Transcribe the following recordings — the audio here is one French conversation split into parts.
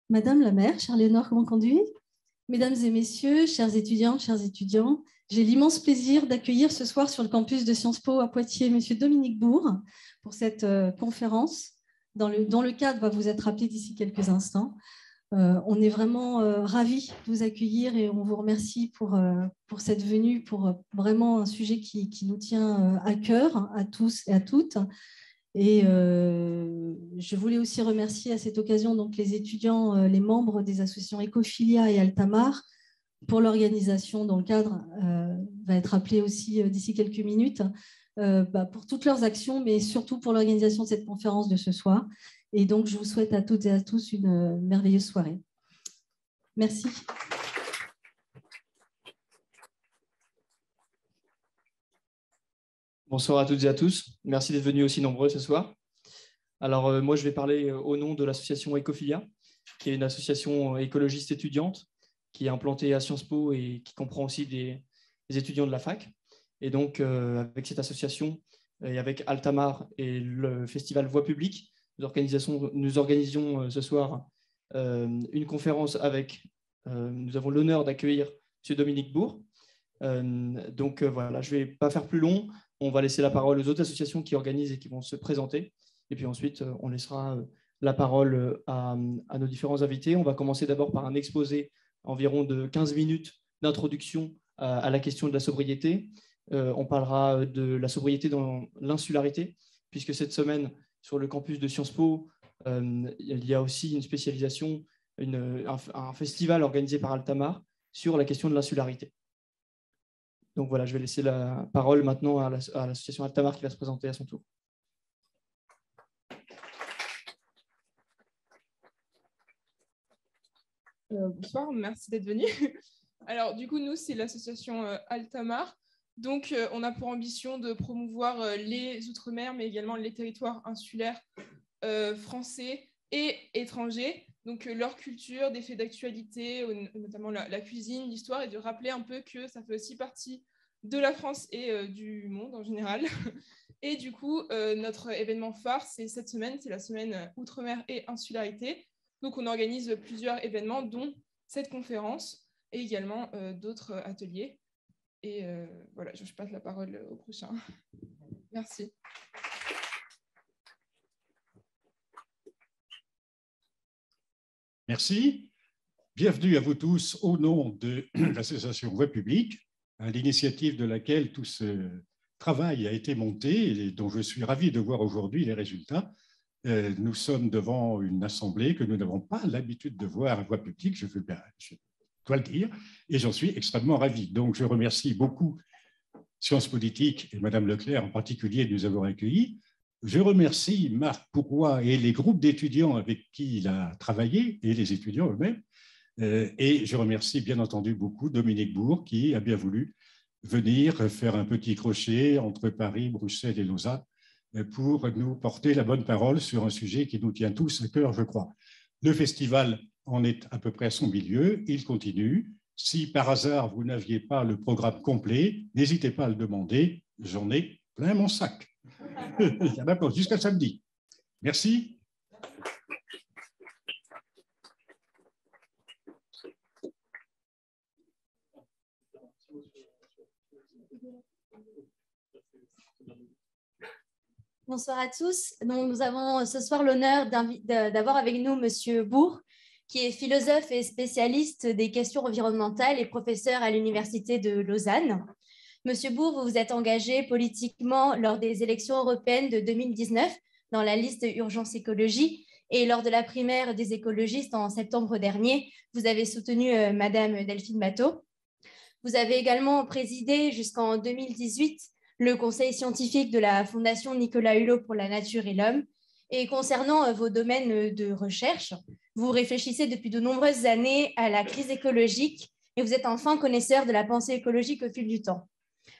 Madame la maire, Charles-Léonore Comment-Conduit, mesdames et messieurs, chers étudiants, j'ai l'immense plaisir d'accueillir ce soir sur le campus de Sciences Po à Poitiers monsieur Dominique Bourg pour cette conférence dont le cadre va vous être rappelé d'ici quelques instants. On est vraiment ravis de vous accueillir et on vous remercie pour cette venue, pour vraiment un sujet qui nous tient à cœur, à tous et à toutes. Et je voulais aussi remercier à cette occasion donc, les étudiants, les membres des associations Ecophilia et Altamar pour l'organisation dont le cadre va être appelé aussi d'ici quelques minutes, pour toutes leurs actions, mais surtout pour l'organisation de cette conférence de ce soir. Et donc, je vous souhaite à toutes et à tous une merveilleuse soirée. Merci. Bonsoir à toutes et à tous. Merci d'être venus aussi nombreux ce soir. Alors, moi, je vais parler au nom de l'association Ecophilia, qui est une association écologiste étudiante qui est implantée à Sciences Po et qui comprend aussi des étudiants de la fac. Et donc, avec cette association et avec Altamar et le festival Voix publique, nous organisions ce soir une conférence avec, nous avons l'honneur d'accueillir M. Dominique Bourg. Voilà, je ne vais pas faire plus long. On va laisser la parole aux autres associations qui organisent et qui vont se présenter. Et puis ensuite, on laissera la parole à nos différents invités. On va commencer d'abord par un exposé environ de 15 minutes d'introduction à la question de la sobriété. On parlera de la sobriété dans l'insularité, puisque cette semaine, sur le campus de Sciences Po, il y a aussi une spécialisation, un festival organisé par Altamar sur la question de l'insularité. Donc voilà, je vais laisser la parole maintenant à l'association Altamar qui va se présenter à son tour. Bonsoir, merci d'être venu. Alors du coup, nous, c'est l'association Altamar. Donc, on a pour ambition de promouvoir les Outre-mer, mais également les territoires insulaires français et étrangers. Donc, leur culture, des faits d'actualité, notamment la cuisine, l'histoire, et de rappeler un peu que ça fait aussi partie de la France et du monde en général. Et du coup, notre événement phare, c'est cette semaine, c'est la semaine Outre-mer et insularité. Donc, on organise plusieurs événements, dont cette conférence et également d'autres ateliers. Et voilà, je passe la parole au prochain. Merci. Merci. Bienvenue à vous tous au nom de l'association Voix publique, à l'initiative de laquelle tout ce travail a été monté et dont je suis ravi de voir aujourd'hui les résultats. Nous sommes devant une assemblée que nous n'avons pas l'habitude de voir à Voix publique, je dois le dire, et j'en suis extrêmement ravi. Donc, je remercie beaucoup Sciences Politiques et Madame Leclerc en particulier de nous avoir accueillis. Je remercie Marc Pourroy et les groupes d'étudiants avec qui il a travaillé, et les étudiants eux-mêmes. Et je remercie bien entendu beaucoup Dominique Bourg qui a bien voulu venir faire un petit crochet entre Paris, Bruxelles et Lausanne pour nous porter la bonne parole sur un sujet qui nous tient tous à cœur, je crois. Le festival en est à peu près à son milieu, il continue. Si par hasard vous n'aviez pas le programme complet, n'hésitez pas à le demander, j'en ai plein mon sac. Il y en a pas jusqu'à samedi. Merci. Bonsoir à tous. Donc, nous avons ce soir l'honneur d'avoir avec nous Monsieur Bourg, qui est philosophe et spécialiste des questions environnementales et professeur à l'Université de Lausanne. Monsieur Bourg, vous vous êtes engagé politiquement lors des élections européennes de 2019 dans la liste Urgence Écologie et lors de la primaire des écologistes en septembre dernier, vous avez soutenu Madame Delphine Batho. Vous avez également présidé jusqu'en 2018 le conseil scientifique de la Fondation Nicolas Hulot pour la nature et l'homme. Et concernant vos domaines de recherche, vous réfléchissez depuis de nombreuses années à la crise écologique et vous êtes un fin connaisseur de la pensée écologique au fil du temps.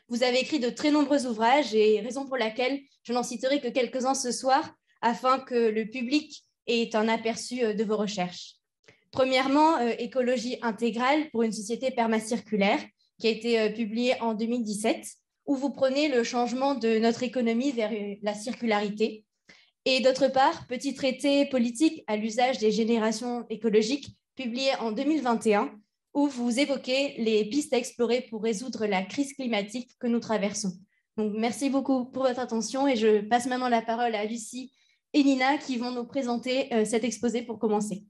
Vous avez écrit de très nombreux ouvrages et raison pour laquelle je n'en citerai que quelques-uns ce soir afin que le public ait un aperçu de vos recherches. Premièrement, Écologie intégrale pour une société permacirculaire qui a été publiée en 2017 où vous prenez le changement de notre économie vers la circularité Et d'autre part, petit traité politique à l'usage des générations écologiques, publié en 2021, où vous évoquez les pistes à explorer pour résoudre la crise climatique que nous traversons. Donc, merci beaucoup pour votre attention et je passe maintenant la parole à Lucie et Nina qui vont nous présenter cet exposé pour commencer.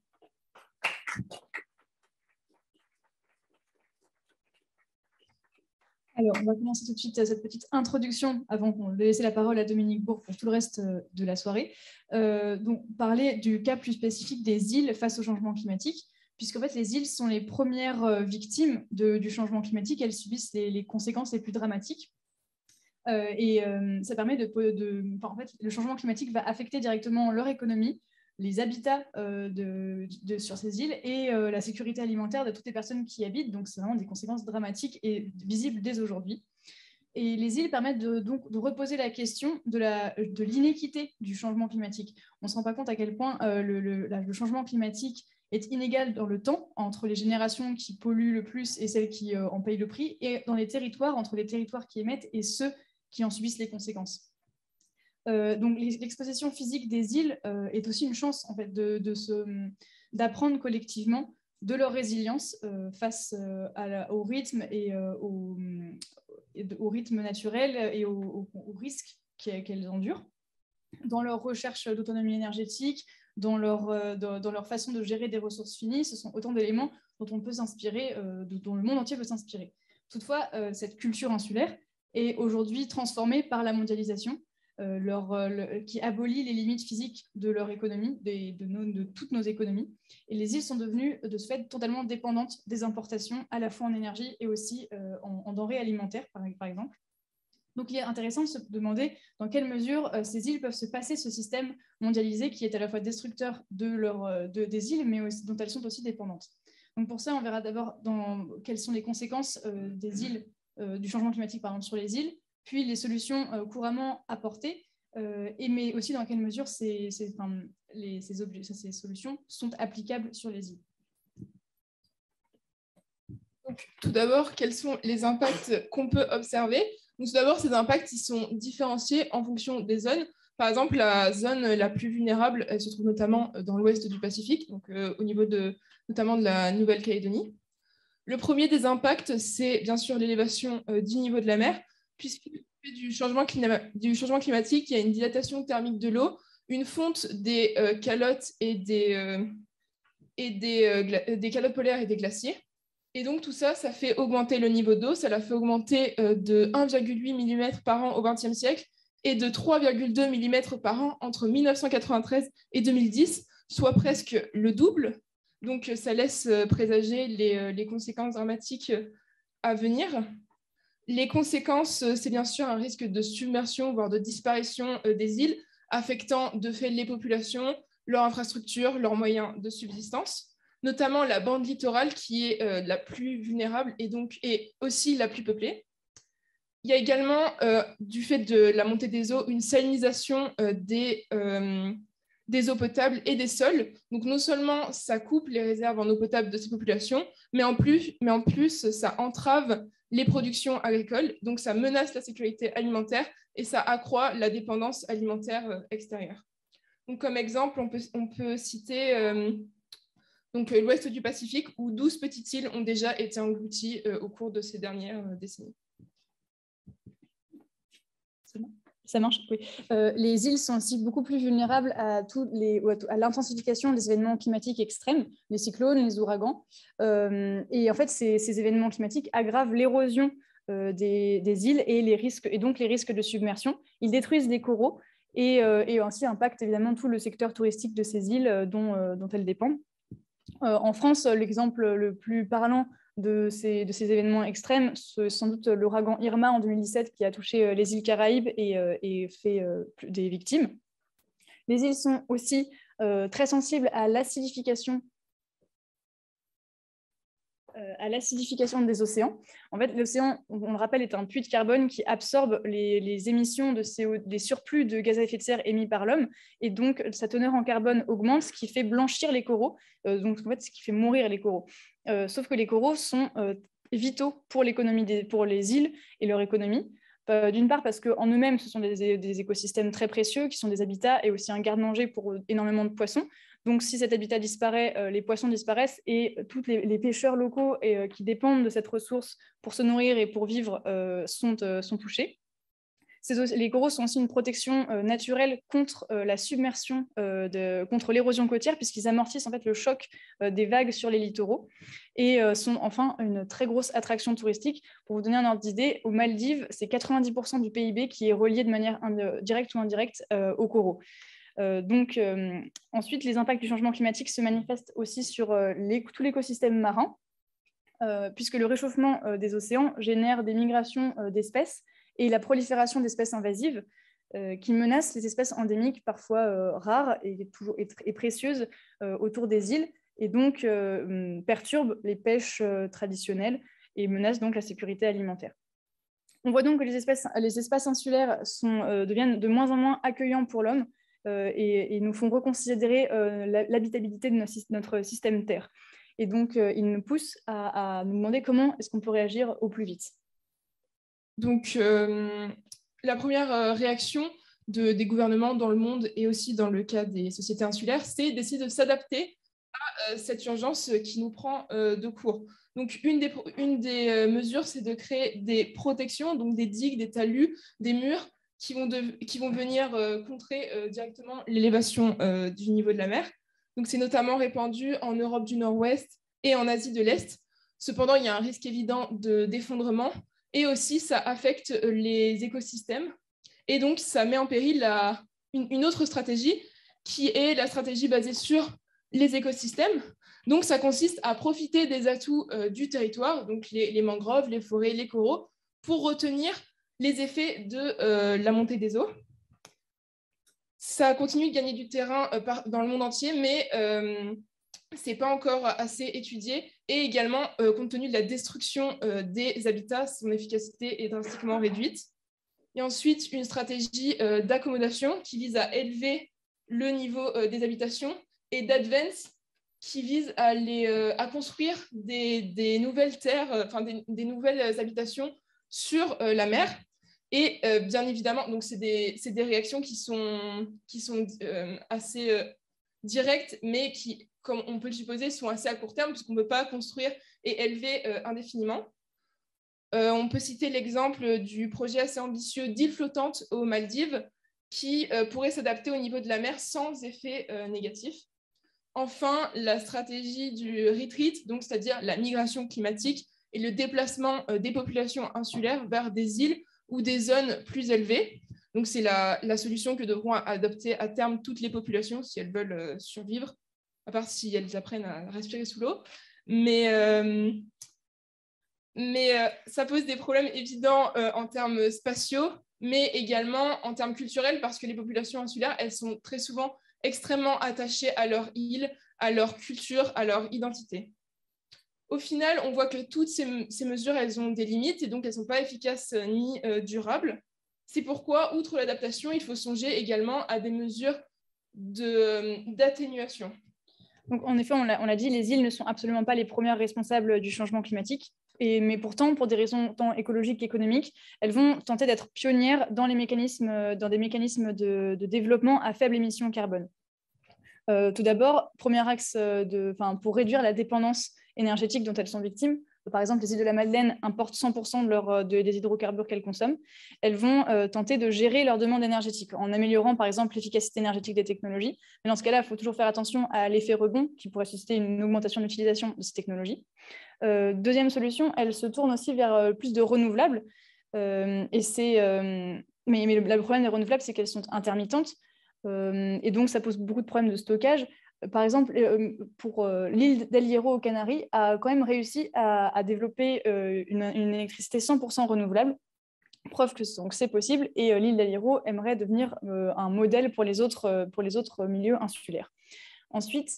Alors, on va commencer tout de suite cette petite introduction avant de laisser la parole à Dominique Bourg pour tout le reste de la soirée. Donc, parler du cas plus spécifique des îles face au changement climatique, puisqu'en fait, les îles sont les premières victimes du changement climatique. Elles subissent les conséquences les plus dramatiques. Ça permet en fait, le changement climatique va affecter directement leur économie, les habitats sur ces îles et la sécurité alimentaire de toutes les personnes qui y habitent. Donc, c'est vraiment des conséquences dramatiques et visibles dès aujourd'hui. Et les îles permettent de reposer la question de l'inéquité du changement climatique. On ne se rend pas compte à quel point le changement climatique est inégal dans le temps entre les générations qui polluent le plus et celles qui en payent le prix, et dans les territoires, entre les territoires qui émettent et ceux qui en subissent les conséquences. Donc l'exposition physique des îles est aussi une chance en fait, d'apprendre collectivement de leur résilience face au rythme et au rythme naturel et aux risques qu'elles endurent, dans leur recherche d'autonomie énergétique, dans leur façon de gérer des ressources finies. Ce sont autant d'éléments dont on peut s'inspirer, dont le monde entier peut s'inspirer. Toutefois, cette culture insulaire est aujourd'hui transformée par la mondialisation, qui abolit les limites physiques de leur économie, de toutes nos économies. Et les îles sont devenues, de ce fait, totalement dépendantes des importations, à la fois en énergie et aussi en denrées alimentaires, par exemple. Donc, il est intéressant de se demander dans quelle mesure ces îles peuvent se passer ce système mondialisé qui est à la fois destructeur des îles, mais aussi, dont elles sont aussi dépendantes. Donc, pour ça, on verra d'abord quelles sont les conséquences des îles, du changement climatique, par exemple, sur les îles, puis les solutions couramment apportées, mais aussi dans quelle mesure ces solutions sont applicables sur les îles. Donc, tout d'abord, quels sont les impacts qu'on peut observer? Donc, tout d'abord, ces impacts ils sont différenciés en fonction des zones. Par exemple, la zone la plus vulnérable, elle se trouve notamment dans l'ouest du Pacifique, donc au niveau notamment de la Nouvelle-Calédonie. Le premier des impacts, c'est bien sûr l'élévation du niveau de la mer, puisque du changement climatique, il y a une dilatation thermique de l'eau, une fonte des calottes et des calottes polaires et des glaciers. Et donc, tout ça, ça fait augmenter le niveau d'eau. Ça l'a fait augmenter de 1,8 mm par an au XXe siècle et de 3,2 mm par an entre 1993 et 2010, soit presque le double. Donc, ça laisse présager les conséquences dramatiques à venir. Les conséquences, c'est bien sûr un risque de submersion, voire de disparition des îles, affectant de fait les populations, leur infrastructure, leurs moyens de subsistance, notamment la bande littorale qui est la plus vulnérable et donc est aussi la plus peuplée. Il y a également, du fait de la montée des eaux, une salinisation des eaux potables et des sols. Donc non seulement ça coupe les réserves en eau potable de ces populations, mais en plus ça entrave les productions agricoles, donc ça menace la sécurité alimentaire et ça accroît la dépendance alimentaire extérieure. Donc, comme exemple, on peut citer l'ouest du Pacifique, où 12 petites îles ont déjà été englouties au cours de ces dernières décennies. Ça marche, oui. Les îles sont aussi beaucoup plus vulnérables à l'intensification des événements climatiques extrêmes, les cyclones, les ouragans. Et en fait, ces événements climatiques aggravent l'érosion des îles et donc les risques de submersion. Ils détruisent les coraux et ainsi impactent évidemment tout le secteur touristique de ces îles dont elles dépendent. En France, l'exemple le plus parlant de ces événements extrêmes, c'est sans doute l'ouragan Irma en 2017 qui a touché les îles Caraïbes et fait des victimes. Les îles sont aussi très sensibles à l'acidification des océans. En fait, l'océan, on le rappelle, est un puits de carbone qui absorbe les émissions des surplus de gaz à effet de serre émis par l'homme, et donc sa teneur en carbone augmente, ce qui fait blanchir les coraux, donc en fait, ce qui fait mourir les coraux. Sauf que les coraux sont vitaux pour les îles et leur économie. D'une part parce qu'en eux-mêmes, ce sont des écosystèmes très précieux qui sont des habitats et aussi un garde-manger pour énormément de poissons. Donc, si cet habitat disparaît, les poissons disparaissent et tous les pêcheurs locaux qui dépendent de cette ressource pour se nourrir et pour vivre sont touchés. Les coraux sont aussi une protection naturelle contre la submersion, contre l'érosion côtière, puisqu'ils amortissent en fait le choc des vagues sur les littoraux et sont enfin une très grosse attraction touristique. Pour vous donner un ordre d'idée, aux Maldives, c'est 90% du PIB qui est relié de manière directe ou indirecte aux coraux. Ensuite, les impacts du changement climatique se manifestent aussi sur tout l'écosystème marin, puisque le réchauffement des océans génère des migrations d'espèces et la prolifération d'espèces invasives qui menacent les espèces endémiques, parfois rares et précieuses autour des îles, et donc perturbent les pêches traditionnelles et menacent donc la sécurité alimentaire. On voit donc que les espaces insulaires deviennent de moins en moins accueillants pour l'homme et nous font reconsidérer l'habitabilité de notre système Terre. Et donc, ils nous poussent à nous demander comment est-ce qu'on peut réagir au plus vite. Donc, la première réaction des gouvernements dans le monde et aussi dans le cas des sociétés insulaires, c'est d'essayer de s'adapter à cette urgence qui nous prend de court. Donc, une des mesures, c'est de créer des protections, donc des digues, des talus, des murs qui vont venir contrer directement l'élévation du niveau de la mer. Donc, c'est notamment répandu en Europe du Nord-Ouest et en Asie de l'Est. Cependant, il y a un risque évident d'effondrement et aussi ça affecte les écosystèmes. Et donc, ça met en péril une autre stratégie qui est la stratégie basée sur les écosystèmes. Donc, ça consiste à profiter des atouts du territoire, donc les mangroves, les forêts, les coraux, pour retenir les effets de la montée des eaux. Ça continue de gagner du terrain dans le monde entier, mais ce n'est pas encore assez étudié. Et également, compte tenu de la destruction des habitats, son efficacité est drastiquement réduite. Et ensuite, une stratégie d'accommodation qui vise à élever le niveau des habitations et d'advance qui vise à construire des nouvelles terres, des nouvelles habitations sur la mer. Et bien évidemment, donc c'est des réactions qui sont assez directes, mais qui, comme on peut le supposer, sont assez à court terme, puisqu'on ne peut pas construire et élever indéfiniment. On peut citer l'exemple du projet assez ambitieux d'îles flottantes aux Maldives, qui pourrait s'adapter au niveau de la mer sans effet négatif. Enfin, la stratégie du retreat, donc c'est-à-dire la migration climatique et le déplacement des populations insulaires vers des îles ou des zones plus élevées. Donc, c'est la solution que devront adopter à terme toutes les populations si elles veulent survivre, à part si elles apprennent à respirer sous l'eau. Mais ça pose des problèmes évidents en termes spatiaux, mais également en termes culturels, parce que les populations insulaires, elles sont très souvent extrêmement attachées à leur île, à leur culture, à leur identité. Au final, on voit que toutes ces mesures, elles ont des limites et donc elles ne sont pas efficaces ni durables. C'est pourquoi, outre l'adaptation, il faut songer également à des mesures d'atténuation. Donc, en effet, on l'a dit, les îles ne sont absolument pas les premières responsables du changement climatique. Mais pourtant, pour des raisons tant écologiques qu'économiques, elles vont tenter d'être pionnières dans des mécanismes de développement à faible émission carbone. Tout d'abord, premier axe pour réduire la dépendance énergétique dont elles sont victimes. Par exemple, les îles de la Madeleine importent 100% des hydrocarbures qu'elles consomment. Elles vont tenter de gérer leur demande énergétique en améliorant, par exemple, l'efficacité énergétique des technologies. Mais dans ce cas-là, il faut toujours faire attention à l'effet rebond qui pourrait susciter une augmentation de l'utilisation de ces technologies. Deuxième solution, elles se tournent aussi vers plus de renouvelables. Mais le problème des renouvelables, c'est qu'elles sont intermittentes. Et donc, ça pose beaucoup de problèmes de stockage. Par exemple, pour l'île d'El Hierro aux Canaries a quand même réussi à développer une électricité 100% renouvelable, preuve que c'est possible, et l'île d'El Hierro aimerait devenir un modèle pour les autres milieux insulaires. Ensuite,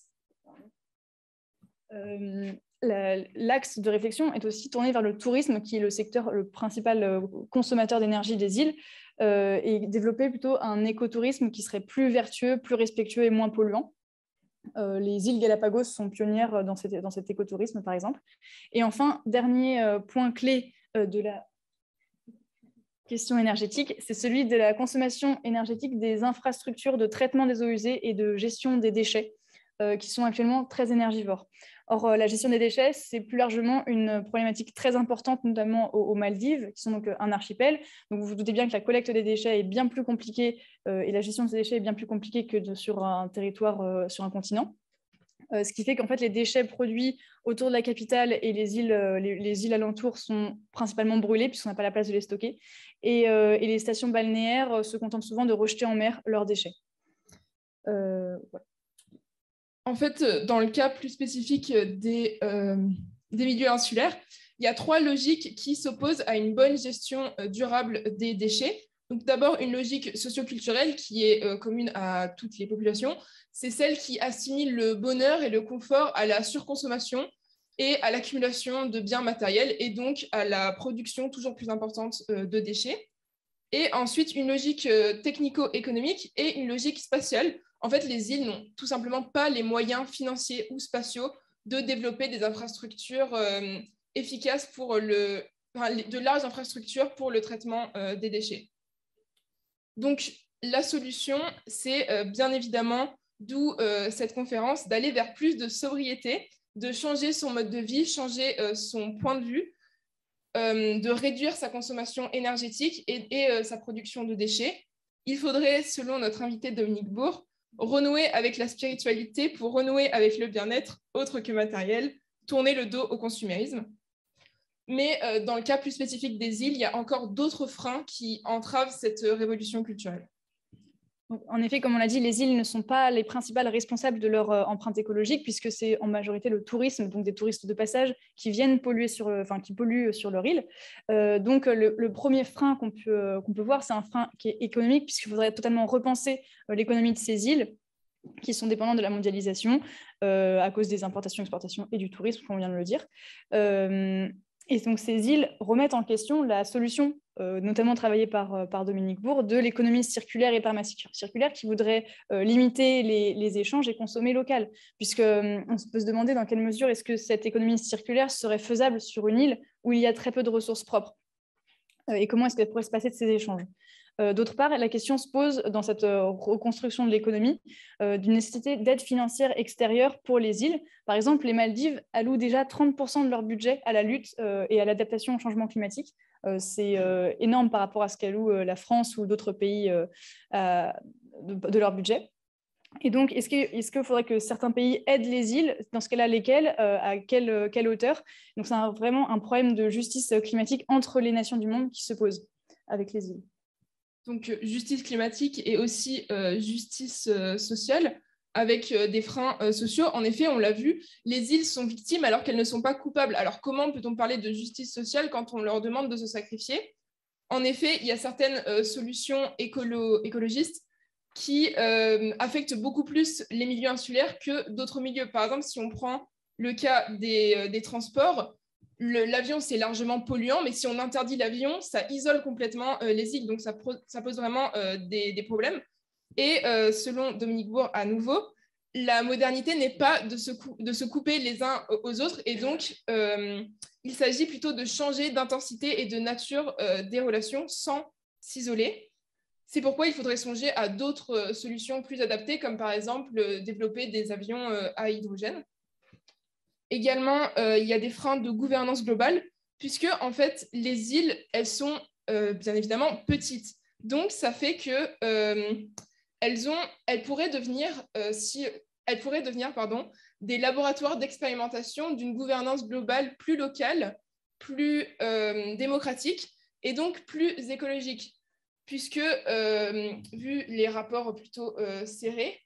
l'axe de réflexion est aussi tourné vers le tourisme, qui est le principal consommateur d'énergie des îles, et développer plutôt un écotourisme qui serait plus vertueux, plus respectueux et moins polluant. Les îles Galapagos sont pionnières dans cet écotourisme, par exemple. Et enfin, dernier point clé de la... question énergétique, c'est celui de la consommation énergétique des infrastructures de traitement des eaux usées et de gestion des déchets, qui sont actuellement très énergivores. Or, la gestion des déchets, c'est plus largement une problématique très importante, notamment aux Maldives, qui sont donc un archipel. Donc, vous vous doutez bien que la collecte des déchets est bien plus compliquée et la gestion de ces déchets est bien plus compliquée que sur un territoire, sur un continent. Ce qui fait qu'en fait, les déchets produits autour de la capitale et les îles alentours sont principalement brûlés puisqu'on n'a pas la place de les stocker. Et les stations balnéaires se contentent souvent de rejeter en mer leurs déchets. Voilà. En fait, dans le cas plus spécifique des milieux insulaires, il y a 3 logiques qui s'opposent à une bonne gestion durable des déchets. Donc, d'abord, une logique socioculturelle qui est commune à toutes les populations. C'est celle qui assimile le bonheur et le confort à la surconsommation et à l'accumulation de biens matériels et donc à la production toujours plus importante de déchets. Et ensuite, une logique technico-économique et une logique spatiale. En fait, les îles n'ont tout simplement pas les moyens financiers ou spatiaux de développer des infrastructures efficaces de larges infrastructures pour le traitement des déchets. Donc, la solution, c'est bien évidemment, d'où cette conférence, d'aller vers plus de sobriété, de changer son mode de vie, changer son point de vue, de réduire sa consommation énergétique et sa production de déchets. Il faudrait, selon notre invité Dominique Bourg, renouer avec la spiritualité pour renouer avec le bien-être autre que matériel, tourner le dos au consumérisme. Mais dans le cas plus spécifique des îles, il y a encore d'autres freins qui entravent cette révolution culturelle. En effet, comme on l'a dit, les îles ne sont pas les principales responsables de leur empreinte écologique, puisque c'est en majorité le tourisme, donc des touristes de passage, qui viennent polluer qui polluent sur leur île. Donc le premier frein qu'on peut voir, c'est un frein qui est économique, puisqu'il faudrait totalement repenser l'économie de ces îles, qui sont dépendantes de la mondialisation, à cause des importations, exportations et du tourisme, comme on vient de le dire. Et donc ces îles remettent en question la solution, notamment travaillée par Dominique Bourg, de l'économie circulaire et permacirculaire qui voudrait limiter les échanges et consommer local. Puisqu'on se peut se demander dans quelle mesure est-ce que cette économie circulaire serait faisable sur une île où il y a très peu de ressources propres. Et comment est-ce qu'elle pourrait se passer de ces échanges. D'autre part, la question se pose dans cette reconstruction de l'économie d'une nécessité d'aide financière extérieure pour les îles. Par exemple, les Maldives allouent déjà 30% de leur budget à la lutte et à l'adaptation au changement climatique. C'est énorme par rapport à ce qu'alloue la France ou d'autres pays de leur budget. Et donc, est-ce qu'il faudrait que certains pays aident les îles? Dans ce cas-là, lesquels? À quelle hauteur? Donc, c'est vraiment un problème de justice climatique entre les nations du monde qui se pose avec les îles. Donc, justice climatique et aussi justice sociale avec des freins sociaux. En effet, on l'a vu, les îles sont victimes alors qu'elles ne sont pas coupables. Alors, comment peut-on parler de justice sociale quand on leur demande de se sacrifier? En effet, il y a certaines solutions écologistes qui affectent beaucoup plus les milieux insulaires que d'autres milieux. Par exemple, si on prend le cas des transports, l'avion, c'est largement polluant, mais si on interdit l'avion, ça isole complètement les îles, donc ça pose vraiment des problèmes. Et selon Dominique Bourg, à nouveau, la modernité n'est pas de se couper les uns aux autres, et donc il s'agit plutôt de changer d'intensité et de nature des relations sans s'isoler. C'est pourquoi il faudrait songer à d'autres solutions plus adaptées, comme par exemple développer des avions à hydrogène. Également, il y a des freins de gouvernance globale, puisque en fait, les îles, elles sont bien évidemment petites. Donc, ça fait que elles pourraient devenir, des laboratoires d'expérimentation d'une gouvernance globale plus locale, plus démocratique et donc plus écologique, puisque vu les rapports plutôt serrés,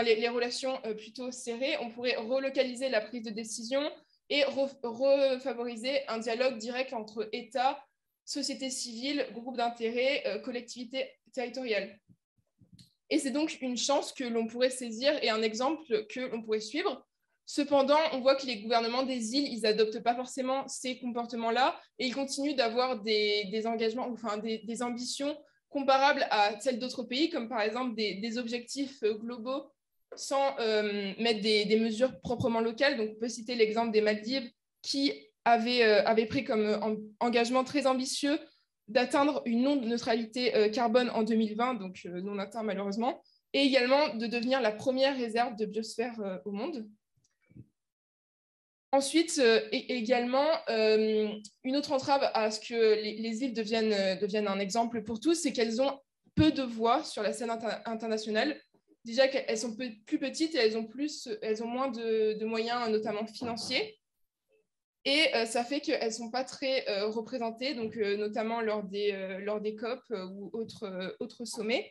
les relations plutôt serrées, on pourrait relocaliser la prise de décision et refavoriser un dialogue direct entre États, société civile, groupes d'intérêt, collectivités territoriales. Et c'est donc une chance que l'on pourrait saisir et un exemple que l'on pourrait suivre. Cependant, on voit que les gouvernements des îles, ils n'adoptent pas forcément ces comportements-là et ils continuent d'avoir des engagements, enfin des ambitions comparables à celles d'autres pays, comme par exemple des objectifs globaux sans mettre des mesures proprement locales. Donc, on peut citer l'exemple des Maldives qui avaient pris comme engagement très ambitieux d'atteindre une non-neutralité carbone en 2020, donc non atteint malheureusement, et également de devenir la première réserve de biosphère au monde. Ensuite, également, une autre entrave à ce que les îles deviennent un exemple pour tous, c'est qu'elles ont peu de voix sur la scène internationale. Déjà qu'elles sont plus petites et elles ont moins de moyens, notamment financiers. Et ça fait qu'elles ne sont pas très représentées, donc, notamment lors des COP ou autres sommets.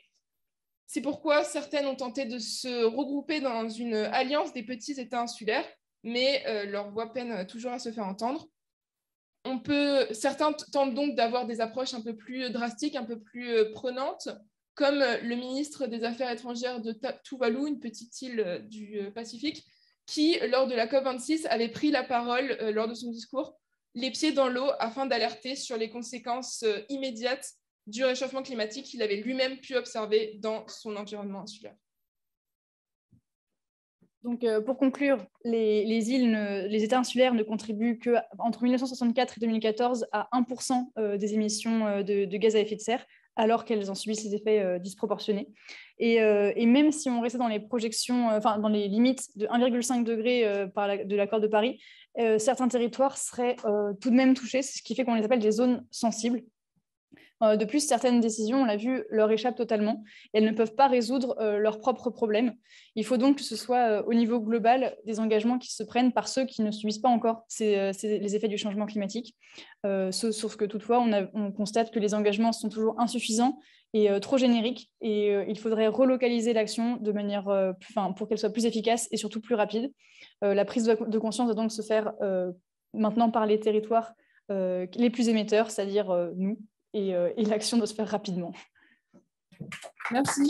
C'est pourquoi certaines ont tenté de se regrouper dans une alliance des petits États insulaires, mais leur voix peine toujours à se faire entendre. Certains tentent donc d'avoir des approches un peu plus drastiques, un peu plus prenantes, comme le ministre des Affaires étrangères de Tuvalu, une petite île du Pacifique, qui, lors de la COP26, avait pris la parole lors de son discours, les pieds dans l'eau, afin d'alerter sur les conséquences immédiates du réchauffement climatique qu'il avait lui-même pu observer dans son environnement insulaire. Donc, pour conclure, les États insulaires ne contribuent qu'entre 1964 et 2014 à 1% des émissions de gaz à effet de serre, alors qu'elles en subissent les effets disproportionnés. Et même si on restait dans les projections, dans les limites de 1,5 degré de l'accord de Paris, certains territoires seraient tout de même touchés, ce qui fait qu'on les appelle des zones sensibles. De plus, certaines décisions, on l'a vu, leur échappent totalement. Elles ne peuvent pas résoudre leurs propres problèmes. Il faut donc que ce soit au niveau global des engagements qui se prennent par ceux qui ne subissent pas encore les effets du changement climatique. Sauf que toutefois, on constate que les engagements sont toujours insuffisants et trop génériques. Et il faudrait relocaliser l'action de manière pour qu'elle soit plus efficace et surtout plus rapide. La prise de conscience doit donc se faire maintenant par les territoires les plus émetteurs, c'est-à-dire nous. Et l'action doit se faire rapidement. Merci.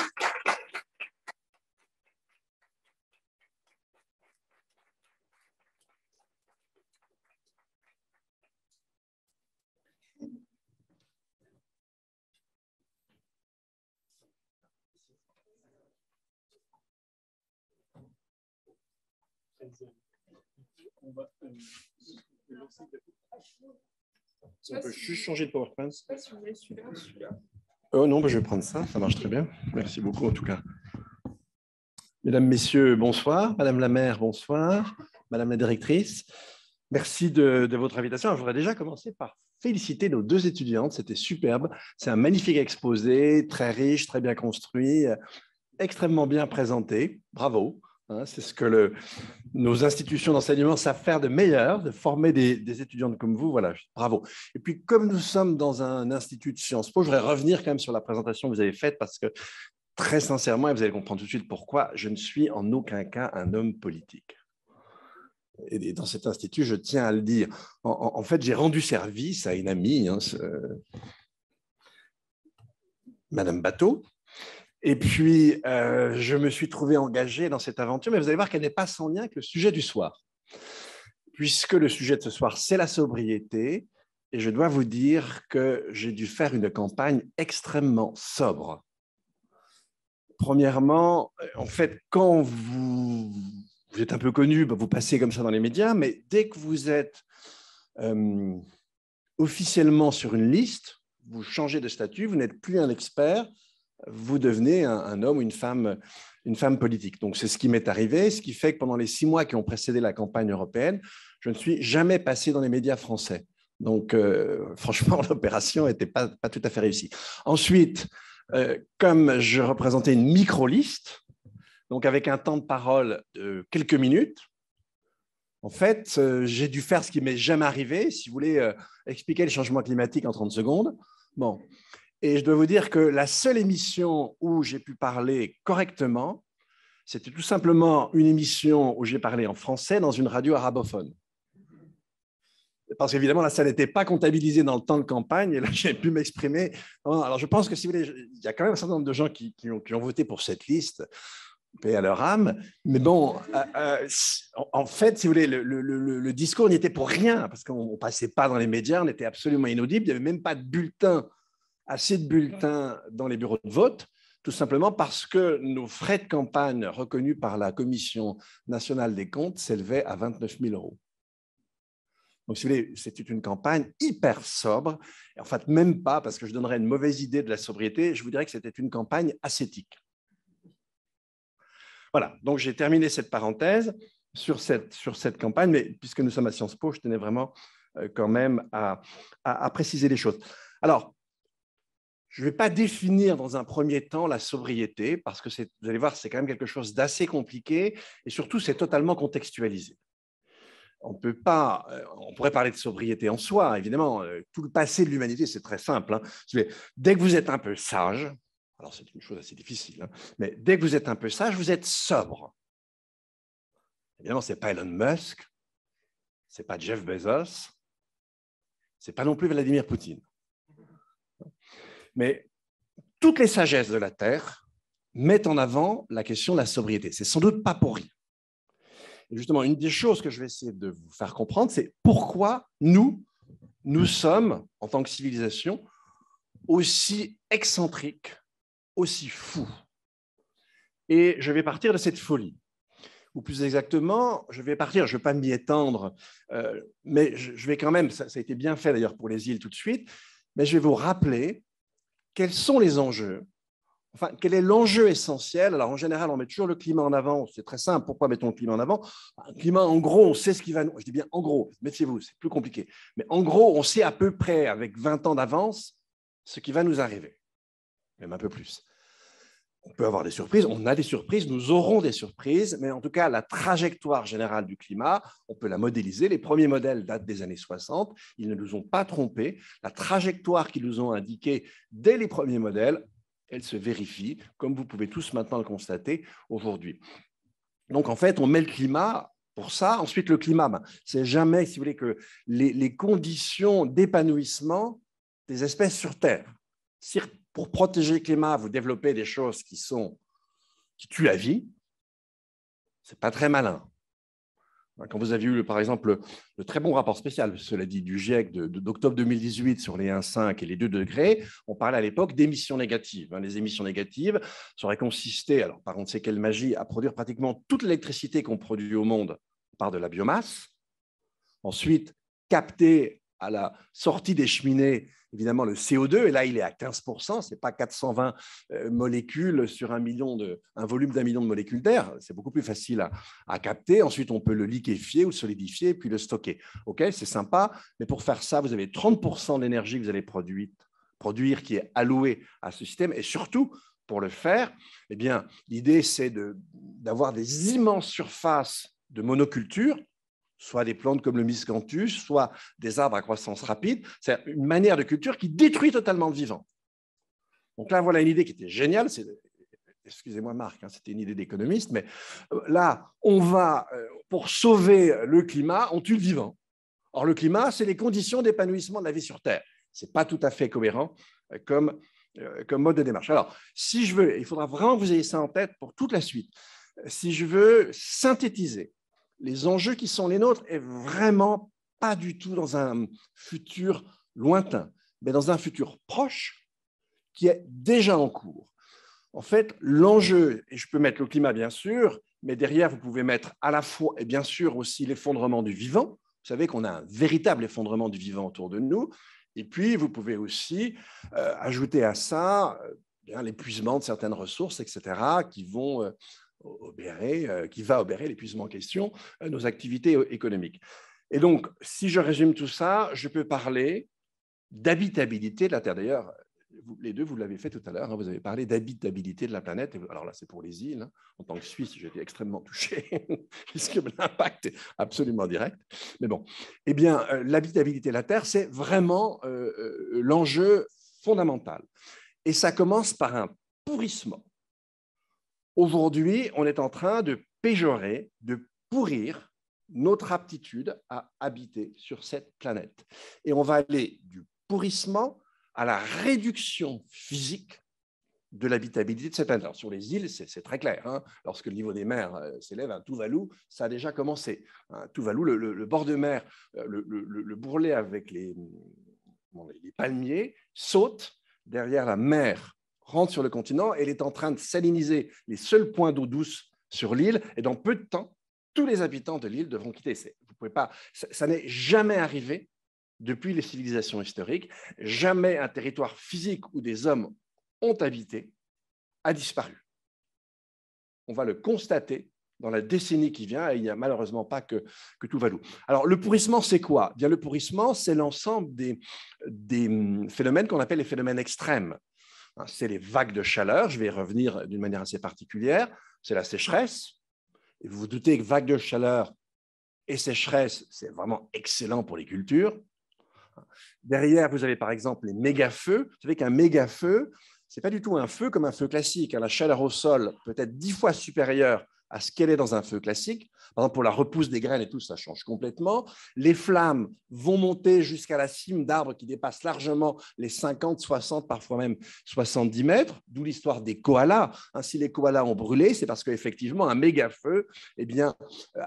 On peut juste changer de PowerPoint. Je ne sais pas si vous voulez celui-là. Oh non, je vais prendre ça, ça marche très bien. Merci beaucoup en tout cas. Mesdames, Messieurs, bonsoir. Madame la maire, bonsoir. Madame la directrice, merci de votre invitation. Alors, je voudrais déjà commencer par féliciter nos deux étudiantes, c'était superbe. C'est un magnifique exposé, très riche, très bien construit, extrêmement bien présenté. Bravo. C'est ce que nos institutions d'enseignement savent faire de meilleur, de former des étudiantes comme vous. Voilà, bravo. Et puis, comme nous sommes dans un institut de Sciences Po, je voudrais revenir quand même sur la présentation que vous avez faite parce que, très sincèrement, et vous allez comprendre tout de suite pourquoi, je ne suis en aucun cas un homme politique. Et dans cet institut, je tiens à le dire. En fait, j'ai rendu service à une amie, Madame Bateau. Et puis, je me suis trouvé engagé dans cette aventure, mais vous allez voir qu'elle n'est pas sans lien avec le sujet du soir, puisque le sujet de ce soir, c'est la sobriété, et je dois vous dire que j'ai dû faire une campagne extrêmement sobre. Premièrement, en fait, quand vous êtes un peu connu, vous passez comme ça dans les médias, mais dès que vous êtes officiellement sur une liste, vous changez de statut, vous n'êtes plus un expert, vous devenez un homme ou une femme politique. Donc, c'est ce qui m'est arrivé, ce qui fait que pendant les 6 mois qui ont précédé la campagne européenne, je ne suis jamais passé dans les médias français. Donc, franchement, l'opération n'était pas tout à fait réussie. Ensuite, comme je représentais une micro-liste, donc avec un temps de parole de quelques minutes, en fait, j'ai dû faire ce qui ne m'est jamais arrivé, si vous voulez expliquer le changement climatique en 30 secondes. Bon. Et je dois vous dire que la seule émission où j'ai pu parler correctement, c'était tout simplement une émission où j'ai parlé en français dans une radio arabophone. Parce qu'évidemment, là, ça n'était pas comptabilisé dans le temps de campagne, et là, j'ai pu m'exprimer. Alors, je pense que, si vous voulez, il y a quand même un certain nombre de gens qui ont voté pour cette liste, paix à leur âme, mais bon, en fait, si vous voulez, le discours n'y était pour rien, parce qu'on ne passait pas dans les médias, on était absolument inaudible, il n'y avait même pas de bulletins, assez de bulletins dans les bureaux de vote, tout simplement parce que nos frais de campagne reconnus par la Commission nationale des comptes s'élevaient à 29 000 €. Donc, si vous voulez, c'était une campagne hyper sobre. Et en fait, même pas, parce que je donnerais une mauvaise idée de la sobriété, je vous dirais que c'était une campagne ascétique. Voilà, donc j'ai terminé cette parenthèse sur cette campagne, mais puisque nous sommes à Sciences Po, je tenais vraiment quand même à préciser les choses. Alors, je ne vais pas définir dans un premier temps la sobriété, parce que vous allez voir, c'est quand même quelque chose d'assez compliqué, et surtout, c'est totalement contextualisé. On pourrait parler de sobriété en soi, évidemment. Tout le passé de l'humanité, c'est très simple. Dès que vous êtes un peu sage, alors c'est une chose assez difficile, mais dès que vous êtes un peu sage, vous êtes sobre. Évidemment, ce n'est pas Elon Musk, ce n'est pas Jeff Bezos, ce n'est pas non plus Vladimir Poutine. Mais toutes les sagesses de la Terre mettent en avant la question de la sobriété. C'est sans doute pas pour rien. Et justement, une des choses que je vais essayer de vous faire comprendre, c'est pourquoi nous sommes, en tant que civilisation, aussi excentriques, aussi fous. Et je vais partir de cette folie. Ou plus exactement, je ne vais pas m'y étendre, mais je vais quand même, ça a été bien fait d'ailleurs pour les îles tout de suite, mais je vais vous rappeler quels sont les enjeux. Enfin, quel est l'enjeu essentiel? Alors, en général, on met toujours le climat en avant. C'est très simple. Pourquoi mettons le climat en avant? Le climat, en gros, on sait ce qui va nous... Je dis bien en gros, méfiez-vous, c'est plus compliqué. Mais en gros, on sait à peu près, avec 20 ans d'avance, ce qui va nous arriver. Même un peu plus. On peut avoir des surprises, on a des surprises, nous aurons des surprises, mais en tout cas, la trajectoire générale du climat, on peut la modéliser. Les premiers modèles datent des années 60. Ils ne nous ont pas trompés. La trajectoire qu'ils nous ont indiquée dès les premiers modèles, elle se vérifie, comme vous pouvez tous maintenant le constater aujourd'hui. Donc, en fait, on met le climat pour ça. Ensuite, le climat, c'est jamais, si vous voulez, que les conditions d'épanouissement des espèces sur Terre. Si pour protéger le climat, vous développez des choses qui tuent la vie, ce n'est pas très malin. Quand vous avez eu, par exemple, le très bon rapport spécial, cela dit, du GIEC d'octobre 2018 sur les 1,5 et les 2 degrés, on parlait à l'époque d'émissions négatives. Les émissions négatives, ça aurait consisté, alors par on ne sait quelle magie, à produire pratiquement toute l'électricité qu'on produit au monde par de la biomasse. Ensuite, capter à la sortie des cheminées, évidemment, le CO2, et là, il est à 15%, ce n'est pas 420 molécules sur un volume d'1 million de molécules d'air, c'est beaucoup plus facile à capter. Ensuite, on peut le liquéfier ou le solidifier, puis le stocker. OK, c'est sympa, mais pour faire ça, vous avez 30% de l'énergie que vous allez produire qui est allouée à ce système, et surtout, pour le faire, eh bien, l'idée, c'est d'avoir des immenses surfaces de monoculture, soit des plantes comme le miscanthus, soit des arbres à croissance rapide. C'est une manière de culture qui détruit totalement le vivant. Donc là, voilà une idée qui était géniale. Excusez-moi Marc, c'était une idée d'économiste, mais là, on va, pour sauver le climat, on tue le vivant. Or, le climat, c'est les conditions d'épanouissement de la vie sur Terre. Ce n'est pas tout à fait cohérent comme mode de démarche. Alors, si je veux, il faudra vraiment que vous ayez ça en tête pour toute la suite. Si je veux synthétiser les enjeux qui sont les nôtres, et vraiment pas du tout dans un futur lointain, mais dans un futur proche qui est déjà en cours. En fait, l'enjeu, et je peux mettre le climat bien sûr, mais derrière, vous pouvez mettre à la fois, et bien sûr aussi l'effondrement du vivant. Vous savez qu'on a un véritable effondrement du vivant autour de nous. Et puis, vous pouvez aussi ajouter à ça l'épuisement de certaines ressources, etc., qui va obérer l'épuisement en question, nos activités économiques. Et donc, si je résume tout ça, je peux parler d'habitabilité de la Terre. D'ailleurs, les deux, vous l'avez fait tout à l'heure, vous avez parlé d'habitabilité de la planète. Alors là, c'est pour les îles. En tant que Suisse, j'ai été extrêmement touché, puisque l'impact est absolument direct. Mais bon, eh bien, l'habitabilité de la Terre, c'est vraiment l'enjeu fondamental. Et ça commence par un pourrissement. Aujourd'hui, on est en train de péjorer, de pourrir notre aptitude à habiter sur cette planète. Et on va aller du pourrissement à la réduction physique de l'habitabilité de cette planète. Alors, sur les îles, c'est très clair. Lorsque le niveau des mers s'élève à Tuvalu, ça a déjà commencé. Tuvalu, le bord de mer, le bourrelet avec les palmiers saute derrière la mer, rentre sur le continent et elle est en train de saliniser les seuls points d'eau douce sur l'île. Et dans peu de temps, tous les habitants de l'île devront quitter. Vous pouvez pas, ça n'est jamais arrivé depuis les civilisations historiques. Jamais un territoire physique où des hommes ont habité a disparu. On va le constater dans la décennie qui vient, et il n'y a malheureusement pas que Tuvalu. Alors, le pourrissement, c'est quoi? Bien, le pourrissement, c'est l'ensemble des phénomènes qu'on appelle les phénomènes extrêmes. C'est les vagues de chaleur, je vais y revenir d'une manière assez particulière, c'est la sécheresse. Et vous vous doutez que vagues de chaleur et sécheresse, c'est vraiment excellent pour les cultures. Derrière, vous avez par exemple les méga-feux. Vous savez qu'un méga-feu, ce n'est pas du tout un feu comme un feu classique. La chaleur au sol peut être 10 fois supérieure à ce qu'elle est dans un feu classique. Par exemple, pour la repousse des graines et tout, ça change complètement. Les flammes vont monter jusqu'à la cime d'arbres qui dépassent largement les 50, 60, parfois même 70 mètres, d'où l'histoire des koalas. Si les koalas ont brûlé, c'est parce qu'effectivement, un méga-feu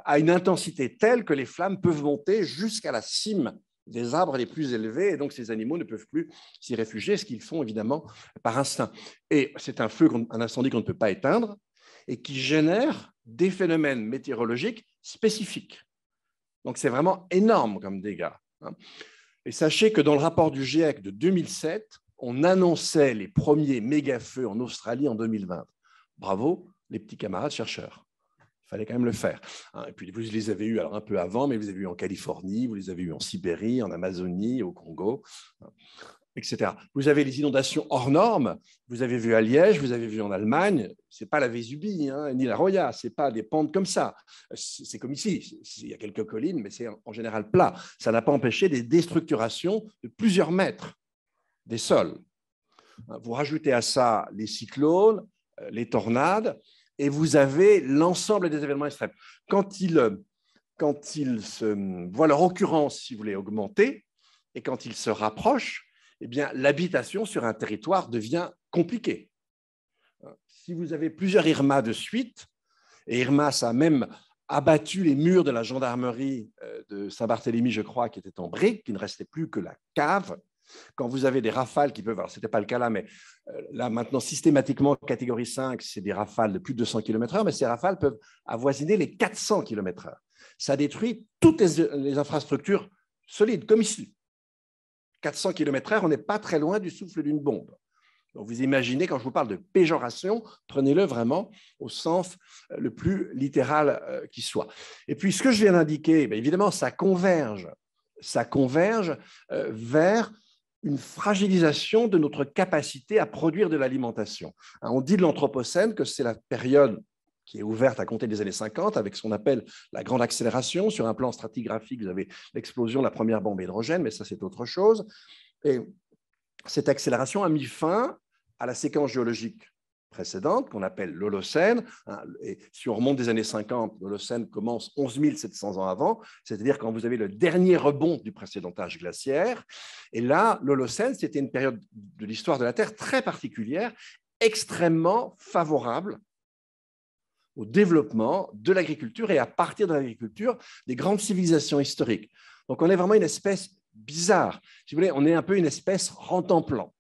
a une intensité telle que les flammes peuvent monter jusqu'à la cime des arbres les plus élevés, et donc ces animaux ne peuvent plus s'y réfugier, ce qu'ils font évidemment par instinct. Et c'est un incendie qu'on ne peut pas éteindre, et qui génère des phénomènes météorologiques spécifiques. Donc, c'est vraiment énorme comme dégâts. Et sachez que dans le rapport du GIEC de 2007, on annonçait les premiers méga-feux en Australie en 2020. Bravo, les petits camarades chercheurs. Il fallait quand même le faire. Et puis, vous les avez eus alors un peu avant, mais vous les avez eus en Californie, vous les avez eus en Sibérie, en Amazonie, au Congo, etc. Vous avez les inondations hors normes, vous avez vu à Liège, vous avez vu en Allemagne, ce n'est pas la Vésubie, ni la Roya, ce n'est pas des pentes comme ça. C'est comme ici, il y a quelques collines, mais c'est en général plat. Ça n'a pas empêché des déstructurations de plusieurs mètres des sols. Vous rajoutez à ça les cyclones, les tornades, et vous avez l'ensemble des événements extrêmes. Quand ils se voient leur occurrence, si vous voulez, augmenter, et quand ils se rapprochent, eh bien, l'habitation sur un territoire devient compliquée. Si vous avez plusieurs Irma de suite, et Irma, ça a même abattu les murs de la gendarmerie de Saint-Barthélemy, je crois, qui était en briques, qui ne restait plus que la cave. Quand vous avez des rafales qui peuvent, alors ce n'était pas le cas là, mais là maintenant systématiquement, catégorie 5, c'est des rafales de plus de 200 km/h, mais ces rafales peuvent avoisiner les 400 km/h. Ça détruit toutes les infrastructures solides, comme ici. 400 km/h, on n'est pas très loin du souffle d'une bombe. Donc vous imaginez, quand je vous parle de péjoration, prenez-le vraiment au sens le plus littéral qui soit. Et puis ce que je viens d'indiquer, évidemment, ça converge vers une fragilisation de notre capacité à produire de l'alimentation. On dit de l'Anthropocène que c'est la période qui est ouverte à compter des années 50, avec ce qu'on appelle la grande accélération. Sur un plan stratigraphique, vous avez l'explosion de la première bombe hydrogène, mais ça, c'est autre chose. Et cette accélération a mis fin à la séquence géologique précédente, qu'on appelle l'Holocène. Et si on remonte des années 50, l'Holocène commence 11 700 ans avant, c'est-à-dire quand vous avez le dernier rebond du précédent âge glaciaire. Et là, l'Holocène, c'était une période de l'histoire de la Terre très particulière, extrêmement favorable au développement de l'agriculture et à partir de l'agriculture des grandes civilisations historiques. Donc on est vraiment une espèce bizarre. Si vous voulez, on est un peu une espèce rentemplant.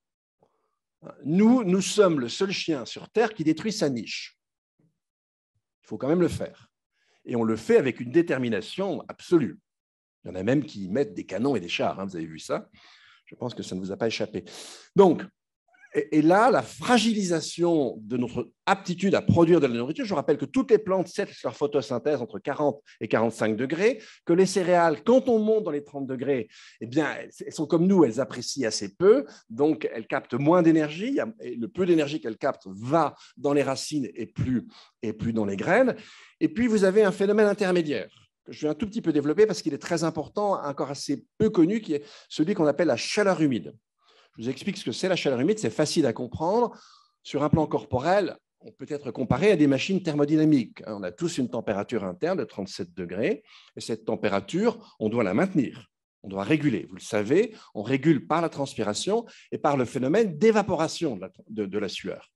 Nous sommes le seul chien sur Terre qui détruit sa niche. Il faut quand même le faire. Et on le fait avec une détermination absolue. Il y en a même qui mettent des canons et des chars, vous avez vu ça. Je pense que ça ne vous a pas échappé. Donc, et là, la fragilisation de notre aptitude à produire de la nourriture, je vous rappelle que toutes les plantes cessent leur photosynthèse entre 40 et 45 degrés, que les céréales, quand on monte dans les 30 degrés, eh bien, elles sont comme nous, elles apprécient assez peu, donc elles captent moins d'énergie, et le peu d'énergie qu'elles captent va dans les racines et plus dans les graines. Et puis, vous avez un phénomène intermédiaire que je vais un tout petit peu développer parce qu'il est très important, encore assez peu connu, qui est celui qu'on appelle la chaleur humide. Je vous explique ce que c'est la chaleur humide, c'est facile à comprendre. Sur un plan corporel, on peut être comparé à des machines thermodynamiques. On a tous une température interne de 37 degrés, et cette température, on doit la maintenir, on doit réguler. Vous le savez, on régule par la transpiration et par le phénomène d'évaporation de la sueur.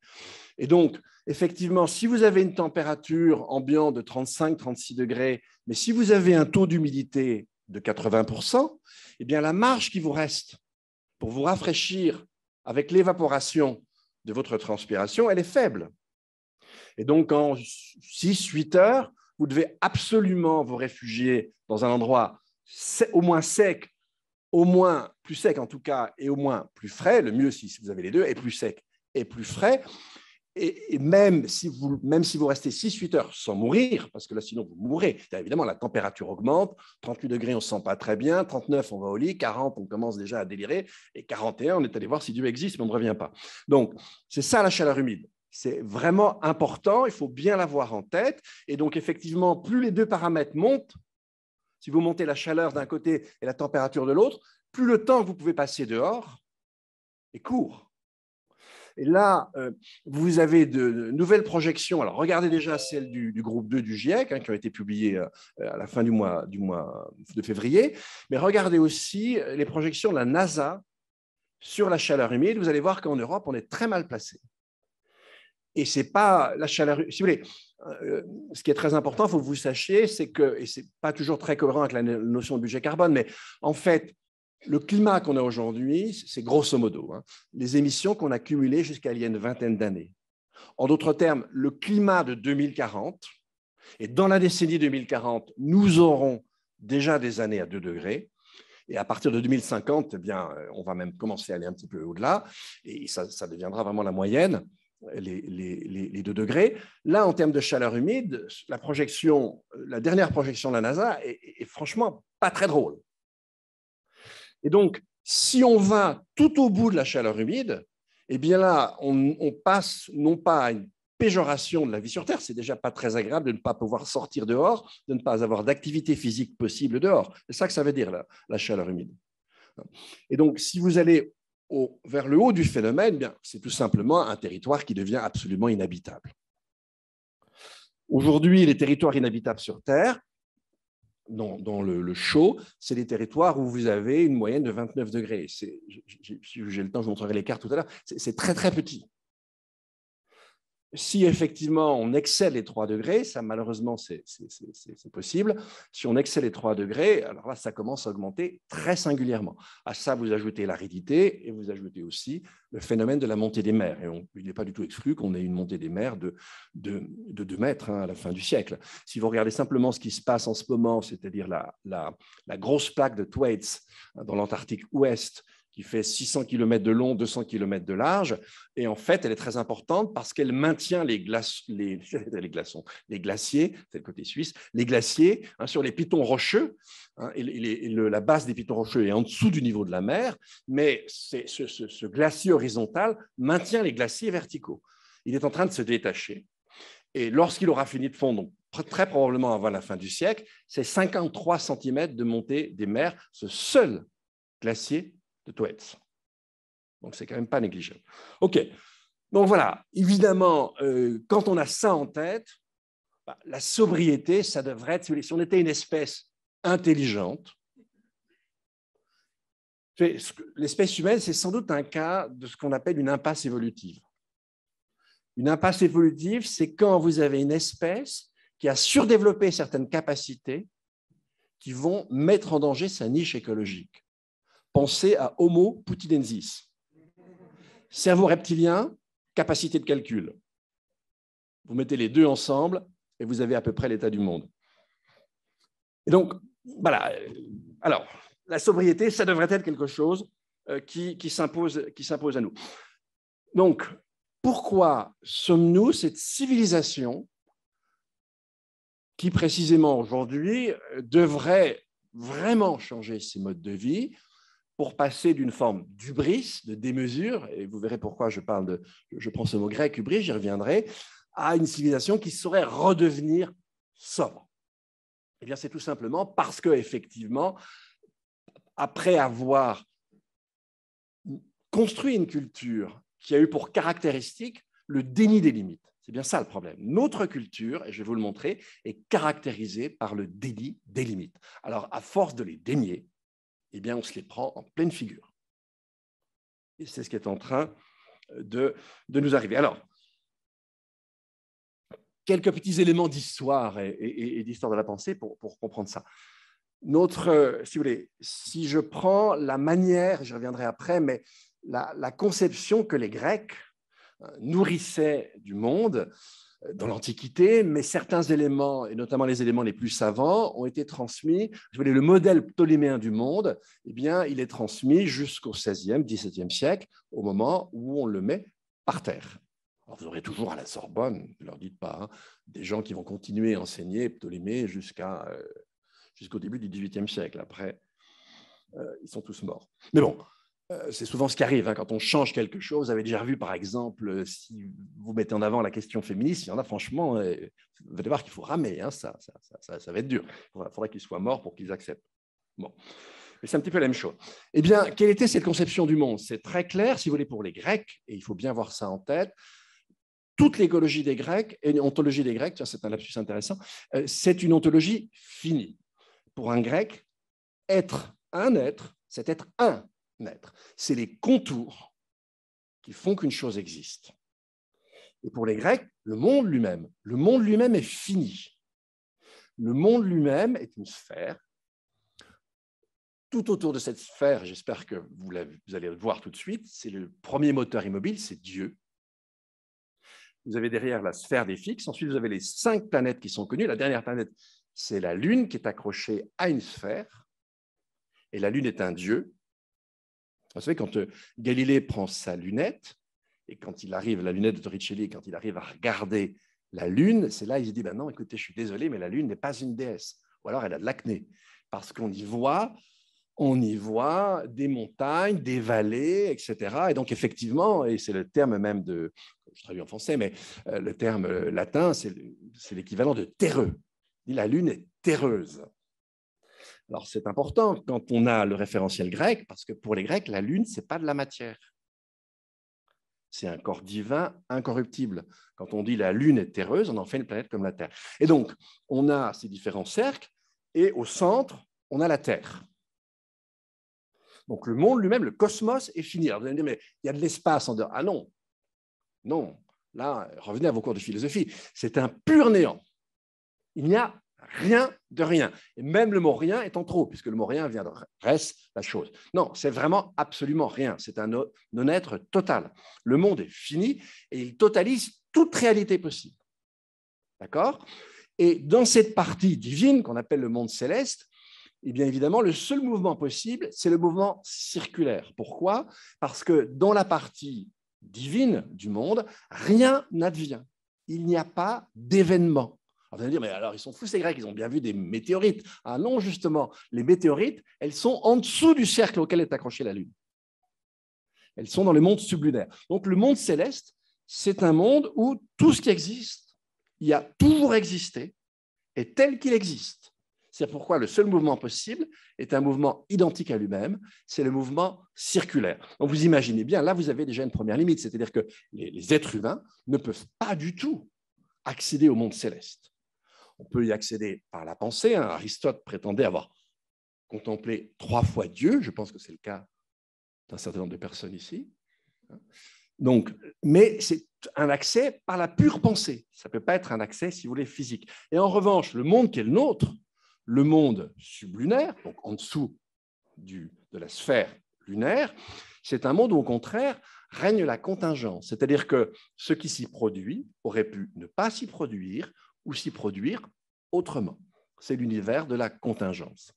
Et donc, effectivement, si vous avez une température ambiante de 35-36 degrés, mais si vous avez un taux d'humidité de 80%, eh bien, la marge qui vous reste pour vous rafraîchir avec l'évaporation de votre transpiration, elle est faible. Et donc, en 6-8 heures, vous devez absolument vous réfugier dans un endroit au moins sec, au moins plus sec en tout cas, et au moins plus frais. Le mieux, si vous avez les deux, est plus sec et plus frais. Et même si vous restez 6-8 heures sans mourir, parce que là, sinon, vous mourrez. Évidemment, la température augmente. 38 degrés, on ne se sent pas très bien. 39, on va au lit. 40, on commence déjà à délirer. Et 41, on est allé voir si Dieu existe, mais on ne revient pas. Donc, c'est ça la chaleur humide. C'est vraiment important. Il faut bien l'avoir en tête. Et donc, effectivement, plus les deux paramètres montent, si vous montez la chaleur d'un côté et la température de l'autre, plus le temps que vous pouvez passer dehors est court. Et là, vous avez de nouvelles projections. Alors, regardez déjà celles du groupe 2 du GIEC, qui ont été publiées à la fin du mois de février. Mais regardez aussi les projections de la NASA sur la chaleur humide. Vous allez voir qu'en Europe, on est très mal placé. Et ce n'est pas la chaleur, si vous voulez, ce qui est très important, il faut que vous sachiez, c'est que, et ce n'est pas toujours très cohérent avec la notion de budget carbone, mais en fait, le climat qu'on a aujourd'hui, c'est grosso modo les émissions qu'on a cumulées jusqu'à il y a une vingtaine d'années. En d'autres termes, le climat de 2040, et dans la décennie 2040, nous aurons déjà des années à 2 degrés, et à partir de 2050, eh bien, on va même commencer à aller un petit peu au-delà, et ça deviendra vraiment la moyenne, les 2 degrés. Là, en termes de chaleur humide, la dernière projection de la NASA est franchement pas très drôle. Et donc, si on va tout au bout de la chaleur humide, eh bien là, on passe non pas à une péjoration de la vie sur Terre, c'est déjà pas très agréable de ne pas pouvoir sortir dehors, de ne pas avoir d'activité physique possible dehors. C'est ça que ça veut dire, la chaleur humide. Et donc, si vous allez vers le haut du phénomène, bien, c'est tout simplement un territoire qui devient absolument inhabitable. Aujourd'hui, les territoires inhabitables sur Terre, dans le chaud, c'est des territoires où vous avez une moyenne de 29 degrés. Si j'ai le temps, je vous montrerai les cartes tout à l'heure. C'est très, très petit. Si effectivement on excelle les 3 degrés, ça malheureusement c'est possible, si on excelle les 3 degrés, alors là ça commence à augmenter très singulièrement. À ça vous ajoutez l'aridité et vous ajoutez aussi le phénomène de la montée des mers. Et il n'est pas du tout exclu qu'on ait une montée des mers de 2 mètres à la fin du siècle. Si vous regardez simplement ce qui se passe en ce moment, c'est-à-dire la grosse plaque de Thwaites dans l'Antarctique ouest, qui fait 600 km de long, 200 km de large. Et en fait, elle est très importante parce qu'elle maintient les glaciers, c'est le côté suisse, les glaciers sur les pitons rocheux. Et la base des pitons rocheux est en dessous du niveau de la mer, mais ce glacier horizontal maintient les glaciers verticaux. Il est en train de se détacher. Et lorsqu'il aura fini de fondre, donc très probablement avant la fin du siècle, c'est 53 cm de montée des mers, ce seul glacier de Thwaites. Donc, c'est quand même pas négligeable. OK. Donc, voilà. Évidemment, quand on a ça en tête, la sobriété, ça devrait être, si on était une espèce intelligente, l'espèce humaine, c'est sans doute un cas de ce qu'on appelle une impasse évolutive. Une impasse évolutive, c'est quand vous avez une espèce qui a surdéveloppé certaines capacités qui vont mettre en danger sa niche écologique. Pensez à Homo poutinensis. Cerveau reptilien, capacité de calcul. Vous mettez les deux ensemble et vous avez à peu près l'état du monde. Et donc, voilà. Alors, la sobriété, ça devrait être quelque chose qui s'impose à nous. Donc, pourquoi sommes-nous cette civilisation qui, précisément aujourd'hui, devrait vraiment changer ses modes de vie pour passer d'une forme d'hubris, de démesure, et vous verrez pourquoi je prends ce mot grec hubris, j'y reviendrai, à une civilisation qui saurait redevenir sobre. Eh bien, c'est tout simplement parce qu'effectivement, après avoir construit une culture qui a eu pour caractéristique le déni des limites, c'est bien ça le problème. Notre culture, et je vais vous le montrer, est caractérisée par le déni des limites. Alors, à force de les dénier, eh bien, on se les prend en pleine figure. Et c'est ce qui est en train de nous arriver. Alors, quelques petits éléments d'histoire et d'histoire de la pensée pour comprendre ça. Si vous voulez, si je prends la manière, je reviendrai après, mais la conception que les Grecs nourrissaient du monde, dans l'Antiquité, mais certains éléments, et notamment les éléments les plus savants, ont été transmis. Je voulais le modèle ptoléméen du monde, eh bien, il est transmis jusqu'au XVIe, XVIIe siècle, au moment où on le met par terre. Alors, vous aurez toujours à la Sorbonne, ne leur dites pas, hein, des gens qui vont continuer à enseigner Ptolémée jusqu'au début du XVIIIe siècle. Après, ils sont tous morts. Mais bon, c'est souvent ce qui arrive hein, quand on change quelque chose. Vous avez déjà vu, par exemple, si vous mettez en avant la question féministe, il y en a franchement, vous allez voir qu'il faut ramer, hein, ça va être dur. Il faudrait qu'ils soient morts pour qu'ils acceptent. Bon. Mais c'est un petit peu la même chose. Eh bien, quelle était cette conception du monde? C'est très clair, si vous voulez, pour les Grecs, et il faut bien voir ça en tête. Toute l'écologie des Grecs, et l'ontologie des Grecs, c'est un lapsus intéressant, c'est une ontologie finie. Pour un Grec, être un être, c'est être un être. C'est les contours qui font qu'une chose existe. Et pour les Grecs, le monde lui-même est fini. Le monde lui-même est une sphère. Tout autour de cette sphère, j'espère que vous allez le voir tout de suite, c'est le premier moteur immobile, c'est Dieu. Vous avez derrière la sphère des fixes, ensuite vous avez les 5 planètes qui sont connues. La dernière planète, c'est la Lune qui est accrochée à une sphère, et la Lune est un dieu. Vous savez, quand Galilée prend sa lunette, et quand il arrive, la lunette de Torricelli, quand il arrive à regarder la Lune, c'est là il se dit, ben non, écoutez, je suis désolé, mais la Lune n'est pas une déesse, ou alors elle a de l'acné, parce qu'on y voit des montagnes, des vallées, etc. Et donc, effectivement, et c'est le terme même de, je traduis en français, mais le terme latin, c'est l'équivalent de terreux. La Lune est terreuse. Alors, c'est important quand on a le référentiel grec, parce que pour les Grecs, la Lune, ce n'est pas de la matière. C'est un corps divin incorruptible. Quand on dit la Lune est terreuse, on en fait une planète comme la Terre. Et donc, on a ces différents cercles, et au centre, on a la Terre. Donc, le monde lui-même, le cosmos, est fini. Alors, vous allez me dire, mais il y a de l'espace en dehors. Ah non, non. Là, revenez à vos cours de philosophie. C'est un pur néant. Il n'y a rien de rien. Et même le mot rien est en trop, puisque le mot rien vient de reste la chose. Non, c'est vraiment absolument rien. C'est un non-être total. Le monde est fini et il totalise toute réalité possible. D'accord? Et dans cette partie divine qu'on appelle le monde céleste, eh bien évidemment, le seul mouvement possible, c'est le mouvement circulaire. Pourquoi? Parce que dans la partie divine du monde, rien n'advient. Il n'y a pas d'événement. Alors, vous allez dire, mais alors ils sont fous ces Grecs, ils ont bien vu des météorites. Ah non, justement, les météorites, elles sont en dessous du cercle auquel est accrochée la Lune. Elles sont dans le monde sublunaire. Donc le monde céleste, c'est un monde où tout ce qui existe, il a toujours existé, est tel qu'il existe. C'est pourquoi le seul mouvement possible est un mouvement identique à lui-même, c'est le mouvement circulaire. Donc vous imaginez bien, là vous avez déjà une première limite, c'est-à-dire que les êtres humains ne peuvent pas du tout accéder au monde céleste. On peut y accéder par la pensée. Hein. Aristote prétendait avoir contemplé 3 fois Dieu, je pense que c'est le cas d'un certain nombre de personnes ici. Donc, mais c'est un accès par la pure pensée. Ça ne peut pas être un accès, si vous voulez, physique. Et en revanche, le monde qui est le nôtre, le monde sublunaire, donc en dessous de la sphère lunaire, c'est un monde où, au contraire, règne la contingence. C'est-à-dire que ce qui s'y produit aurait pu ne pas s'y produire ou s'y produire autrement. C'est l'univers de la contingence.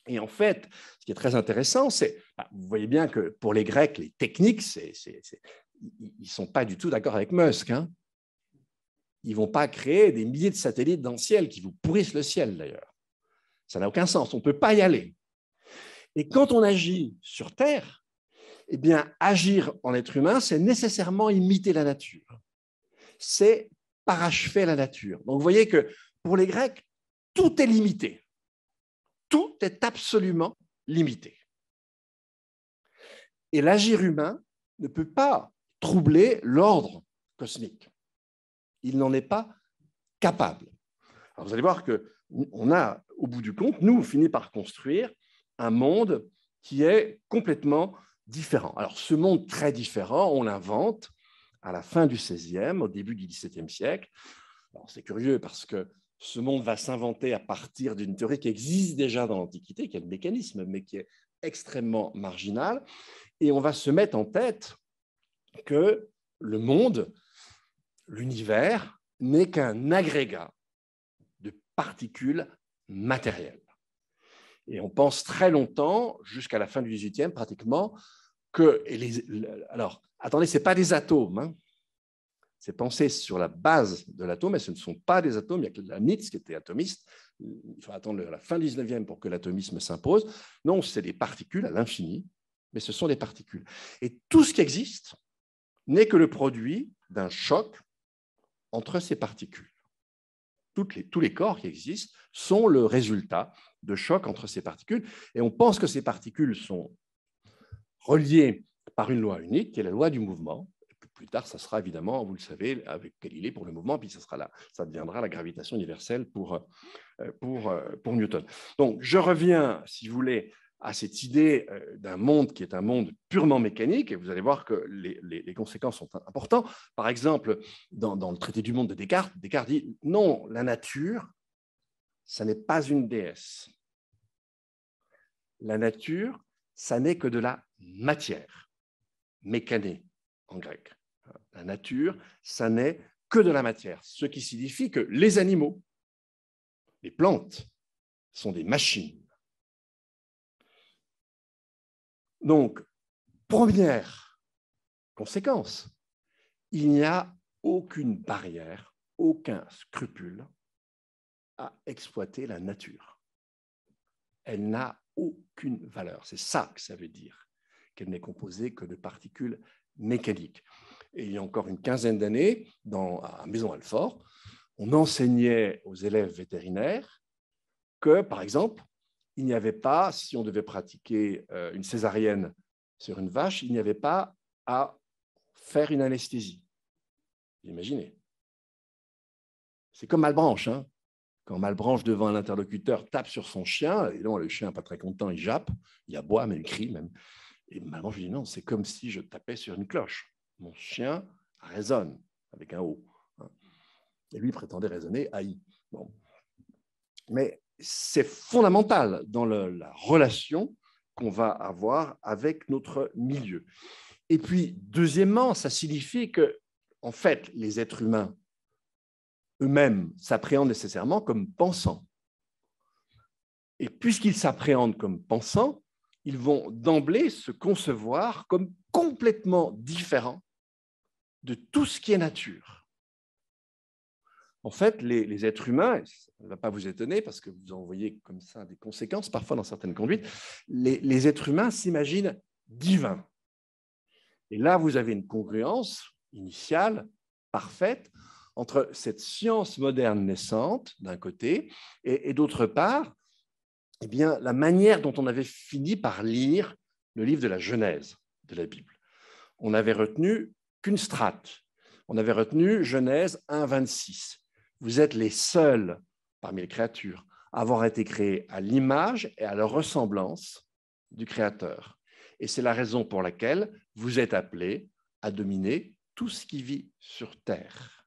Et en fait, ce qui est très intéressant, c'est, vous voyez bien que pour les Grecs, les techniques, ils ne sont pas du tout d'accord avec Musk. Hein. Ils ne vont pas créer des milliers de satellites dans le ciel qui vous pourrissent le ciel, d'ailleurs. Ça n'a aucun sens, on ne peut pas y aller. Et quand on agit sur Terre, eh bien, agir en être humain, c'est nécessairement imiter la nature. C'est parachever la nature. Donc, vous voyez que pour les Grecs, tout est limité. Tout est absolument limité. Et l'agir humain ne peut pas troubler l'ordre cosmique. Il n'en est pas capable. Alors, vous allez voir qu'on a, au bout du compte, nous, fini par construire un monde qui est complètement différent. Alors, ce monde très différent, on l'invente à la fin du XVIe, au début du XVIIe siècle. Alors, c'est curieux parce que ce monde va s'inventer à partir d'une théorie qui existe déjà dans l'Antiquité, qui est le mécanisme, mais qui est extrêmement marginal. Et on va se mettre en tête que le monde, l'univers, n'est qu'un agrégat de particules matérielles. Et on pense très longtemps, jusqu'à la fin du XVIIIe pratiquement, que... alors, attendez, ce n'est pas des atomes, hein. C'est pensé sur la base de l'atome, mais ce ne sont pas des atomes. Il y a que Leibniz qui était atomiste. Il faut attendre la fin du 19e pour que l'atomisme s'impose. Non, c'est des particules à l'infini, mais ce sont des particules. Et tout ce qui existe n'est que le produit d'un choc entre ces particules. Tous les corps qui existent sont le résultat de chocs entre ces particules. Et on pense que ces particules sont reliées par une loi unique, qui est la loi du mouvement. Plus tard, ça sera évidemment, vous le savez, avec Galilée pour le mouvement, puis ça deviendra la gravitation universelle pour Newton. Donc, je reviens, si vous voulez, à cette idée d'un monde qui est un monde purement mécanique, et vous allez voir que les conséquences sont importantes. Par exemple, dans le traité du monde de Descartes, Descartes dit « Non, la nature, ça n'est pas une déesse. La nature, ça n'est que de la matière, mécanée en grec. La nature, ça n'est que de la matière, ce qui signifie que les animaux, les plantes, sont des machines. Donc, première conséquence, il n'y a aucune barrière, aucun scrupule à exploiter la nature. Elle n'a aucune valeur. C'est ça que ça veut dire, qu'elle n'est composée que de particules mécaniques. Et il y a encore une quinzaine d'années, à Maisons-Alfort, on enseignait aux élèves vétérinaires que, par exemple, il n'y avait pas, si on devait pratiquer une césarienne sur une vache, il n'y avait pas à faire une anesthésie. Vous imaginez? C'est comme Malebranche, hein? Quand Malebranche, devant un interlocuteur, tape sur son chien, et non, le chien n'est pas très content, il jappe, il aboie, même il crie même. Et Malebranche lui dit non, c'est comme si je tapais sur une cloche. Mon chien résonne avec un O. Et lui prétendait raisonner AI. Bon. Mais c'est fondamental dans la relation qu'on va avoir avec notre milieu. Et puis, deuxièmement, ça signifie que, en fait, les êtres humains eux-mêmes s'appréhendent nécessairement comme pensants. Et puisqu'ils s'appréhendent comme pensants, ils vont d'emblée se concevoir comme complètement différents de tout ce qui est nature. En fait, les êtres humains, ça ne va pas vous étonner parce que vous en voyez comme ça des conséquences parfois dans certaines conduites, les êtres humains s'imaginent divins. Et là, vous avez une congruence initiale, parfaite, entre cette science moderne naissante, d'un côté, et d'autre part, eh bien, la manière dont on avait fini par lire le livre de la Genèse de la Bible. On n'avait retenu qu'une strate. On avait retenu Genèse 1,26. Vous êtes les seuls parmi les créatures à avoir été créés à l'image et à la ressemblance du Créateur. Et c'est la raison pour laquelle vous êtes appelés à dominer tout ce qui vit sur Terre.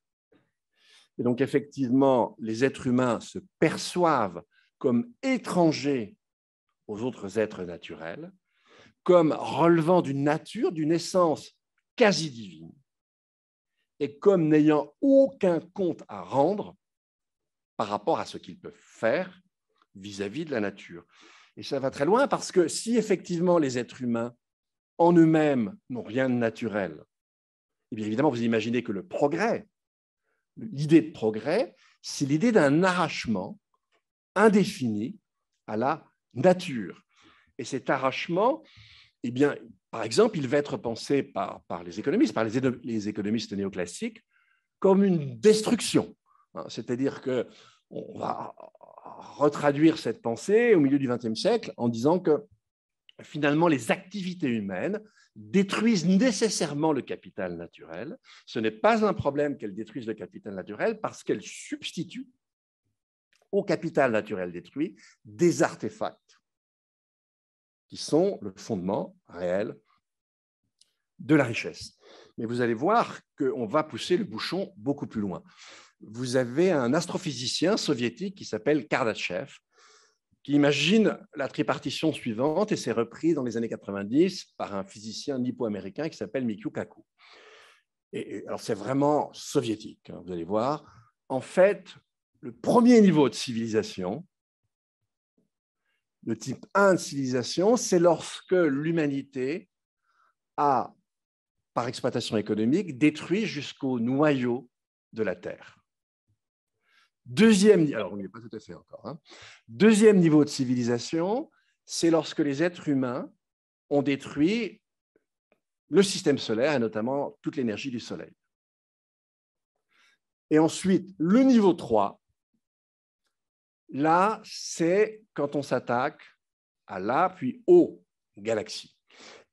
Et donc, effectivement, les êtres humains se perçoivent comme étrangers aux autres êtres naturels, comme relevant d'une nature, d'une essence quasi divine, et comme n'ayant aucun compte à rendre par rapport à ce qu'ils peuvent faire vis-à-vis de la nature. Et ça va très loin parce que si effectivement les êtres humains en eux-mêmes n'ont rien de naturel, eh bien évidemment vous imaginez que le progrès, l'idée de progrès, c'est l'idée d'un arrachement indéfini à la nature. Et cet arrachement, eh bien, par exemple, il va être pensé par les économistes, par les économistes néoclassiques, comme une destruction. C'est-à-dire qu'on va retraduire cette pensée au milieu du XXe siècle en disant que finalement, les activités humaines détruisent nécessairement le capital naturel. Ce n'est pas un problème qu'elles détruisent le capital naturel parce qu'elles substituent au capital naturel détruit des artefacts qui sont le fondement réel de la richesse. Mais vous allez voir qu'on va pousser le bouchon beaucoup plus loin. Vous avez un astrophysicien soviétique qui s'appelle Kardashev, qui imagine la tripartition suivante, et c'est repris dans les années 90 par un physicien nippo-américain qui s'appelle Michio Kaku. Et alors c'est vraiment soviétique, hein, vous allez voir. en fait, le premier niveau de civilisation, le type 1 de civilisation, c'est lorsque l'humanité a, par exploitation économique, détruit jusqu'au noyau de la Terre. Alors on n'y est pas tout à fait encore. Hein. Deuxième niveau de civilisation, c'est lorsque les êtres humains ont détruit le système solaire et notamment toute l'énergie du Soleil. Et ensuite, le niveau 3, là, c'est quand on s'attaque à la, puis aux galaxies.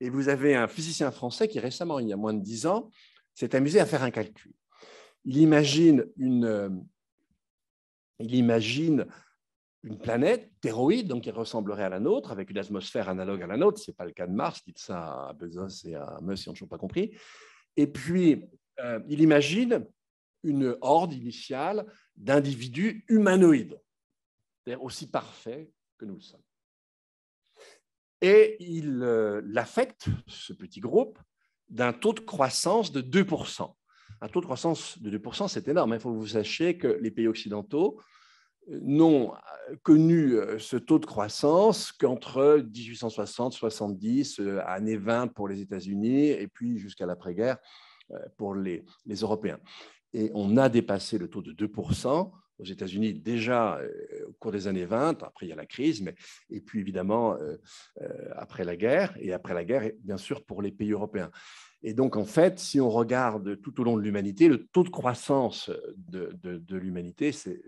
Et vous avez un physicien français qui récemment, il y a moins de 10 ans, s'est amusé à faire un calcul. Il imagine une planète théroïde, donc qui ressemblerait à la nôtre, avec une atmosphère analogue à la nôtre. Ce n'est pas le cas de Mars, dites ça à Bezos et à Musk, ils n'ont toujours pas compris. Et puis, il imagine une horde initiale d'individus humanoïdes, c'est-à-dire aussi parfaits que nous le sommes. Et il l'affecte, ce petit groupe, d'un taux de croissance de 2%. Un taux de croissance de 2%, c'est énorme. Il faut que vous sachiez que les pays occidentaux n'ont connu ce taux de croissance qu'entre 1860, 70, années 20 pour les États-Unis, et puis jusqu'à l'après-guerre pour les Européens. Et on a dépassé le taux de 2% aux États-Unis déjà au cours des années 20, après il y a la crise, et puis évidemment après la guerre, et après la guerre, bien sûr, pour les pays européens. Et donc, en fait, si on regarde tout au long de l'humanité, le taux de croissance de l'humanité, c'est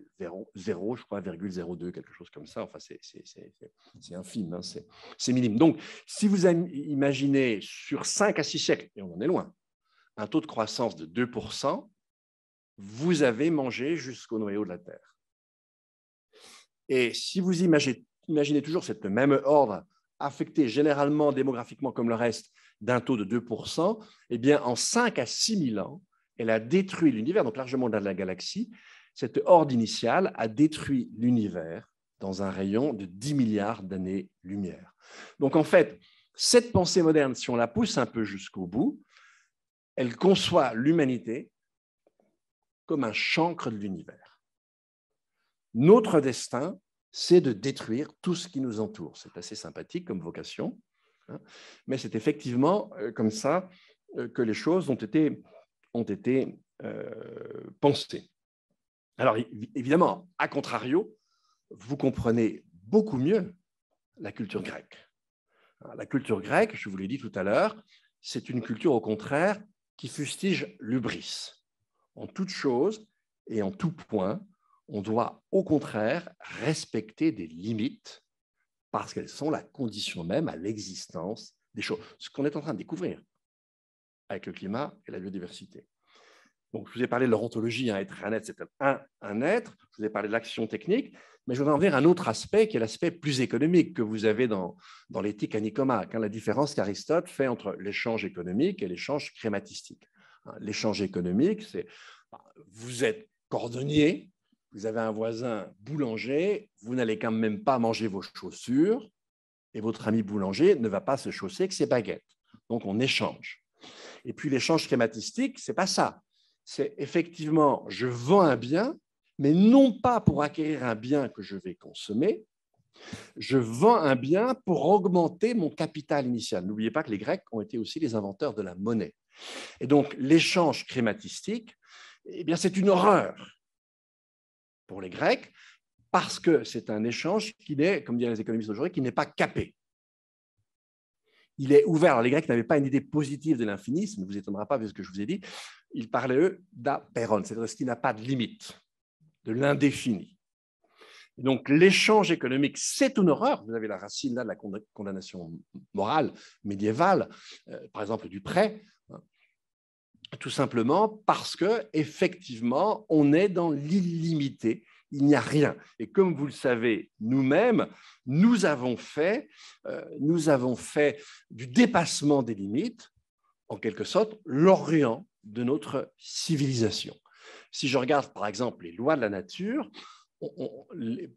0, je crois, 0,02, quelque chose comme ça. Enfin, c'est infime, hein, c'est minime. Donc, si vous imaginez sur 5 à 6 siècles, et on en est loin, un taux de croissance de 2%, vous avez mangé jusqu'au noyau de la Terre. Et si vous imaginez toujours cette même ordre affectée généralement démographiquement comme le reste d'un taux de 2%, eh bien, en 5 à 6 000 ans, elle a détruit l'univers, donc largement dans la galaxie. Cette horde initiale a détruit l'univers dans un rayon de 10 milliards d'années-lumière. Donc, en fait, cette pensée moderne, si on la pousse un peu jusqu'au bout, elle conçoit l'humanité comme un chancre de l'univers. Notre destin, c'est de détruire tout ce qui nous entoure. C'est assez sympathique comme vocation, hein, mais c'est effectivement comme ça que les choses ont été pensées. Alors, évidemment, à contrario, vous comprenez beaucoup mieux la culture grecque. La culture grecque, je vous l'ai dit tout à l'heure, c'est une culture, au contraire, qui fustige l'hubris. En toute chose et en tout point, on doit au contraire respecter des limites parce qu'elles sont la condition même à l'existence des choses. Ce qu'on est en train de découvrir avec le climat et la biodiversité. Donc, je vous ai parlé de l'ontologie, être un être, c'est un être. Je vous ai parlé de l'action technique, mais je voudrais en venir à un autre aspect qui est l'aspect plus économique que vous avez dans l'éthique à Nicomaque, la différence qu'Aristote fait entre l'échange économique et l'échange crématistique. L'échange économique, c'est vous êtes cordonnier, vous avez un voisin boulanger, vous n'allez quand même pas manger vos chaussures et votre ami boulanger ne va pas se chausser avec ses baguettes. Donc, on échange. Et puis, l'échange schématistique, ce n'est pas ça. C'est effectivement, je vends un bien, mais non pas pour acquérir un bien que je vais consommer, je vends un bien pour augmenter mon capital initial. N'oubliez pas que les Grecs ont été aussi les inventeurs de la monnaie. Et donc, l'échange crématistique, eh bien, c'est une horreur pour les Grecs, parce que c'est un échange qui n'est, comme diraient les économistes aujourd'hui, qui n'est pas capé. Il est ouvert. Alors, les Grecs n'avaient pas une idée positive de l'infini, ça ne vous étonnera pas vu ce que je vous ai dit. Ils parlaient, eux, d'apeiron, c'est-à-dire ce qui n'a pas de limite, de l'indéfini. Donc, l'échange économique, c'est une horreur. Vous avez la racine là de la condamnation morale médiévale, par exemple du prêt, tout simplement parce qu'effectivement, on est dans l'illimité. Il n'y a rien. Et comme vous le savez, nous-mêmes, nous avons fait du dépassement des limites, en quelque sorte, l'orient de notre civilisation. Si je regarde, par exemple, les lois de la nature,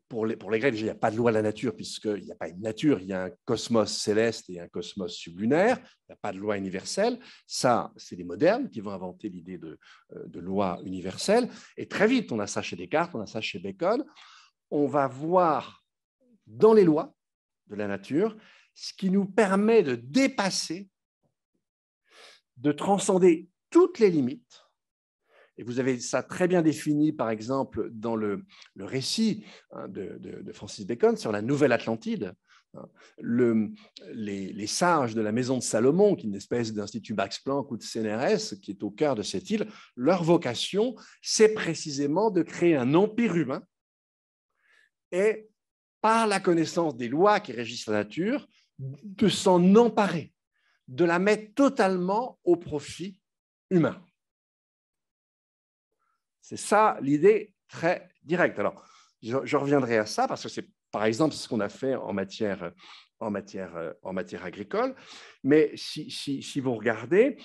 pour les Grecs, il n'y a pas de loi de la nature, puisqu'il n'y a pas une nature, il y a un cosmos céleste et un cosmos sublunaire, il n'y a pas de loi universelle. Ça, c'est les modernes qui vont inventer l'idée de loi universelle. Et très vite, on a ça chez Descartes, on a ça chez Bacon. On va voir dans les lois de la nature ce qui nous permet de dépasser, de transcender toutes les limites. Et vous avez ça très bien défini, par exemple, dans le récit de Francis Bacon sur la Nouvelle Atlantide. Les sages de la maison de Salomon, qui est une espèce d'institut Max Planck ou de CNRS, qui est au cœur de cette île, leur vocation, c'est précisément de créer un empire humain et, par la connaissance des lois qui régissent la nature, de s'en emparer, de la mettre totalement au profit humain. C'est ça l'idée très directe. Alors, je reviendrai à ça parce que c'est, par exemple, ce qu'on a fait en matière agricole. Mais si vous regardez,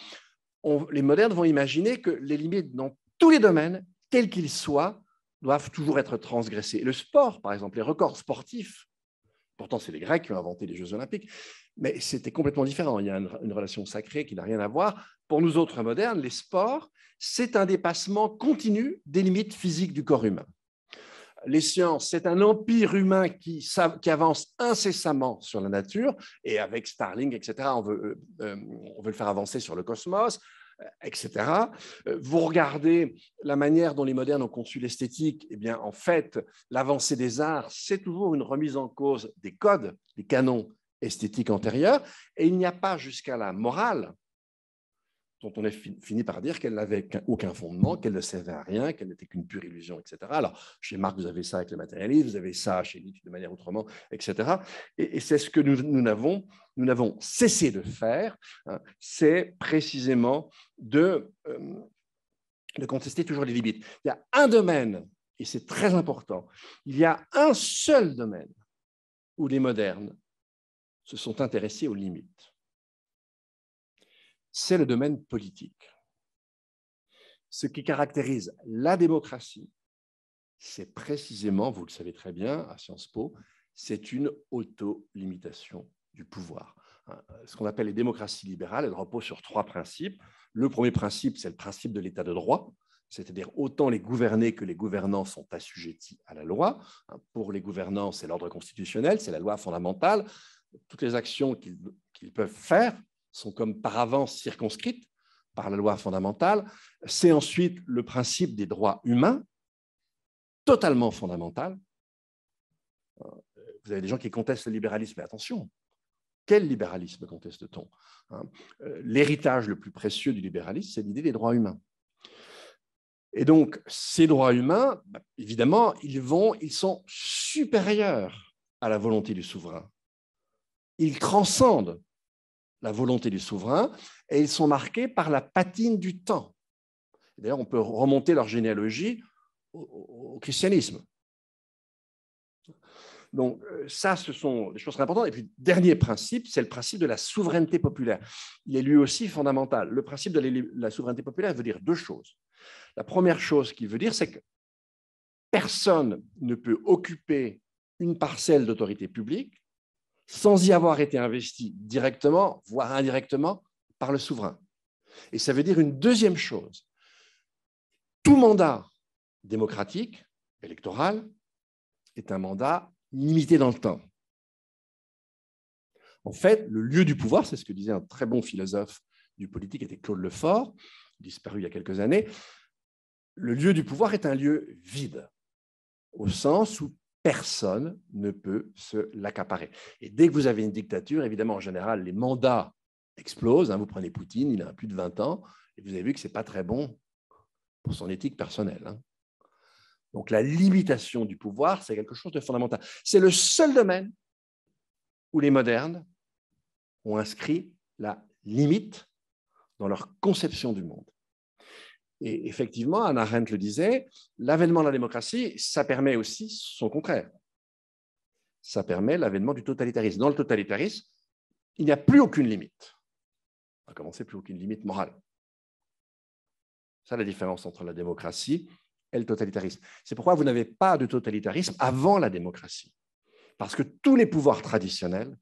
les modernes vont imaginer que les limites dans tous les domaines, quels qu'ils soient, doivent toujours être transgressées. Et le sport, par exemple, les records sportifs, pourtant c'est les Grecs qui ont inventé les Jeux olympiques, mais c'était complètement différent. Il y a une relation sacrée qui n'a rien à voir. Pour nous autres modernes, les sports, c'est un dépassement continu des limites physiques du corps humain. Les sciences, c'est un empire humain qui avance incessamment sur la nature, et avec Starlink, etc., on veut le faire avancer sur le cosmos, etc. Vous regardez la manière dont les modernes ont conçu l'esthétique, eh bien, en fait, l'avancée des arts, c'est toujours une remise en cause des codes, des canons esthétiques antérieurs, et il n'y a pas jusqu'à la morale, dont on a fini par dire qu'elle n'avait aucun fondement, qu'elle ne servait à rien, qu'elle n'était qu'une pure illusion, etc. Alors, chez Marx, vous avez ça avec le matérialisme, vous avez ça chez Nietzsche de manière autrement, etc. Et c'est ce que nous n'avons cessé de faire, hein, c'est précisément de contester toujours les limites. Il y a un domaine, et c'est très important, il y a un seul domaine où les modernes se sont intéressés aux limites. C'est le domaine politique. Ce qui caractérise la démocratie, c'est précisément, vous le savez très bien, à Sciences Po, c'est une auto-limitation du pouvoir. Ce qu'on appelle les démocraties libérales, elles reposent sur 3 principes. Le premier principe, c'est le principe de l'état de droit, c'est-à-dire autant les gouvernés que les gouvernants sont assujettis à la loi. Pour les gouvernants, c'est l'ordre constitutionnel, c'est la loi fondamentale. Toutes les actions qu'ils peuvent faire sont comme par avance circonscrites par la loi fondamentale. C'est ensuite le principe des droits humains, totalement fondamental. Vous avez des gens qui contestent le libéralisme, mais attention, quel libéralisme conteste-t-on? L'héritage le plus précieux du libéralisme, c'est l'idée des droits humains. Et donc, ces droits humains, évidemment, ils sont supérieurs à la volonté du souverain. Ils transcendent la volonté du souverain, et ils sont marqués par la patine du temps. D'ailleurs, on peut remonter leur généalogie au christianisme. Donc, ça, ce sont des choses très importantes. Et puis, dernier principe, c'est le principe de la souveraineté populaire. Il est lui aussi fondamental. Le principe de la souveraineté populaire veut dire 2 choses. La première chose qu'il veut dire, c'est que personne ne peut occuper une parcelle d'autorité publique sans y avoir été investi directement, voire indirectement, par le souverain. Et ça veut dire une deuxième chose. Tout mandat démocratique, électoral, est un mandat limité dans le temps. En fait, le lieu du pouvoir, c'est ce que disait un très bon philosophe du politique, était Claude Lefort, disparu il y a quelques années, le lieu du pouvoir est un lieu vide, au sens où personne ne peut se l'accaparer. Et dès que vous avez une dictature, évidemment, en général, les mandats explosent. Vous prenez Poutine, il a plus de 20 ans, et vous avez vu que ce n'est pas très bon pour son éthique personnelle. Donc, la limitation du pouvoir, c'est quelque chose de fondamental. C'est le seul domaine où les modernes ont inscrit la limite dans leur conception du monde. Et effectivement, Hannah Arendt le disait, l'avènement de la démocratie, ça permet aussi son contraire. Ça permet l'avènement du totalitarisme. Dans le totalitarisme, il n'y a plus aucune limite. À commencer, plus aucune limite morale. C'est ça la différence entre la démocratie est le totalitarisme. C'est pourquoi vous n'avez pas de totalitarisme avant la démocratie. Parce que tous les pouvoirs traditionnels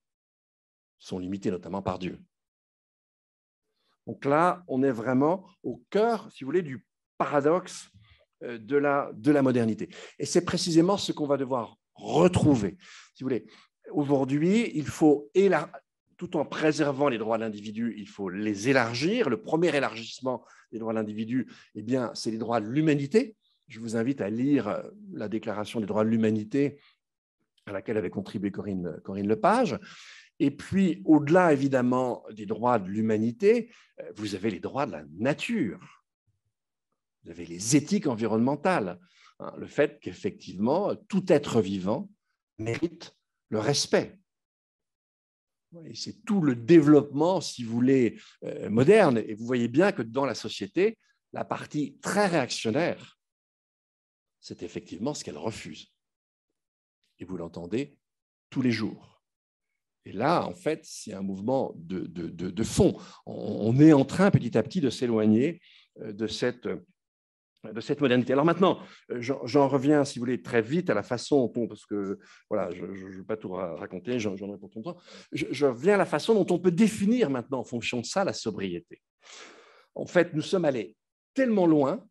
sont limités notamment par Dieu. Donc là, on est vraiment au cœur, si vous voulez, du paradoxe de la modernité. Et c'est précisément ce qu'on va devoir retrouver. Si vous voulez, aujourd'hui, il faut, tout en préservant les droits de l'individu, il faut les élargir. Le premier élargissement des droits de l'individu, eh bien, c'est les droits de l'humanité. Je vous invite à lire la Déclaration des droits de l'humanité à laquelle avait contribué Corinne Lepage. Et puis, au-delà, évidemment, des droits de l'humanité, vous avez les droits de la nature. Vous avez les éthiques environnementales. Le fait qu'effectivement, tout être vivant mérite le respect. Et c'est tout le développement, si vous voulez, moderne. Et vous voyez bien que dans la société, la partie très réactionnaire, c'est effectivement ce qu'elle refuse. Et vous l'entendez tous les jours. Et là, en fait, c'est un mouvement de fond. On est en train, petit à petit, de s'éloigner de cette modernité. Alors maintenant, j'en reviens, si vous voulez, très vite à la façon dont parce que voilà, je ne vais pas tout raconter, j'en ai pour ton temps. Je reviens à la façon dont on peut définir maintenant, en fonction de ça, la sobriété. En fait, nous sommes allés tellement loin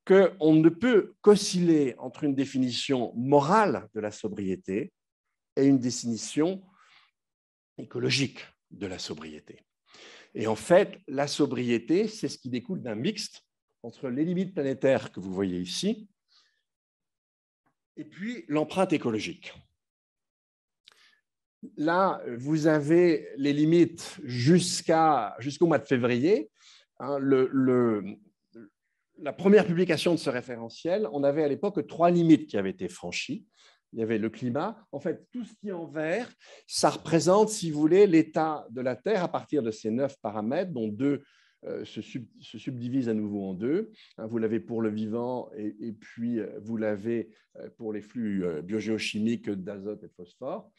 qu'on ne peut qu'osciller entre une définition morale de la sobriété et une définition écologique de la sobriété. Et en fait, la sobriété, c'est ce qui découle d'un mixte entre les limites planétaires que vous voyez ici et puis l'empreinte écologique. Là, vous avez les limites jusqu'au mois de février. La première publication de ce référentiel, on avait à l'époque 3 limites qui avaient été franchies. Il y avait le climat. En fait, tout ce qui est en vert, ça représente, si vous voulez, l'état de la Terre à partir de ces 9 paramètres, dont 2 se subdivisent à nouveau en 2. Vous l'avez pour le vivant et puis vous l'avez pour les flux biogéochimiques d'azote et de phosphore.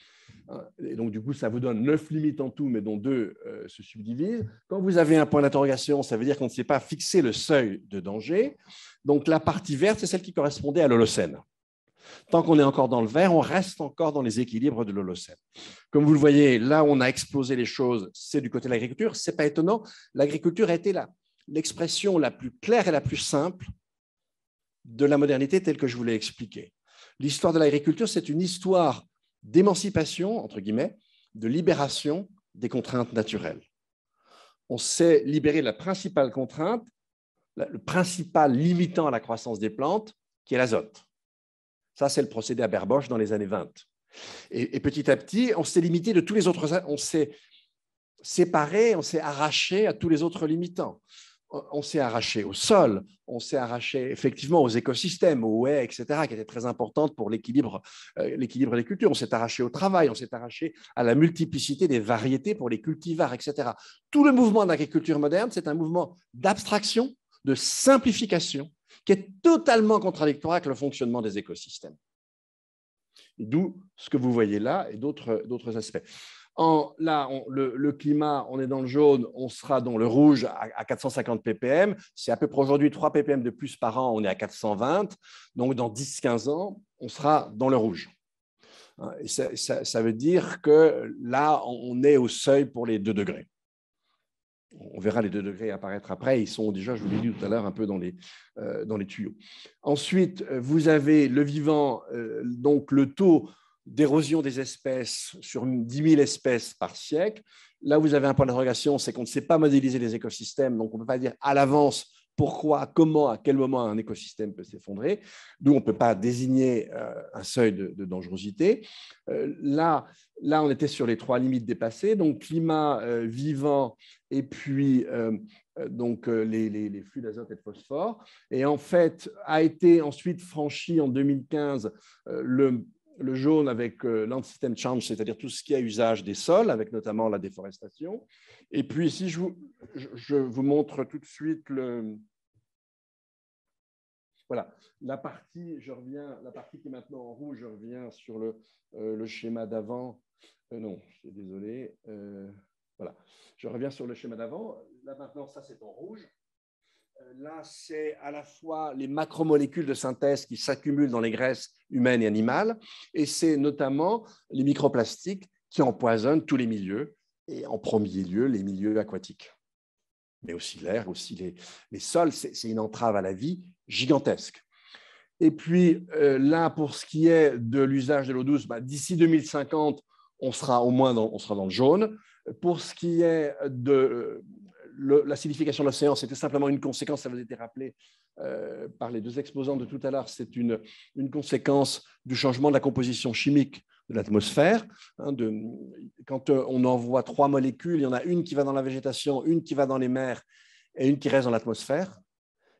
Et donc, du coup, ça vous donne 9 limites en tout, mais dont 2 se subdivisent. Quand vous avez un point d'interrogation, ça veut dire qu'on ne sait pas fixer le seuil de danger. Donc, la partie verte, c'est celle qui correspondait à l'Holocène. Tant qu'on est encore dans le vert, on reste encore dans les équilibres de l'Holocène. Comme vous le voyez, là où on a explosé les choses, c'est du côté de l'agriculture. Ce n'est pas étonnant. L'agriculture a été l'expression la plus claire et la plus simple de la modernité telle que je vous l'ai expliquée. L'histoire de l'agriculture, c'est une histoire d'émancipation, entre guillemets, de libération des contraintes naturelles. On s'est libéré de la principale contrainte, le principal limitant à la croissance des plantes, qui est l'azote. Ça, c'est le procédé Haber-Bosch dans les années 20. Et petit à petit, on s'est limité de tous les autres, on s'est séparé, on s'est arraché à tous les autres limitants. On s'est arraché au sol, on s'est arraché effectivement aux écosystèmes, aux haies, etc., qui étaient très importantes pour l'équilibre des cultures. On s'est arraché au travail, on s'est arraché à la multiplicité des variétés pour les cultivars, etc. Tout le mouvement de l'agriculture moderne, c'est un mouvement d'abstraction, de simplification, qui est totalement contradictoire avec le fonctionnement des écosystèmes. D'où ce que vous voyez là et d'autres aspects. Le climat, on est dans le jaune, on sera dans le rouge à 450 ppm. C'est à peu près aujourd'hui 3 ppm de plus par an, on est à 420. Donc, dans 10-15 ans, on sera dans le rouge. Et ça veut dire que là, on est au seuil pour les 2 degrés. On verra les 2 degrés apparaître après. Ils sont déjà, je vous l'ai dit tout à l'heure, un peu dans les tuyaux. Ensuite, vous avez le vivant, donc le taux d'érosion des espèces sur 10 000 espèces par siècle. Là, vous avez un point d'interrogation, c'est qu'on ne sait pas modéliser les écosystèmes, donc on ne peut pas dire à l'avance pourquoi, comment, à quel moment un écosystème peut s'effondrer. D'où on ne peut pas désigner un seuil de dangerosité. Là, on était sur les 3 limites dépassées, donc climat, vivant, et puis donc, les flux d'azote et de phosphore. Et en fait, a été ensuite franchi en 2015 le jaune avec land system change, c'est-à-dire tout ce qui est usage des sols, avec notamment la déforestation. Et puis ici, je vous montre tout de suite voilà, la partie qui est maintenant en rouge, je reviens sur le schéma d'avant. Non, je suis désolé. Voilà, je reviens sur le schéma d'avant. Là maintenant, ça c'est en rouge. Là, c'est à la fois les macromolécules de synthèse qui s'accumulent dans les graisses humaines et animales, et c'est notamment les microplastiques qui empoisonnent tous les milieux, et en premier lieu les milieux aquatiques. Mais aussi l'air, aussi les sols, c'est une entrave à la vie gigantesque. Et puis là, pour ce qui est de l'usage de l'eau douce, d'ici 2050, on sera au moins dans le jaune. Pour ce qui est de l'acidification de l'océan, c'était simplement une conséquence, ça vous a été rappelé par les deux exposants de tout à l'heure, c'est une conséquence du changement de la composition chimique de l'atmosphère. Quand on envoie 3 molécules, il y en a une qui va dans la végétation, une qui va dans les mers et une qui reste dans l'atmosphère.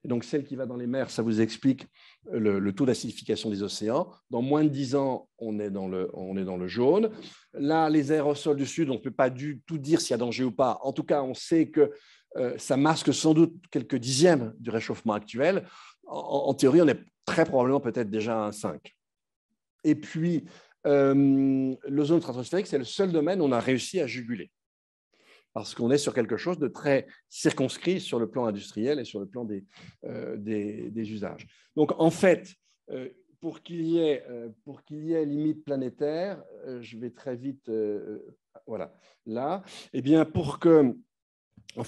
Et donc, celle qui va dans les mers, ça vous explique le taux d'acidification des océans. Dans moins de 10 ans, on est dans le jaune. Là, les aérosols du Sud, on ne peut pas du tout dire s'il y a danger ou pas. En tout cas, on sait que ça masque sans doute quelques dixièmes du réchauffement actuel. En théorie, on est très probablement peut-être déjà à 1,5. Et puis, l'ozone stratosphérique, c'est le seul domaine où on a réussi à juguler, parce qu'on est sur quelque chose de très circonscrit sur le plan industriel et sur le plan des usages. Donc, en fait, pour qu'il y ait limite planétaire, je vais très vite, voilà, là, eh bien, pour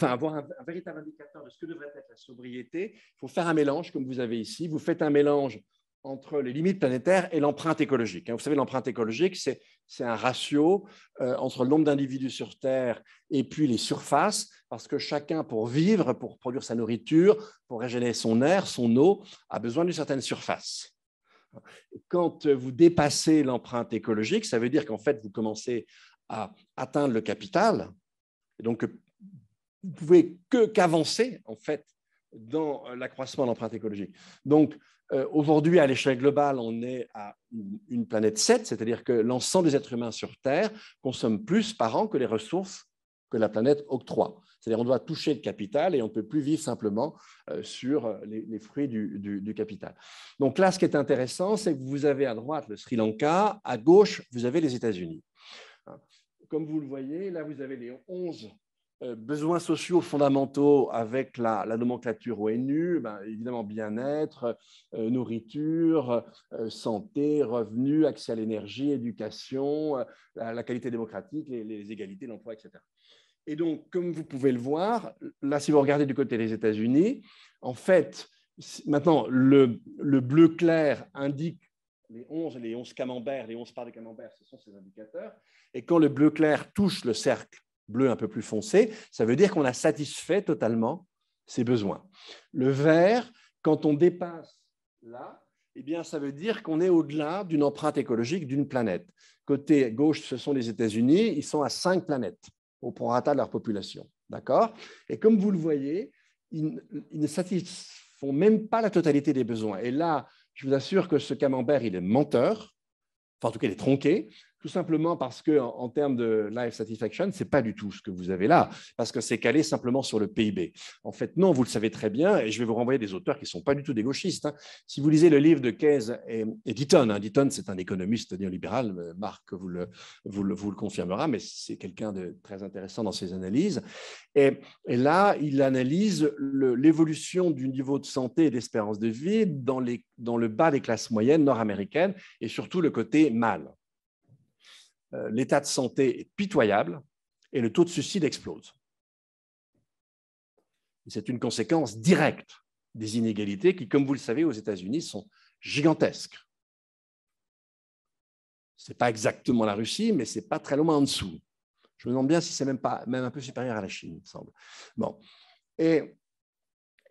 avoir un véritable indicateur de ce que devrait être la sobriété, il faut faire un mélange, comme vous avez ici. Vous faites un mélange entre les limites planétaires et l'empreinte écologique. Vous savez, l'empreinte écologique, c'est un ratio entre le nombre d'individus sur Terre et puis les surfaces, parce que chacun, pour vivre, pour produire sa nourriture, pour régénérer son air, son eau, a besoin d'une certaine surface. Quand vous dépassez l'empreinte écologique, ça veut dire qu'en fait, vous commencez à atteindre le capital, et donc vous ne pouvez qu'avancer, en fait, dans l'accroissement de l'empreinte écologique. Donc, aujourd'hui, à l'échelle globale, on est à une planète 7, c'est-à-dire que l'ensemble des êtres humains sur Terre consomment plus par an que les ressources que la planète octroie. C'est-à-dire qu'on doit toucher le capital et on ne peut plus vivre simplement sur les fruits du capital. Donc là, ce qui est intéressant, c'est que vous avez à droite le Sri Lanka, à gauche, vous avez les États-Unis. Comme vous le voyez, là, vous avez les 11 besoins sociaux fondamentaux avec la nomenclature ONU, évidemment bien-être, nourriture, santé, revenus, accès à l'énergie, éducation, la qualité démocratique, les égalités, l'emploi, etc. Et donc, comme vous pouvez le voir, là, si vous regardez du côté des États-Unis, en fait, maintenant, le bleu clair indique les 11 camemberts, les 11 parts de camembert, ce sont ces indicateurs. Et quand le bleu clair touche le cercle bleu un peu plus foncé, ça veut dire qu'on a satisfait totalement ses besoins. Le vert, quand on dépasse là, eh bien, ça veut dire qu'on est au-delà d'une empreinte écologique d'une planète. Côté gauche, ce sont les États-Unis, ils sont à 5 planètes au prorata de leur population. D'accord ? Et comme vous le voyez, ils ne satisfont même pas la totalité des besoins. Et là, je vous assure que ce camembert, il est menteur, enfin, en tout cas, il est tronqué, tout simplement parce qu'en termes de life satisfaction, ce n'est pas du tout ce que vous avez là, parce que c'est calé simplement sur le PIB. En fait, non, vous le savez très bien, et je vais vous renvoyer des auteurs qui ne sont pas du tout des gauchistes. Si vous lisez le livre de Keynes et Deaton, Deaton, c'est un économiste néolibéral, Marc vous le confirmera, mais c'est quelqu'un de très intéressant dans ses analyses. Et là, il analyse l'évolution du niveau de santé et d'espérance de vie dans le bas des classes moyennes nord-américaines, et surtout le côté mâle. L'état de santé est pitoyable et le taux de suicide explose. C'est une conséquence directe des inégalités qui, comme vous le savez, aux États-Unis, sont gigantesques. Ce n'est pas exactement la Russie, mais ce n'est pas très loin en dessous. Je me demande bien si ce n'est même un peu supérieur à la Chine, il me semble. Bon. Et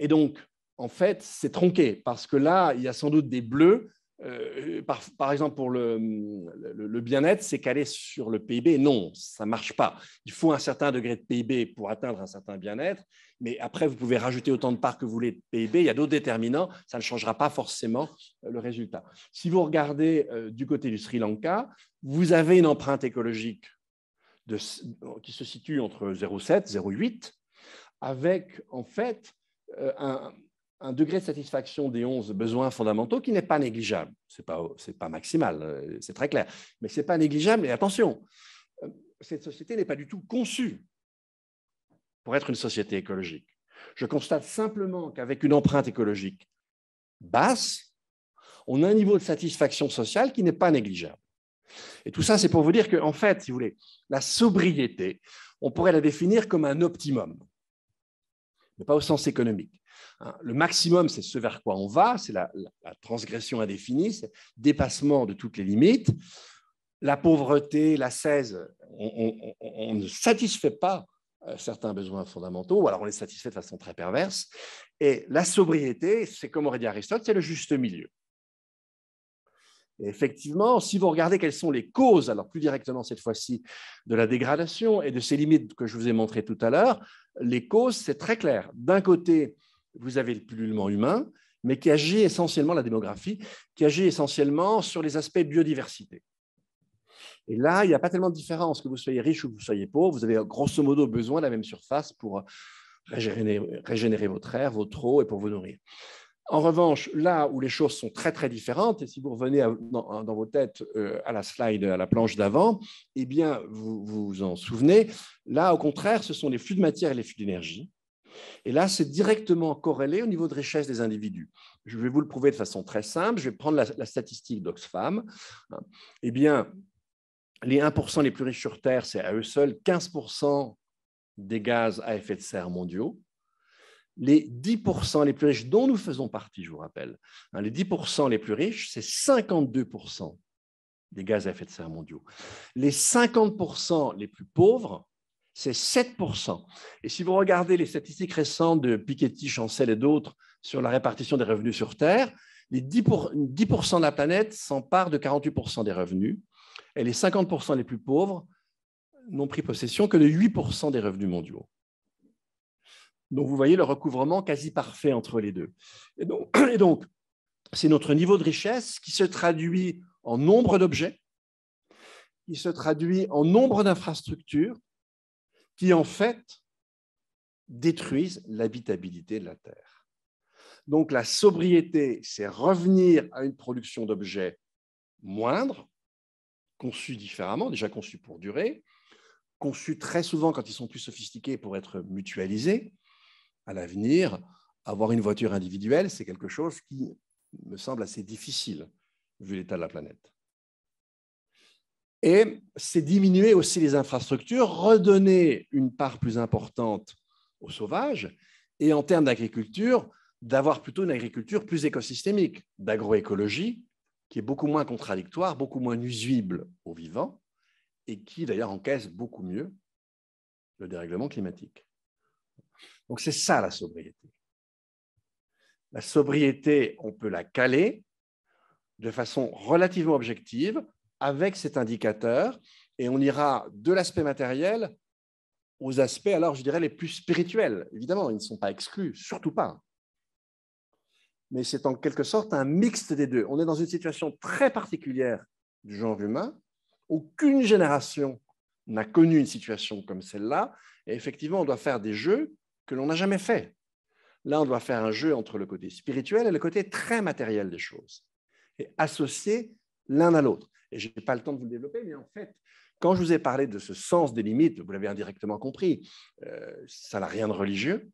donc, en fait, c'est tronqué, parce que là, il y a sans doute des bleus. Par exemple, pour le bien-être, c'est calé sur le PIB. Non, ça ne marche pas. Il faut un certain degré de PIB pour atteindre un certain bien-être, mais après, vous pouvez rajouter autant de parts que vous voulez de PIB. Il y a d'autres déterminants, ça ne changera pas forcément le résultat. Si vous regardez du côté du Sri Lanka, vous avez une empreinte écologique qui se situe entre 0,7 et 0,8, avec en fait un degré de satisfaction des 11 besoins fondamentaux qui n'est pas négligeable. Ce n'est pas maximal, c'est très clair, mais ce n'est pas négligeable. Et attention, cette société n'est pas du tout conçue pour être une société écologique. Je constate simplement qu'avec une empreinte écologique basse, on a un niveau de satisfaction sociale qui n'est pas négligeable. Et tout ça, c'est pour vous dire qu'en fait, si vous voulez, la sobriété, on pourrait la définir comme un optimum, mais pas au sens économique. Le maximum, c'est ce vers quoi on va, c'est la transgression indéfinie, c'est le dépassement de toutes les limites. La pauvreté, l'ascèse, on ne satisfait pas certains besoins fondamentaux, ou alors on les satisfait de façon très perverse. Et la sobriété, c'est comme aurait dit Aristote, c'est le juste milieu. Et effectivement, si vous regardez quelles sont les causes, alors plus directement cette fois-ci, de la dégradation et de ces limites que je vous ai montrées tout à l'heure, les causes, c'est très clair. D'un côté, vous avez le pullulement humain, mais qui agit essentiellement, la démographie, qui agit essentiellement sur les aspects biodiversité. Et là, il n'y a pas tellement de différence que vous soyez riche ou que vous soyez pauvre. Vous avez grosso modo besoin de la même surface pour régénérer votre air, votre eau et pour vous nourrir. En revanche, là où les choses sont très, très différentes, et si vous revenez dans vos têtes à la slide, à la planche d'avant, eh bien, vous vous en souvenez, là, au contraire, ce sont les flux de matière et les flux d'énergie. Et là, c'est directement corrélé au niveau de richesse des individus. Je vais vous le prouver de façon très simple. Je vais prendre la statistique d'Oxfam. Eh bien, les 1% les plus riches sur Terre, c'est à eux seuls 15% des gaz à effet de serre mondiaux. Les 10% les plus riches, dont nous faisons partie, je vous rappelle, les 10% les plus riches, c'est 52% des gaz à effet de serre mondiaux. Les 50% les plus pauvres, c'est 7%. Et si vous regardez les statistiques récentes de Piketty, Chancel et d'autres sur la répartition des revenus sur Terre, les 10% de la planète s'emparent de 48% des revenus, et les 50% les plus pauvres n'ont pris possession que de 8% des revenus mondiaux. Donc, vous voyez le recouvrement quasi parfait entre les deux. Et donc, c'est notre niveau de richesse qui se traduit en nombre d'objets, qui se traduit en nombre d'infrastructures, qui en fait détruisent l'habitabilité de la Terre. Donc, la sobriété, c'est revenir à une production d'objets moindre, conçus différemment, déjà conçus pour durer, conçus très souvent quand ils sont plus sophistiqués pour être mutualisés. À l'avenir, avoir une voiture individuelle, c'est quelque chose qui me semble assez difficile vu l'état de la planète. Et c'est diminuer aussi les infrastructures, redonner une part plus importante aux sauvages et en termes d'agriculture, d'avoir plutôt une agriculture plus écosystémique, d'agroécologie, qui est beaucoup moins contradictoire, beaucoup moins nuisible aux vivants et qui d'ailleurs encaisse beaucoup mieux le dérèglement climatique. Donc, c'est ça la sobriété. La sobriété, on peut la caler de façon relativement objective avec cet indicateur et on ira de l'aspect matériel aux aspects, alors je dirais, les plus spirituels. Évidemment, ils ne sont pas exclus, surtout pas. Mais c'est en quelque sorte un mixte des deux. On est dans une situation très particulière du genre humain. Aucune génération n'a connu une situation comme celle-là. Et effectivement, on doit faire des jeux que l'on n'a jamais fait. Là, on doit faire un jeu entre le côté spirituel et le côté très matériel des choses, et associer l'un à l'autre. Et je n'ai pas le temps de vous le développer, mais en fait, quand je vous ai parlé de ce sens des limites, vous l'avez indirectement compris, ça n'a rien de religieux.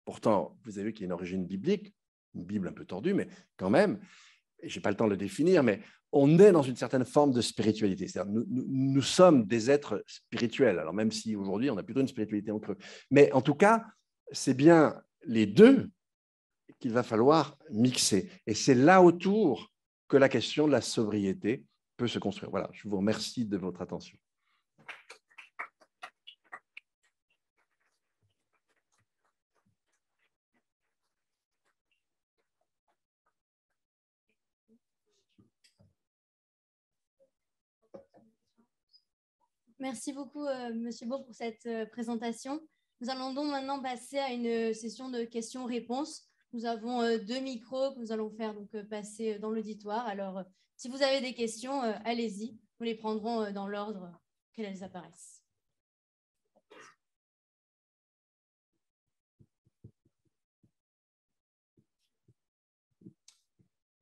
Pourtant, vous avez vu qu'il y a une origine biblique, une Bible un peu tordue, mais quand même, et je n'ai pas le temps de le définir, mais on est dans une certaine forme de spiritualité. C'est-à-dire, nous sommes des êtres spirituels, alors même si aujourd'hui, on a plutôt une spiritualité en creux. Mais en tout cas, c'est bien les deux qu'il va falloir mixer. Et c'est là autour que la question de la sobriété peut se construire. Voilà, je vous remercie de votre attention. Merci beaucoup, Monsieur Bourg, pour cette présentation. Nous allons donc maintenant passer à une session de questions-réponses. Nous avons 2 micros que nous allons faire donc, passer dans l'auditoire. Alors, si vous avez des questions, allez-y. Nous les prendrons dans l'ordre qu'elles apparaissent.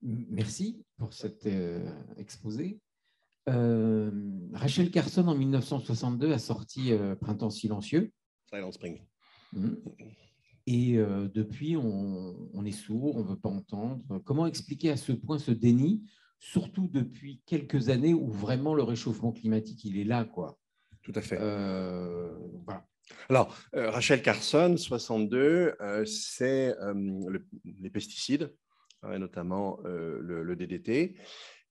Merci pour cet exposé. Rachel Carson, en 1962, a sorti Printemps silencieux. Silent Spring. Et depuis, on est sourd, on ne veut pas entendre. Comment expliquer à ce point ce déni, surtout depuis quelques années où vraiment le réchauffement climatique, il est là, quoi. Tout à fait. Voilà. Alors, Rachel Carson, 62, c'est les pesticides, notamment le DDT.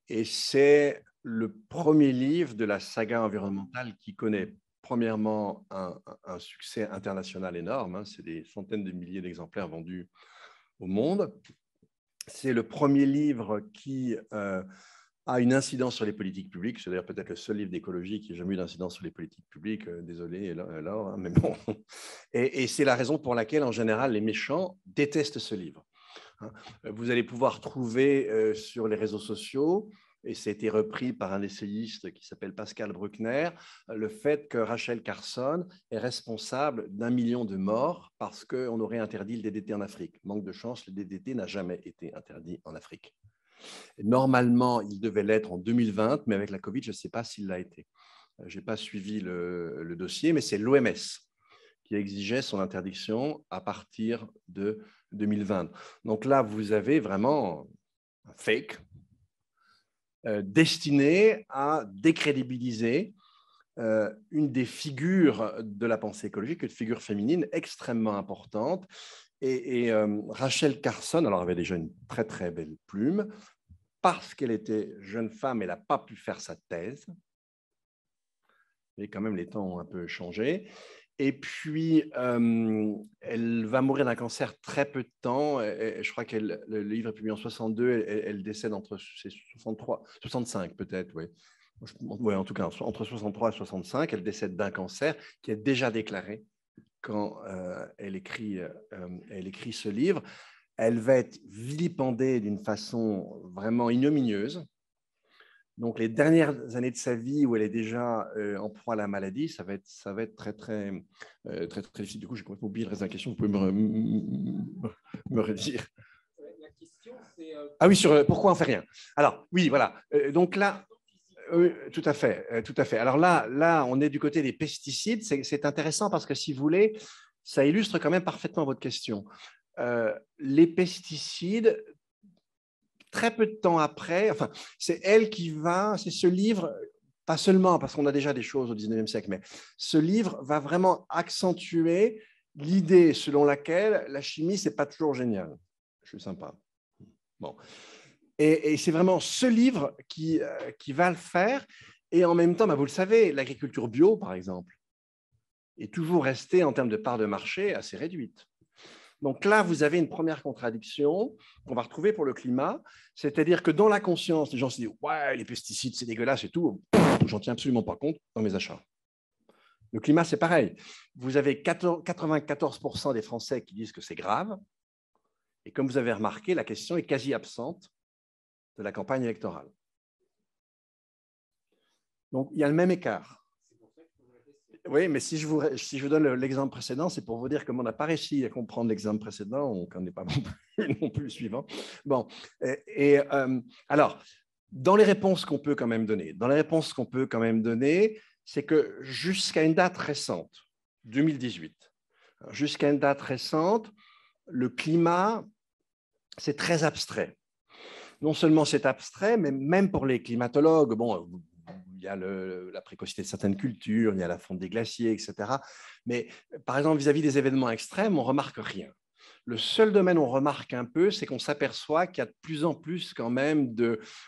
Et c'est le premier livre de la saga environnementale qui connaît, premièrement, un succès international énorme. Hein, c'est des centaines de milliers d'exemplaires vendus au monde. C'est le premier livre qui a une incidence sur les politiques publiques. C'est d'ailleurs peut-être le seul livre d'écologie qui n'a jamais eu d'incidence sur les politiques publiques. Désolé, Laure, hein, mais bon. Et c'est la raison pour laquelle, en général, les méchants détestent ce livre. Vous allez pouvoir trouver sur les réseaux sociaux, et ça a été repris par un essayiste qui s'appelle Pascal Bruckner, le fait que Rachel Carson est responsable d'1 million de morts parce qu'on aurait interdit le DDT en Afrique. Manque de chance, le DDT n'a jamais été interdit en Afrique. Normalement, il devait l'être en 2020, mais avec la Covid, je ne sais pas s'il l'a été. Je n'ai pas suivi le dossier, mais c'est l'OMS qui exigeait son interdiction à partir de 2020. Donc là, vous avez vraiment un fake destiné à décrédibiliser une des figures de la pensée écologique, une figure féminine extrêmement importante. Et Rachel Carson, alors elle avait déjà une très très belle plume, parce qu'elle était jeune femme, elle n'a pas pu faire sa thèse. Et quand même, les temps ont un peu changé. Et puis, elle va mourir d'un cancer très peu de temps. Et je crois que le livre est publié en 62. Elle décède entre 65 peut-être, oui. Ouais, en tout cas, entre 63 et 65, elle décède d'un cancer qui est déjà déclaré quand elle écrit ce livre. Elle va être vilipendée d'une façon vraiment ignominieuse. Donc, les dernières années de sa vie où elle est déjà en proie à la maladie, ça va être très, très, très, très difficile. Du coup, j'ai complètement oublié le reste de la question. Vous pouvez me redire. La question, c'est… Ah oui, sur pourquoi on ne fait rien. Alors, oui, voilà. Donc là, tout à fait, tout à fait. Alors là, on est du côté des pesticides. C'est intéressant parce que, si vous voulez, ça illustre quand même parfaitement votre question. Les pesticides… Très peu de temps après, enfin, c'est elle qui va, c'est ce livre, pas seulement parce qu'on a déjà des choses au 19e siècle, mais ce livre va vraiment accentuer l'idée selon laquelle la chimie, c'est pas toujours génial. Je suis sympa. Bon. Et c'est vraiment ce livre qui va le faire. Et en même temps, vous le savez, l'agriculture bio, par exemple, est toujours restée en termes de part de marché assez réduite. Donc là, vous avez une première contradiction qu'on va retrouver pour le climat, c'est-à-dire que dans la conscience, les gens se disent « ouais, les pesticides, c'est dégueulasse et tout, j'en tiens absolument pas compte dans mes achats ». Le climat, c'est pareil. Vous avez 94% des Français qui disent que c'est grave, et comme vous avez remarqué, la question est quasi absente de la campagne électorale. Donc, il y a le même écart. Oui, mais si je vous donne l'exemple précédent, c'est pour vous dire qu'on n'a pas réussi à comprendre l'exemple précédent, on n'est pas non plus le suivant. Bon, alors, dans les réponses qu'on peut quand même donner, c'est que jusqu'à une date récente, 2018, jusqu'à une date récente, le climat, c'est très abstrait. Non seulement c'est abstrait, mais même pour les climatologues, bon, il y a la précocité de certaines cultures, il y a la fonte des glaciers, etc. Mais par exemple, vis-à-vis des événements extrêmes, on ne remarque rien. Le seul domaine où on remarque un peu, c'est qu'on s'aperçoit qu'il y a de plus en plus quand même,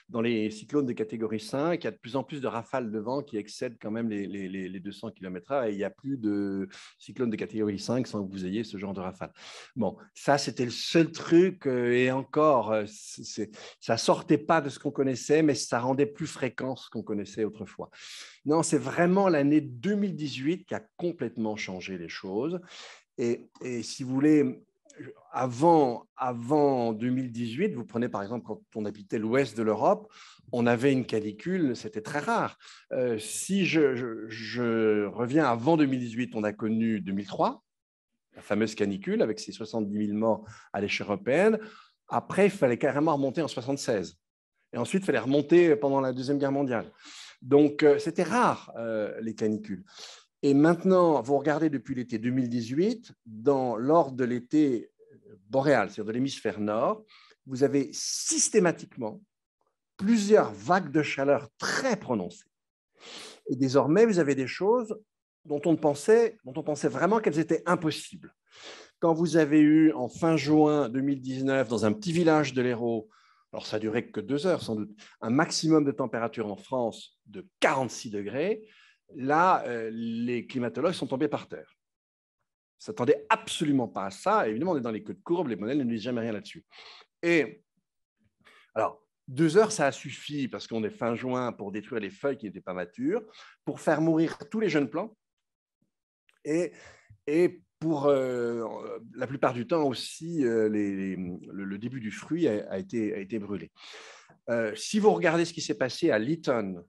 dans les cyclones de catégorie 5, il y a de plus en plus de rafales de vent qui excèdent quand même les 200 km/h et il n'y a plus de cyclones de catégorie 5 sans que vous ayez ce genre de rafale. Bon, ça, c'était le seul truc et encore, ça ne sortait pas de ce qu'on connaissait, mais ça rendait plus fréquent ce qu'on connaissait autrefois. Non, c'est vraiment l'année 2018 qui a complètement changé les choses. Et si vous voulez… Avant 2018, vous prenez par exemple quand on habitait l'ouest de l'Europe, on avait une canicule, c'était très rare. Si je reviens avant 2018, on a connu 2003, la fameuse canicule avec ses 70 000 morts à l'échelle européenne. Après, il fallait carrément remonter en 76. Et ensuite, il fallait remonter pendant la Deuxième Guerre mondiale. Donc, c'était rare, les canicules. Et maintenant, vous regardez depuis l'été 2018, lors de l'été boréal, c'est-à-dire de l'hémisphère nord, vous avez systématiquement plusieurs vagues de chaleur très prononcées. Et désormais, vous avez des choses dont on pensait vraiment qu'elles étaient impossibles. Quand vous avez eu, en fin juin 2019, dans un petit village de l'Hérault, alors ça durait que 2 heures sans doute, un maximum de température en France de 46 degrés, là, les climatologues sont tombés par terre. Ils ne s'attendaient absolument pas à ça. Évidemment, on est dans les queues de courbe, les modèles ne nous disent jamais rien là-dessus. Et alors, 2 heures, ça a suffi, parce qu'on est fin juin, pour détruire les feuilles qui n'étaient pas matures, pour faire mourir tous les jeunes plants, et pour la plupart du temps aussi, le début du fruit a été brûlé. Si vous regardez ce qui s'est passé à Lytton,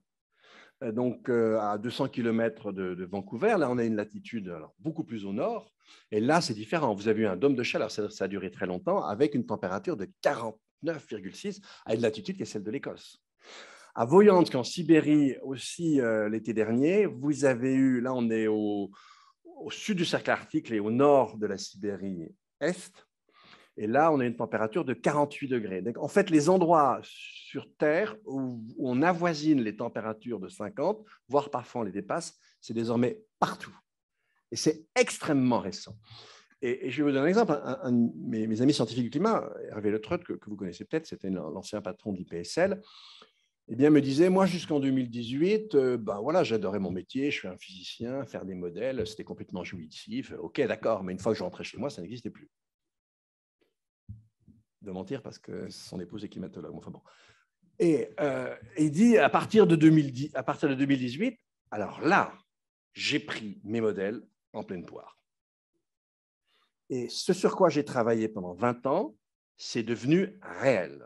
donc à 200 km de Vancouver, là on a une latitude beaucoup plus au nord, et là c'est différent. Vous avez eu un dôme de chaleur, ça a duré très longtemps, avec une température de 49,6 à une latitude qui est celle de l'Écosse. À Voyansk, en Sibérie aussi l'été dernier, vous avez eu, là on est au sud du cercle arctique et au nord de la Sibérie est, et là, on a une température de 48 degrés. Donc, en fait, les endroits sur Terre où on avoisine les températures de 50, voire parfois on les dépasse, c'est désormais partout. Et c'est extrêmement récent. Et je vais vous donner un exemple. Un de mes amis scientifiques du climat, Hervé Le Treut, que vous connaissez peut-être, c'était l'ancien patron de l'IPSL, eh bien, me disait, moi, jusqu'en 2018, voilà, j'adorais mon métier, je suis un physicien, faire des modèles, c'était complètement jouissif. OK, d'accord, mais une fois que je rentrais chez moi, ça n'existait plus. De mentir parce que son épouse est climatologue. Enfin bon. Et il dit, à partir de 2018, alors là, j'ai pris mes modèles en pleine poire. Et ce sur quoi j'ai travaillé pendant 20 ans, c'est devenu réel.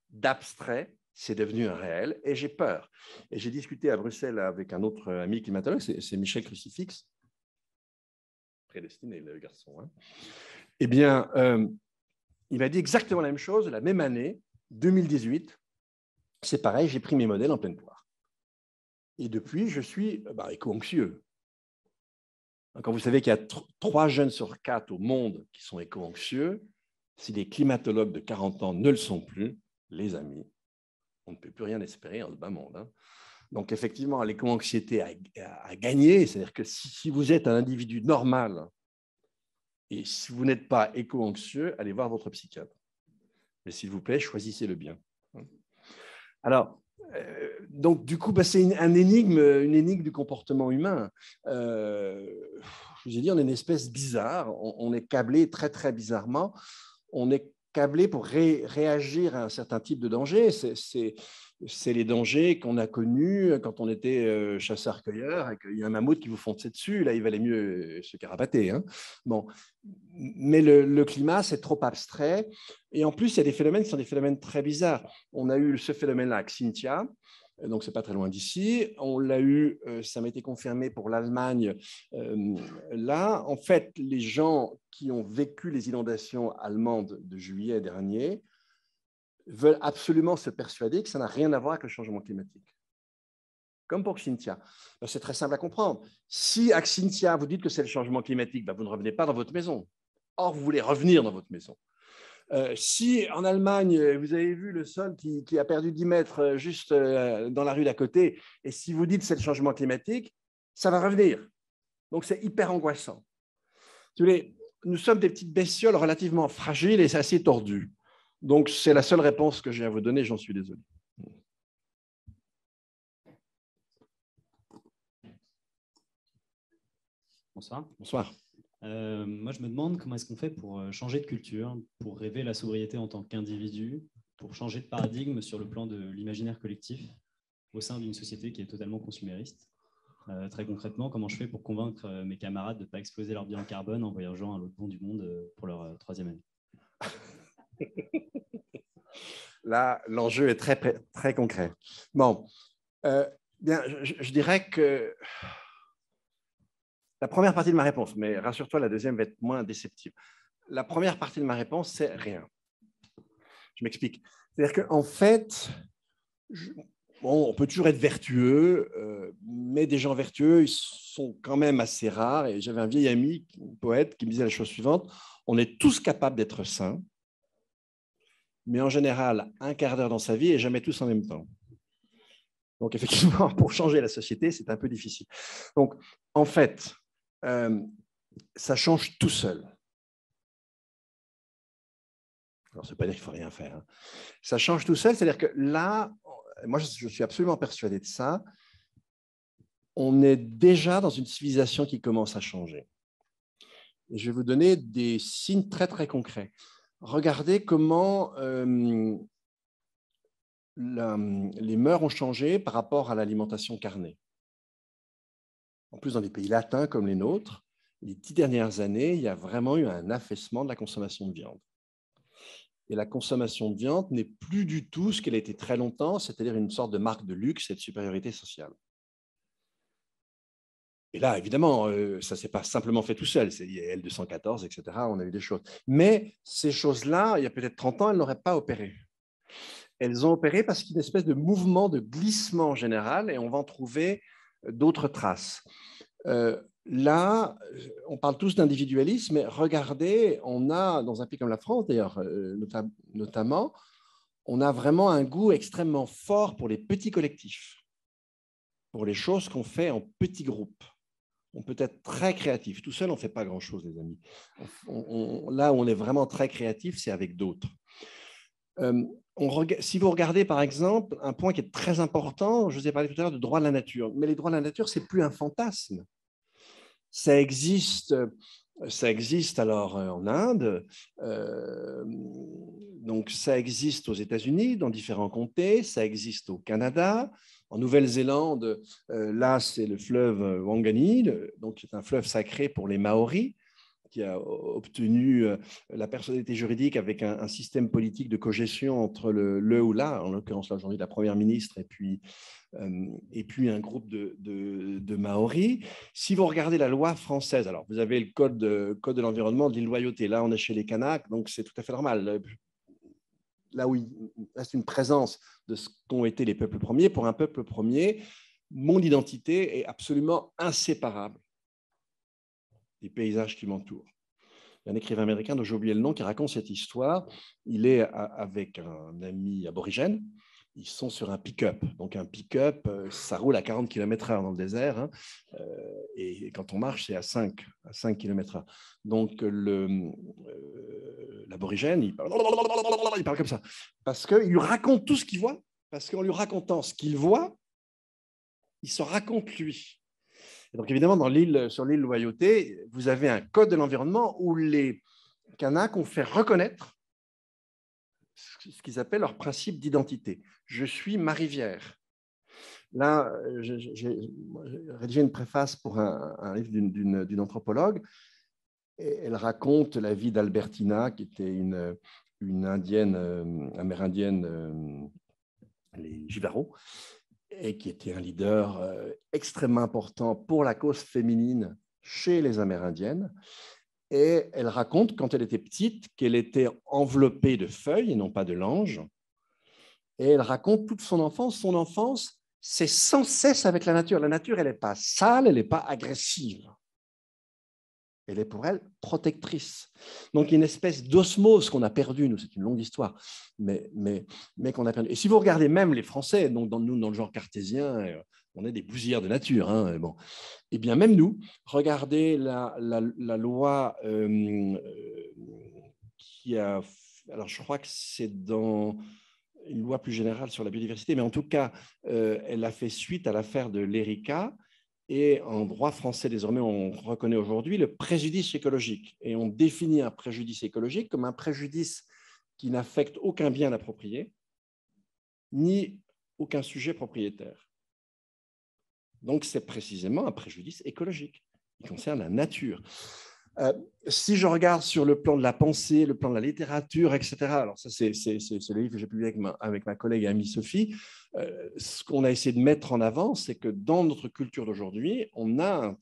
D'abstrait, c'est devenu un réel, et j'ai peur. Et j'ai discuté à Bruxelles avec un autre ami climatologue, c'est Michel Crucifix, prédestiné le garçon. Hein. Eh bien, il m'a dit exactement la même chose, la même année, 2018, c'est pareil, j'ai pris mes modèles en pleine poire. Et depuis, je suis éco-anxieux. Quand vous savez qu'il y a 3 jeunes sur 4 au monde qui sont éco-anxieux, si les climatologues de 40 ans ne le sont plus, les amis, on ne peut plus rien espérer en ce bas monde. Hein. Donc, effectivement, l'éco-anxiété a gagné. C'est-à-dire que si vous êtes un individu normal et si vous n'êtes pas éco-anxieux, allez voir votre psychiatre. Mais s'il vous plaît, choisissez-le bien. Alors, donc, du coup, c'est une énigme du comportement humain. Je vous ai dit, on est une espèce bizarre. On est câblé très, très bizarrement. On est câblé pour réagir à un certain type de danger. C'est les dangers qu'on a connus quand on était chasseur-cueilleur et qu'il y a un mammouth qui vous fonçait dessus. Là, il valait mieux se carapater. Hein. Bon. Mais le climat, c'est trop abstrait. Et en plus, il y a des phénomènes qui sont des phénomènes très bizarres. On a eu ce phénomène-là avec Cynthia. Donc, ce n'est pas très loin d'ici. On l'a eu, ça m'a été confirmé pour l'Allemagne. Là, en fait, les gens qui ont vécu les inondations allemandes de juillet dernier veulent absolument se persuader que ça n'a rien à voir avec le changement climatique. Comme pour Cynthia. C'est très simple à comprendre. Si à Cynthia, vous dites que c'est le changement climatique, vous ne revenez pas dans votre maison. Or, vous voulez revenir dans votre maison. Si en Allemagne, vous avez vu le sol qui a perdu 10 mètres juste dans la rue d'à côté, et si vous dites que c'est le changement climatique, ça va revenir. Donc, c'est hyper angoissant. Si vous voulez, nous sommes des petites bestioles relativement fragiles et c'est assez tordu. Donc, c'est la seule réponse que j'ai à vous donner, j'en suis désolé. Bonsoir. Bonsoir. Moi, je me demande comment est-ce qu'on fait pour changer de culture, pour rêver la sobriété en tant qu'individu, pour changer de paradigme sur le plan de l'imaginaire collectif au sein d'une société qui est totalement consumériste. Très concrètement, comment je fais pour convaincre mes camarades de ne pas exploser leur bilan carbone en voyageant à l'autre bout du monde pour leur 3e année? Là, l'enjeu est très, très concret. Bon, bien, je dirais que la première partie de ma réponse, mais rassure-toi, la deuxième va être moins déceptive. La première partie de ma réponse, c'est rien. Je m'explique. C'est-à-dire qu'en fait, on peut toujours être vertueux, mais des gens vertueux, ils sont quand même assez rares. Et j'avais un vieil ami, un poète, qui me disait la chose suivante: on est tous capables d'être saints, mais en général, un quart d'heure dans sa vie et jamais tous en même temps. Donc, effectivement, pour changer la société, c'est un peu difficile. Donc, en fait, ça change tout seul. Alors, ça ne veut pas dire qu'il ne faut rien faire. Hein. Ça change tout seul, c'est-à-dire que là, moi, je suis absolument persuadé de ça, on est déjà dans une civilisation qui commence à changer. Et je vais vous donner des signes très, très concrets. Regardez comment les mœurs ont changé par rapport à l'alimentation carnée. En plus, dans des pays latins comme les nôtres, les 10 dernières années, il y a vraiment eu un affaissement de la consommation de viande. Et la consommation de viande n'est plus du tout ce qu'elle a été très longtemps, c'est-à-dire une sorte de marque de luxe et de supériorité sociale. Et là, évidemment, ça ne s'est pas simplement fait tout seul. Il y a L214, etc. On a eu des choses. Mais ces choses-là, il y a peut-être 30 ans, elles n'auraient pas opéré. Elles ont opéré parce qu'il y a une espèce de mouvement de glissement général et on va en trouver d'autres traces. Là, on parle tous d'individualisme, mais regardez, on a, dans un pays comme la France d'ailleurs, notamment, on a vraiment un goût extrêmement fort pour les petits collectifs, pour les choses qu'on fait en petits groupes. On peut être très créatif. Tout seul, on ne fait pas grand-chose, les amis. Là où on est vraiment très créatif, c'est avec d'autres. Si vous regardez, par exemple, un point qui est très important, je vous ai parlé tout à l'heure de droit de la nature, mais les droits de la nature, ce n'est plus un fantasme. Ça existe alors en Inde, donc ça existe aux États-Unis, dans différents comtés, ça existe au Canada. En Nouvelle-Zélande, là, c'est le fleuve Wangani, donc c'est un fleuve sacré pour les Maoris, qui a obtenu la personnalité juridique avec un système politique de cogestion entre le ou la, en l'occurrence aujourd'hui la première ministre, et puis un groupe de Maoris. Si vous regardez la loi française, alors vous avez le code de l'environnement de l'île Loyauté, là on est chez les Kanaks, donc c'est tout à fait normal. Là où il reste une présence de ce qu'ont été les peuples premiers, pour un peuple premier, mon identité est absolument inséparable des paysages qui m'entourent. Il y a un écrivain américain dont j'ai oublié le nom qui raconte cette histoire. Il est avec un ami aborigène. Ils sont sur un pick-up. Donc un pick-up, ça roule à 40 km/h dans le désert. Hein, et quand on marche, c'est à 5 km/h. Donc l'aborigène, il parle comme ça. Parce qu'il lui raconte tout ce qu'il voit. Parce qu'en lui racontant ce qu'il voit, il se raconte lui. Et donc, évidemment, sur l'île Loyauté, vous avez un code de l'environnement où les Kanaks ont fait reconnaître ce qu'ils appellent leur principe d'identité. Je suis ma rivière. Là, j'ai rédigé une préface pour un livre d'une anthropologue. Et elle raconte la vie d'Albertina, qui était une indienne, amérindienne, les Jivaro, et qui était un leader extrêmement important pour la cause féminine chez les Amérindiennes. Et elle raconte, quand elle était petite, qu'elle était enveloppée de feuilles et non pas de langes. Et elle raconte toute son enfance. Son enfance, c'est sans cesse avec la nature. La nature, elle n'est pas sale, elle n'est pas agressive. Elle est pour elle protectrice. Donc, il y a une espèce d'osmose qu'on a perdue, nous, c'est une longue histoire, mais qu'on a perdue. Et si vous regardez même les Français, donc nous, dans le genre cartésien, on est des bousillards de nature. Hein, bon. Eh bien, même nous, regardez la loi qui a... Alors, je crois que c'est dans une loi plus générale sur la biodiversité, mais en tout cas, elle a fait suite à l'affaire de l'Erika. Et en droit français, désormais, on reconnaît aujourd'hui le préjudice écologique. Et on définit un préjudice écologique comme un préjudice qui n'affecte aucun bien approprié, ni aucun sujet propriétaire. Donc, c'est précisément un préjudice écologique qui concerne la nature. Si je regarde sur le plan de la pensée, le plan de la littérature, etc., alors ça, c'est le livre que j'ai publié avec ma collègue et amie Sophie, ce qu'on a essayé de mettre en avant, c'est que dans notre culture d'aujourd'hui, on a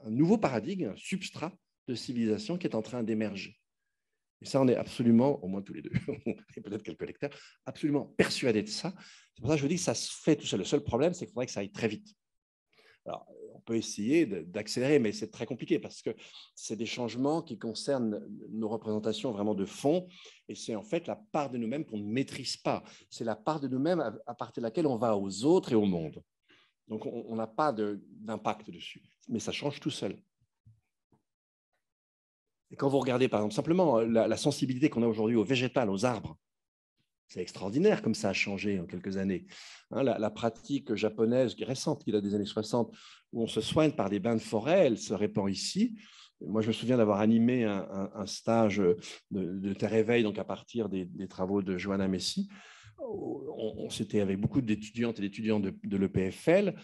un nouveau paradigme, un substrat de civilisation qui est en train d'émerger. Et ça, on est absolument, au moins tous les deux, et peut-être quelques lecteurs, absolument persuadés de ça. C'est pour ça que je vous dis que ça se fait tout seul. Le seul problème, c'est qu'il faudrait que ça aille très vite. Alors, on peut essayer d'accélérer, mais c'est très compliqué parce que c'est des changements qui concernent nos représentations vraiment de fond, et c'est en fait la part de nous-mêmes qu'on ne maîtrise pas. C'est la part de nous-mêmes à partir de laquelle on va aux autres et au monde. Donc, on n'a pas d'impact dessus, mais ça change tout seul. Et quand vous regardez, par exemple, simplement la sensibilité qu'on a aujourd'hui au végétal, aux arbres, c'est extraordinaire comme ça a changé en quelques années. Hein, la pratique japonaise récente, qui date des années 60, où on se soigne par des bains de forêt, elle se répand ici. Moi, je me souviens d'avoir animé un stage de terre éveil, donc à partir des travaux de Johanna Messi. C'était avec beaucoup d'étudiantes et d'étudiants de l'EPFL.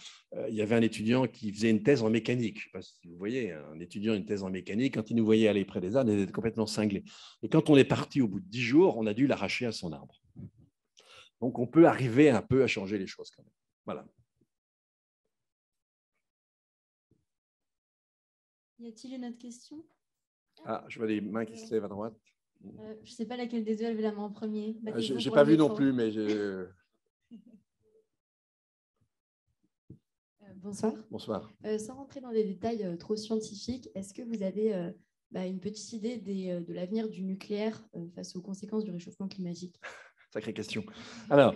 Il y avait un étudiant qui faisait une thèse en mécanique. Je ne sais pas si vous voyez, un étudiant une thèse en mécanique, quand il nous voyait aller près des arbres, il était complètement cinglé. Et quand on est parti au bout de 10 jours, on a dû l'arracher à son arbre. Donc, on peut arriver un peu à changer les choses quand même. Voilà. Y a-t-il une autre question? Ah, je vois des mains qui se lèvent à droite. Je ne sais pas laquelle des deux a levé la main en premier. Je n'ai pas vu non plus, mais Bonsoir. Bonsoir. Sans rentrer dans des détails trop scientifiques, est-ce que vous avez une petite idée de l'avenir du nucléaire face aux conséquences du réchauffement climatique? Sacrée question. Alors,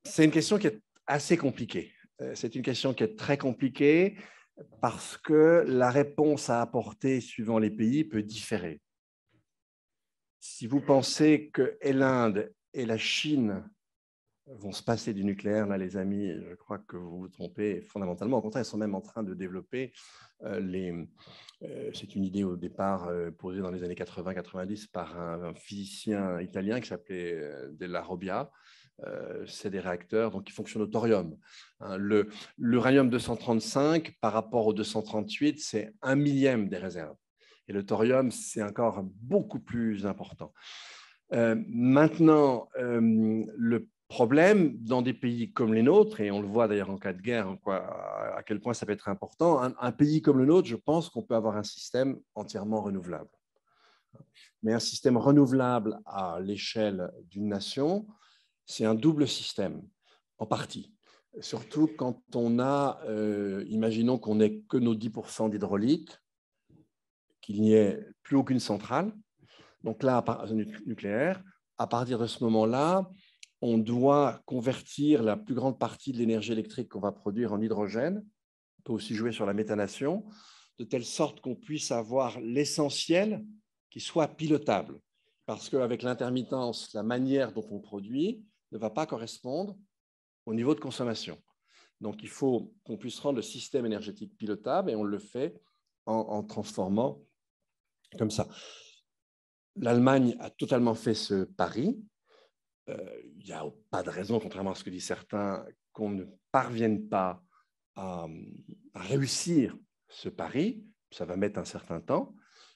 c'est une question qui est assez compliquée. C'est une question qui est très compliquée parce que la réponse à apporter suivant les pays peut différer. Si vous pensez que l'Inde et la Chine vont se passer du nucléaire, là, les amis, je crois que vous vous trompez fondamentalement. Au contraire, ils sont même en train de développer c'est une idée au départ posée dans les années 80-90 par un physicien italien qui s'appelait Della Robbia. C'est des réacteurs donc, qui fonctionnent au thorium. Hein, l'uranium 235 par rapport au 238, c'est 1/1000 des réserves. Et le thorium, c'est encore beaucoup plus important. Maintenant, le problème dans des pays comme les nôtres, et on le voit d'ailleurs en cas de guerre, à quel point ça peut être important, un pays comme le nôtre, je pense qu'on peut avoir un système entièrement renouvelable. Mais un système renouvelable à l'échelle d'une nation, c'est un double système, en partie. Surtout quand on a, imaginons qu'on n'ait que nos 10% d'hydraulique, qu'il n'y ait plus aucune centrale, donc là, nucléaire, à partir de ce moment-là, on doit convertir la plus grande partie de l'énergie électrique qu'on va produire en hydrogène. On peut aussi jouer sur la méthanation, de telle sorte qu'on puisse avoir l'essentiel qui soit pilotable. Parce qu'avec l'intermittence, la manière dont on produit ne va pas correspondre au niveau de consommation. Donc, il faut qu'on puisse rendre le système énergétique pilotable et on le fait en transformant comme ça. L'Allemagne a totalement fait ce pari. Il n'y a pas de raison, contrairement à ce que disent certains, qu'on ne parvienne pas à réussir ce pari. Ça va mettre un certain temps.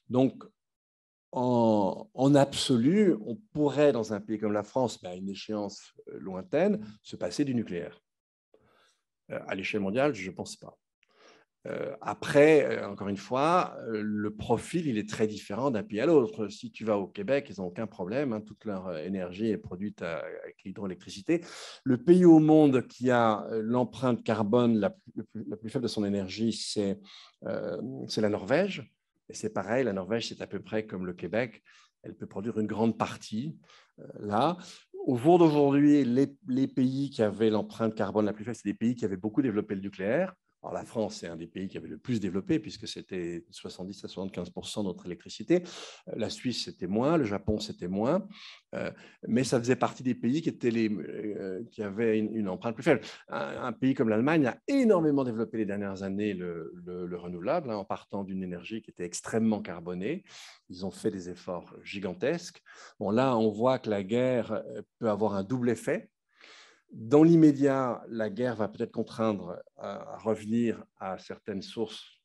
Donc, en absolu, on pourrait, dans un pays comme la France, à une échéance lointaine, se passer du nucléaire. À l'échelle mondiale, je ne pense pas. Après, encore une fois, le profil, il est très différent d'un pays à l'autre. Si tu vas au Québec, ils n'ont aucun problème, hein, toute leur énergie est produite avec l'hydroélectricité. Le pays au monde qui a l'empreinte carbone la plus faible de son énergie, c'est la Norvège. Et c'est pareil, la Norvège, c'est à peu près comme le Québec. Elle peut produire une grande partie là. Au jour d'aujourd'hui, les pays qui avaient l'empreinte carbone la plus faible, c'est des pays qui avaient beaucoup développé le nucléaire. Alors, la France, c'est un des pays qui avait le plus développé, puisque c'était 70 à 75% de notre électricité. La Suisse, c'était moins. Le Japon, c'était moins. Mais ça faisait partie des pays qui avaient une empreinte plus faible. Un pays comme l'Allemagne a énormément développé les dernières années le renouvelable, hein, en partant d'une énergie qui était extrêmement carbonée. Ils ont fait des efforts gigantesques. Bon, là, on voit que la guerre peut avoir un double effet. Dans l'immédiat, la guerre va peut-être contraindre à revenir à certaines sources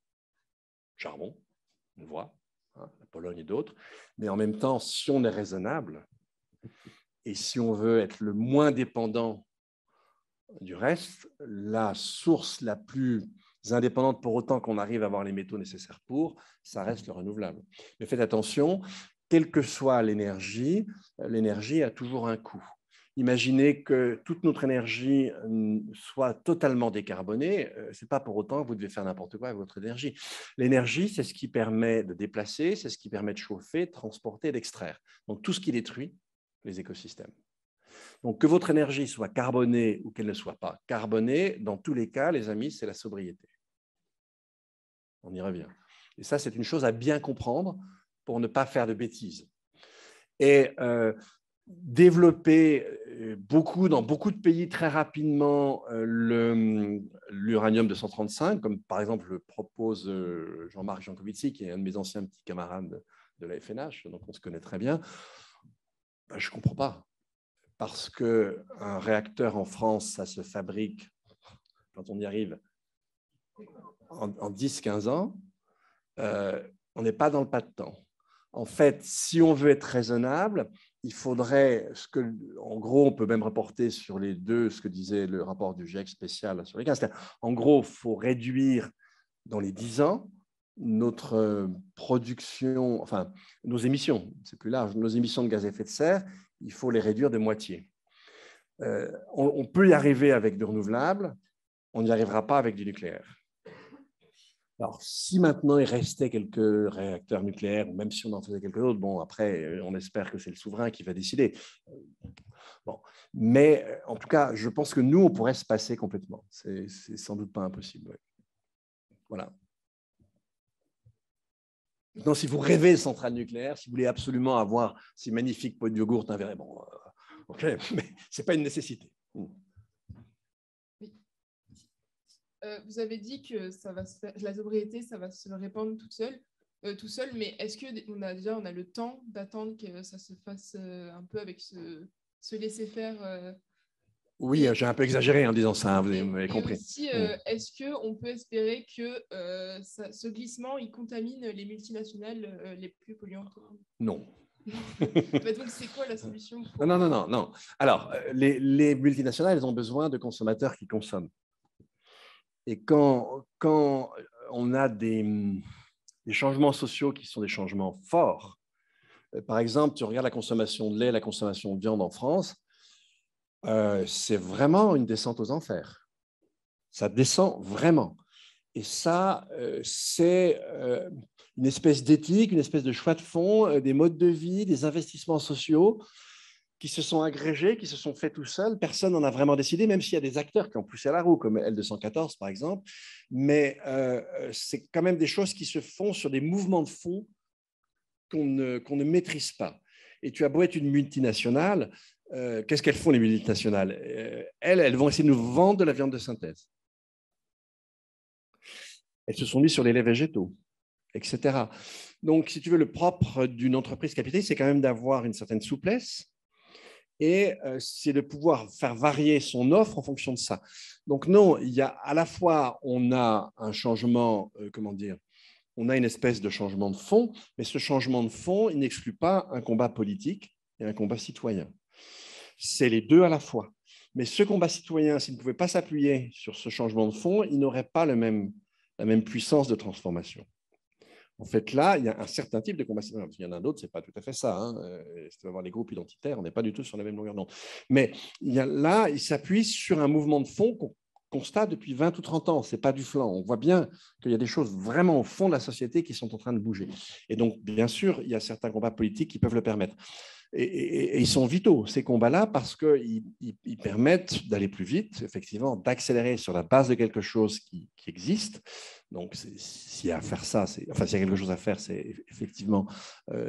charbon, on le voit, hein, la Pologne et d'autres, mais en même temps, si on est raisonnable et si on veut être le moins dépendant du reste, la source la plus indépendante pour autant qu'on arrive à avoir les métaux nécessaires pour, ça reste le renouvelable. Mais faites attention, quelle que soit l'énergie a toujours un coût. Imaginez que toute notre énergie soit totalement décarbonée. Ce n'est pas pour autant que vous devez faire n'importe quoi avec votre énergie. L'énergie, c'est ce qui permet de déplacer, c'est ce qui permet de chauffer, de transporter, d'extraire. Donc, tout ce qui détruit les écosystèmes. Donc, que votre énergie soit carbonée ou qu'elle ne soit pas carbonée, dans tous les cas, les amis, c'est la sobriété. On y revient. Et ça, c'est une chose à bien comprendre pour ne pas faire de bêtises. Et développer dans beaucoup de pays très rapidement l'uranium 235, comme par exemple le propose Jean-Marc Jancovici, qui est un de mes anciens petits camarades de la FNH, donc on se connaît très bien, ben, je ne comprends pas. Parce qu'un réacteur en France, ça se fabrique, quand on y arrive, en 10-15 ans, on n'est pas dans le pas de temps. En fait, si on veut être raisonnable, il faudrait, en gros, on peut même reporter sur les deux ce que disait le rapport du GIEC spécial sur les gaz. En gros, il faut réduire dans les 10 ans notre production, enfin, nos émissions, c'est plus large, nos émissions de gaz à effet de serre, il faut les réduire de moitié. On peut y arriver avec du renouvelable, on n'y arrivera pas avec du nucléaire. Alors, si maintenant il restait quelques réacteurs nucléaires, ou même si on en faisait quelques autres, bon, après, on espère que c'est le souverain qui va décider. Bon. Mais en tout cas, je pense que nous, on pourrait se passer complètement. C'est sans doute pas impossible. Ouais. Voilà. Maintenant, si vous rêvez de centrale nucléaire, si vous voulez absolument avoir ces magnifiques pots de yogourt, un verre, bon, ok, mais ce n'est pas une nécessité. Vous avez dit que ça va se faire, la sobriété, ça va se répandre tout seul, mais est-ce qu'on a le temps d'attendre que ça se fasse un peu avec ce laisser-faire Oui, j'ai un peu exagéré en disant ça, vous avez compris. Aussi, est-ce qu'on peut espérer que ce glissement, il contamine les multinationales les plus polluantes? Non. Donc, c'est quoi la solution pour... Non. Alors, les multinationales, elles ont besoin de consommateurs qui consomment. Et quand on a des changements sociaux qui sont des changements forts, par exemple, tu regardes la consommation de lait, la consommation de viande en France, c'est vraiment une descente aux enfers. Ça descend vraiment. Et ça, c'est une espèce d'éthique, une espèce de choix de fond, des modes de vie, des investissements sociaux qui se sont agrégés, qui se sont faits tout seuls. Personne n'en a vraiment décidé, même s'il y a des acteurs qui ont poussé à la roue, comme L214 par exemple. Mais c'est quand même des choses qui se font sur des mouvements de fond qu'on ne maîtrise pas. Et tu as beau être une multinationale, qu'est-ce qu'elles font les multinationales? Elles vont essayer de nous vendre de la viande de synthèse. Elles se sont mises sur les laits végétaux, etc. Donc, si tu veux, le propre d'une entreprise capitaliste, c'est quand même d'avoir une certaine souplesse et c'est de pouvoir faire varier son offre en fonction de ça. Donc, non, il y a à la fois, on a un changement, on a une espèce de changement de fond, mais ce changement de fond, il n'exclut pas un combat politique et un combat citoyen. C'est les deux à la fois. Mais ce combat citoyen, s'il ne pouvait pas s'appuyer sur ce changement de fond, il n'aurait pas la même puissance de transformation. En fait, là, il y a un certain type de combat citoyen. Il y en a d'autres, ce n'est pas tout à fait ça. Si tu vas voir les groupes identitaires, on n'est pas du tout sur la même longueur d'onde. Mais là, il s'appuie sur un mouvement de fond qu'on constate depuis 20 ou 30 ans. Ce n'est pas du flanc. On voit bien qu'il y a des choses vraiment au fond de la société qui sont en train de bouger. Et donc, bien sûr, il y a certains combats politiques qui peuvent le permettre. Et ils sont vitaux, ces combats-là, parce qu'ils permettent d'aller plus vite, effectivement, d'accélérer sur la base de quelque chose qui existe. Donc, s'il y a à faire ça, s'il y a quelque chose à faire, c'est effectivement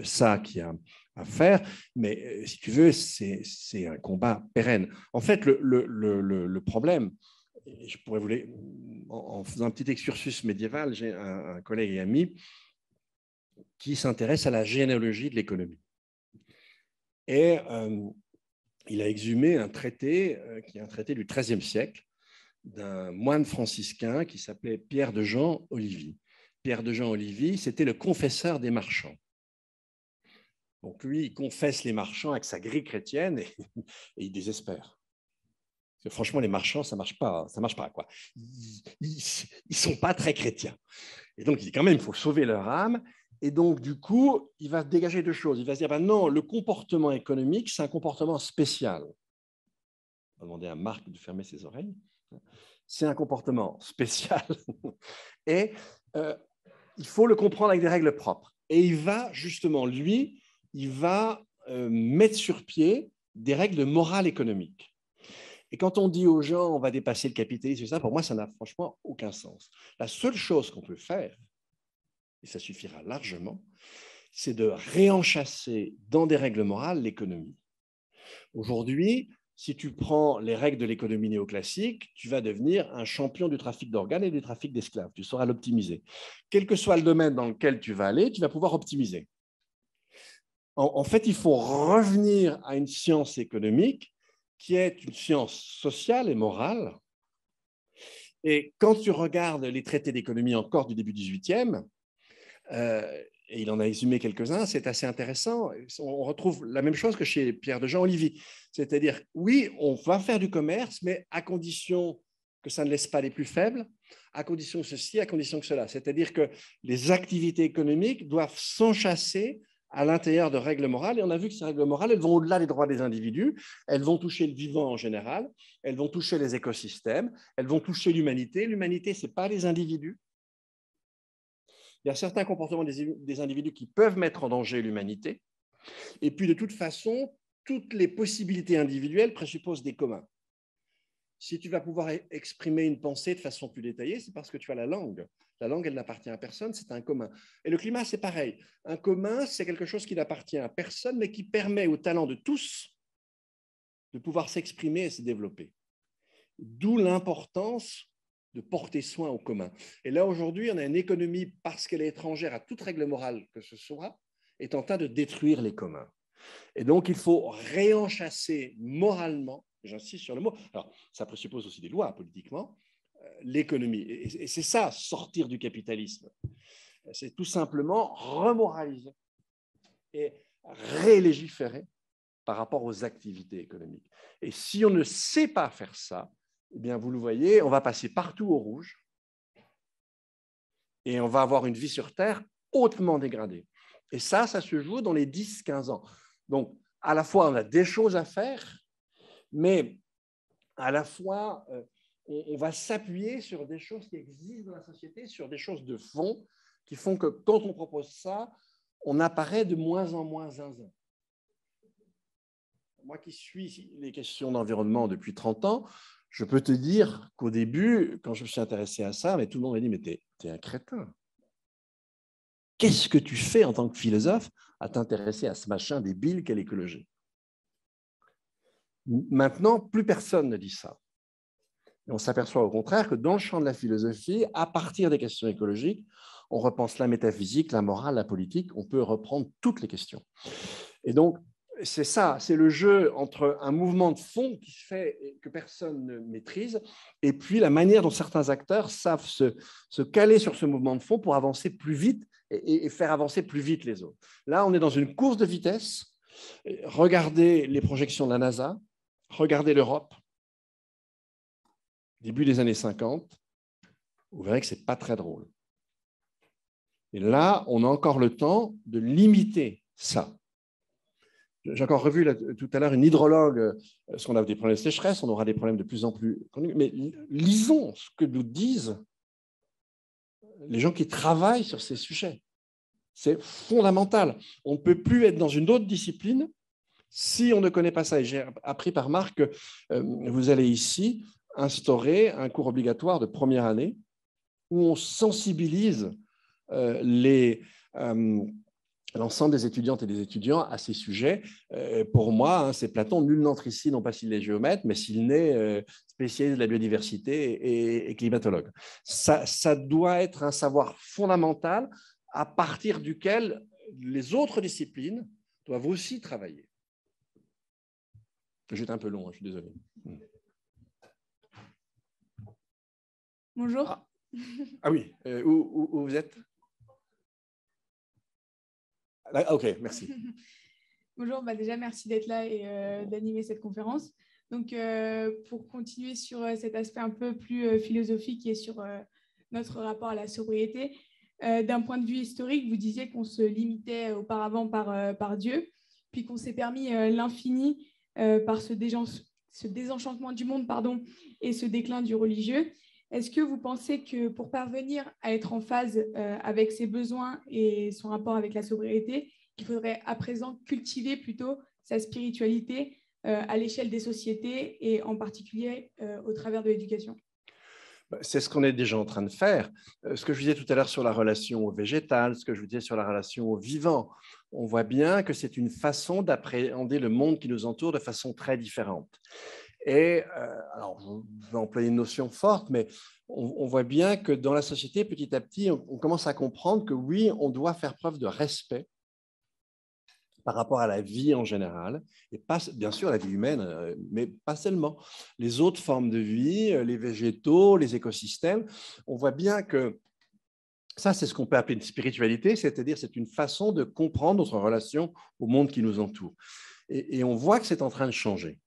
ça qu'il y a à faire. Mais si tu veux, c'est un combat pérenne. En fait, le problème, je pourrais en faisant un petit excursus médiéval, j'ai un collègue et ami qui s'intéresse à la généalogie de l'économie. Et il a exhumé un traité qui est un traité du XIIIe siècle d'un moine franciscain qui s'appelait Pierre de Jean Olivie. Pierre de Jean Olivie, c'était le confesseur des marchands. Donc lui, il confesse les marchands avec sa grille chrétienne et il désespère. Parce que franchement, les marchands, ça marche pas, quoi. Ils sont pas très chrétiens. Et donc il dit quand même, il faut sauver leur âme. Et donc, du coup, il va dégager deux choses. Il va se dire, non, le comportement économique, c'est un comportement spécial. On va demander à Marc de fermer ses oreilles. C'est un comportement spécial et il faut le comprendre avec des règles propres. Et il va justement, lui, il va mettre sur pied des règles de morale économique. Et quand on dit aux gens on va dépasser le capitalisme, ça, pour moi, ça n'a franchement aucun sens. La seule chose qu'on peut faire, et ça suffira largement, c'est de réenchasser dans des règles morales l'économie. Aujourd'hui, si tu prends les règles de l'économie néoclassique, tu vas devenir un champion du trafic d'organes et du trafic d'esclaves. Tu sauras l'optimiser. Quel que soit le domaine dans lequel tu vas aller, tu vas pouvoir optimiser. En fait, il faut revenir à une science économique qui est une science sociale et morale. Et quand tu regardes les traités d'économie encore du début du XVIIIe, et il en a exhumé quelques-uns, c'est assez intéressant. On retrouve la même chose que chez Pierre de Jean Olivier. C'est-à-dire, oui, on va faire du commerce, mais à condition que ça ne laisse pas les plus faibles, à condition que ceci, à condition que cela. C'est-à-dire que les activités économiques doivent s'enchasser à l'intérieur de règles morales. Et on a vu que ces règles morales, elles vont au-delà des droits des individus, elles vont toucher le vivant en général, elles vont toucher les écosystèmes, elles vont toucher l'humanité. L'humanité, ce n'est pas les individus. Il y a certains comportements des individus qui peuvent mettre en danger l'humanité. Et puis, de toute façon, toutes les possibilités individuelles présupposent des communs. Si tu vas pouvoir exprimer une pensée de façon plus détaillée, c'est parce que tu as la langue. La langue, elle n'appartient à personne, c'est un commun. Et le climat, c'est pareil. Un commun, c'est quelque chose qui n'appartient à personne, mais qui permet au talent de tous de pouvoir s'exprimer et se développer. D'où l'importance de porter soin au commun. Et là, aujourd'hui, on a une économie, parce qu'elle est étrangère à toute règle morale que ce soit, est en train de détruire les communs. Et donc, il faut réenchasser moralement, j'insiste sur le mot, alors ça présuppose aussi des lois politiquement, l'économie. Et c'est ça, sortir du capitalisme. C'est tout simplement remoraliser et rélégiférer par rapport aux activités économiques. Et si on ne sait pas faire ça, eh bien, vous le voyez, on va passer partout au rouge et on va avoir une vie sur Terre hautement dégradée. Et ça se joue dans les 10-15 ans. Donc, à la fois, on a des choses à faire, mais à la fois, on va s'appuyer sur des choses qui existent dans la société, sur des choses de fond, qui font que quand on propose ça, on apparaît de moins en moins zinzin. Moi qui suis les questions d'environnement depuis 30 ans, je peux te dire qu'au début, quand je me suis intéressé à ça, mais tout le monde m'a dit « mais t'es un crétin. Qu'est-ce que tu fais en tant que philosophe à t'intéresser à ce machin débile qu'est l'écologie ?» Maintenant, plus personne ne dit ça. Et on s'aperçoit au contraire que dans le champ de la philosophie, à partir des questions écologiques, on repense la métaphysique, la morale, la politique, on peut reprendre toutes les questions. Et donc, c'est ça, c'est le jeu entre un mouvement de fond qui se fait et que personne ne maîtrise, et puis la manière dont certains acteurs savent se caler sur ce mouvement de fond pour avancer plus vite et faire avancer plus vite les autres. Là, on est dans une course de vitesse. Regardez les projections de la NASA, regardez l'Europe, début des années 50, vous verrez que ce n'est pas très drôle. Et là, on a encore le temps de limiter ça. J'ai encore revu tout à l'heure une hydrologue, parce qu'on a des problèmes de sécheresse, on aura des problèmes de plus en plus... Mais lisons ce que nous disent les gens qui travaillent sur ces sujets. C'est fondamental. On ne peut plus être dans une autre discipline si on ne connaît pas ça. Et j'ai appris par Marc que vous allez ici instaurer un cours obligatoire de première année où on sensibilise l'ensemble des étudiantes et des étudiants à ces sujets. Pour moi, c'est Platon, nul n'entre ici, non pas s'il est géomètre, mais s'il n'est spécialiste de la biodiversité et climatologue. Ça doit être un savoir fondamental à partir duquel les autres disciplines doivent aussi travailler. J'étais un peu long, je suis désolé. Bonjour. Ah oui, où vous êtes? Ok, merci. Bonjour, déjà merci d'être là et d'animer cette conférence. Donc, pour continuer sur cet aspect un peu plus philosophique et sur notre rapport à la sobriété, d'un point de vue historique, vous disiez qu'on se limitait auparavant par Dieu, puis qu'on s'est permis l'infini par ce ce désenchantement du monde, pardon, et ce déclin du religieux. Est-ce que vous pensez que pour parvenir à être en phase avec ses besoins et son rapport avec la sobriété, il faudrait à présent cultiver plutôt sa spiritualité à l'échelle des sociétés et en particulier au travers de l'éducation? C'est ce qu'on est déjà en train de faire. Ce que je vous disais tout à l'heure sur la relation au végétal, ce que je vous disais sur la relation au vivant, on voit bien que c'est une façon d'appréhender le monde qui nous entoure de façon très différente. Et alors, je vais employer une notion forte, mais on voit bien que dans la société, petit à petit, on commence à comprendre que oui, on doit faire preuve de respect par rapport à la vie en général, et pas, bien sûr, la vie humaine, mais pas seulement. Les autres formes de vie, les végétaux, les écosystèmes, on voit bien que ça, c'est ce qu'on peut appeler une spiritualité, c'est-à-dire c'est une façon de comprendre notre relation au monde qui nous entoure. Et on voit que c'est en train de changer.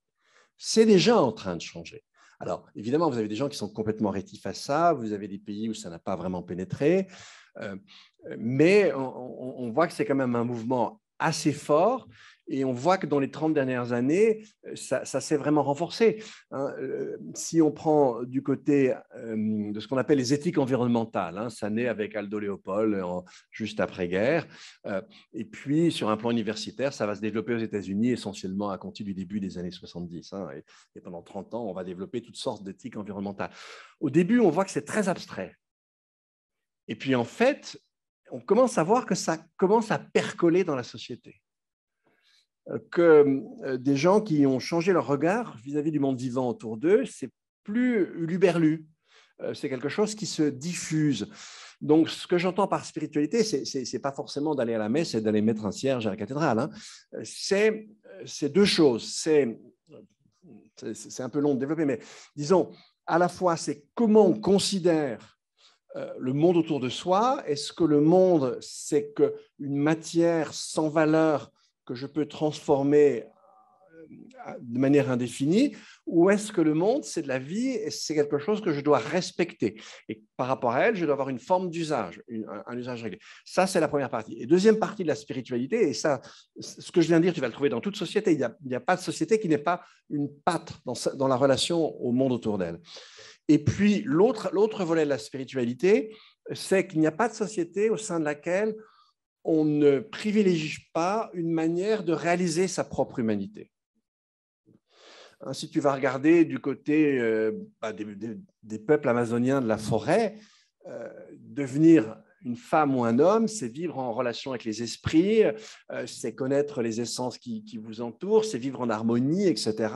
C'est déjà en train de changer. Alors, évidemment, vous avez des gens qui sont complètement rétifs à ça, vous avez des pays où ça n'a pas vraiment pénétré, mais on voit que c'est quand même un mouvement assez fort, et on voit que dans les 30 dernières années, ça s'est vraiment renforcé. Si on prend du côté de ce qu'on appelle les éthiques environnementales, ça naît avec Aldo Leopold juste après-guerre, et puis sur un plan universitaire, ça va se développer aux États-Unis essentiellement à compter du début des années 70, et pendant 30 ans, on va développer toutes sortes d'éthiques environnementales. Au début, on voit que c'est très abstrait. Et puis en fait, on commence à voir que ça commence à percoler dans la société. Que des gens qui ont changé leur regard vis-à-vis du monde vivant autour d'eux, c'est plus uluberlu. C'est quelque chose qui se diffuse. Donc, ce que j'entends par spiritualité, c'est pas forcément d'aller à la messe et d'aller mettre un cierge à la cathédrale. C'est deux choses. C'est un peu long de développer, mais disons, à la fois, c'est comment on considère le monde autour de soi. Est-ce que le monde, c'est une matière sans valeur que je peux transformer de manière indéfinie, ou est-ce que le monde, c'est de la vie et c'est quelque chose que je dois respecter? Et par rapport à elle, je dois avoir une forme d'usage, un usage réglé. Ça, c'est la première partie. Et deuxième partie de la spiritualité, et ça, ce que je viens de dire, tu vas le trouver dans toute société. Il n'y a pas de société qui n'ait pas une patte dans la relation au monde autour d'elle. Et puis, l'autre volet de la spiritualité, c'est qu'il n'y a pas de société au sein de laquelle on ne privilégie pas une manière de réaliser sa propre humanité. Si tu vas regarder du côté des peuples amazoniens de la forêt, devenir une femme ou un homme, c'est vivre en relation avec les esprits, c'est connaître les essences qui vous entourent, c'est vivre en harmonie, etc.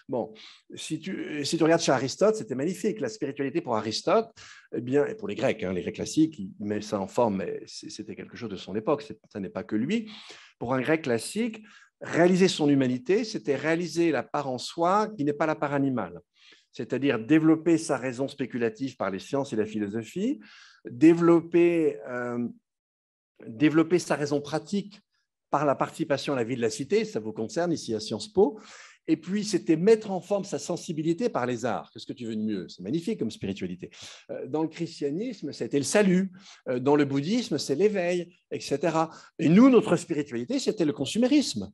Bon, si tu regardes chez Aristote, c'était magnifique. La spiritualité pour Aristote, eh bien, et pour les Grecs classiques, il met ça en forme, mais c'était quelque chose de son époque, ça n'est pas que lui. Pour un Grec classique, réaliser son humanité, c'était réaliser la part en soi qui n'est pas la part animale. C'est-à-dire développer sa raison spéculative par les sciences et la philosophie, développer sa raison pratique par la participation à la vie de la cité, ça vous concerne ici à Sciences Po, et puis c'était mettre en forme sa sensibilité par les arts. Qu'est-ce que tu veux de mieux? C'est magnifique comme spiritualité. Dans le christianisme, c'était le salut. Dans le bouddhisme, c'est l'éveil, etc. Et nous, notre spiritualité, c'était le consumérisme.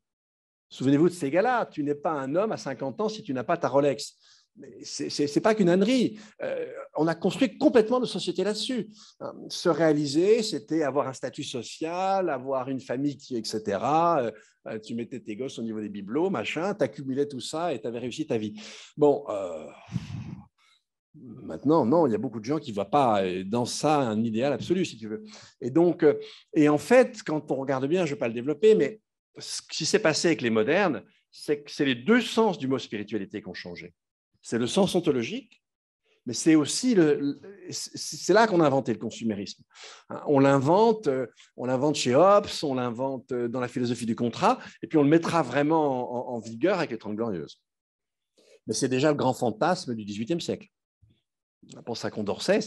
Souvenez-vous de ces gars-là, tu n'es pas un homme à 50 ans si tu n'as pas ta Rolex. Ce n'est pas qu'une ânerie. On a construit complètement nos sociétés là-dessus. Se réaliser, c'était avoir un statut social, avoir une famille, etc. Tu mettais tes gosses au niveau des bibelots, machin, tu accumulais tout ça et tu avais réussi ta vie. Bon, maintenant, non, il y a beaucoup de gens qui ne voient pas dans ça un idéal absolu, si tu veux. Et donc, et en fait, quand on regarde bien, je ne vais pas le développer, mais ce qui s'est passé avec les modernes, c'est que c'est les deux sens du mot spiritualité qui ont changé. C'est le sens ontologique, mais c'est aussi c'est là qu'on a inventé le consumérisme. On l'invente chez Hobbes, on l'invente dans la philosophie du contrat, et puis on le mettra vraiment en vigueur avec les 30 Glorieuses. Mais c'est déjà le grand fantasme du XVIIIe siècle. Pour ça, Condorcet,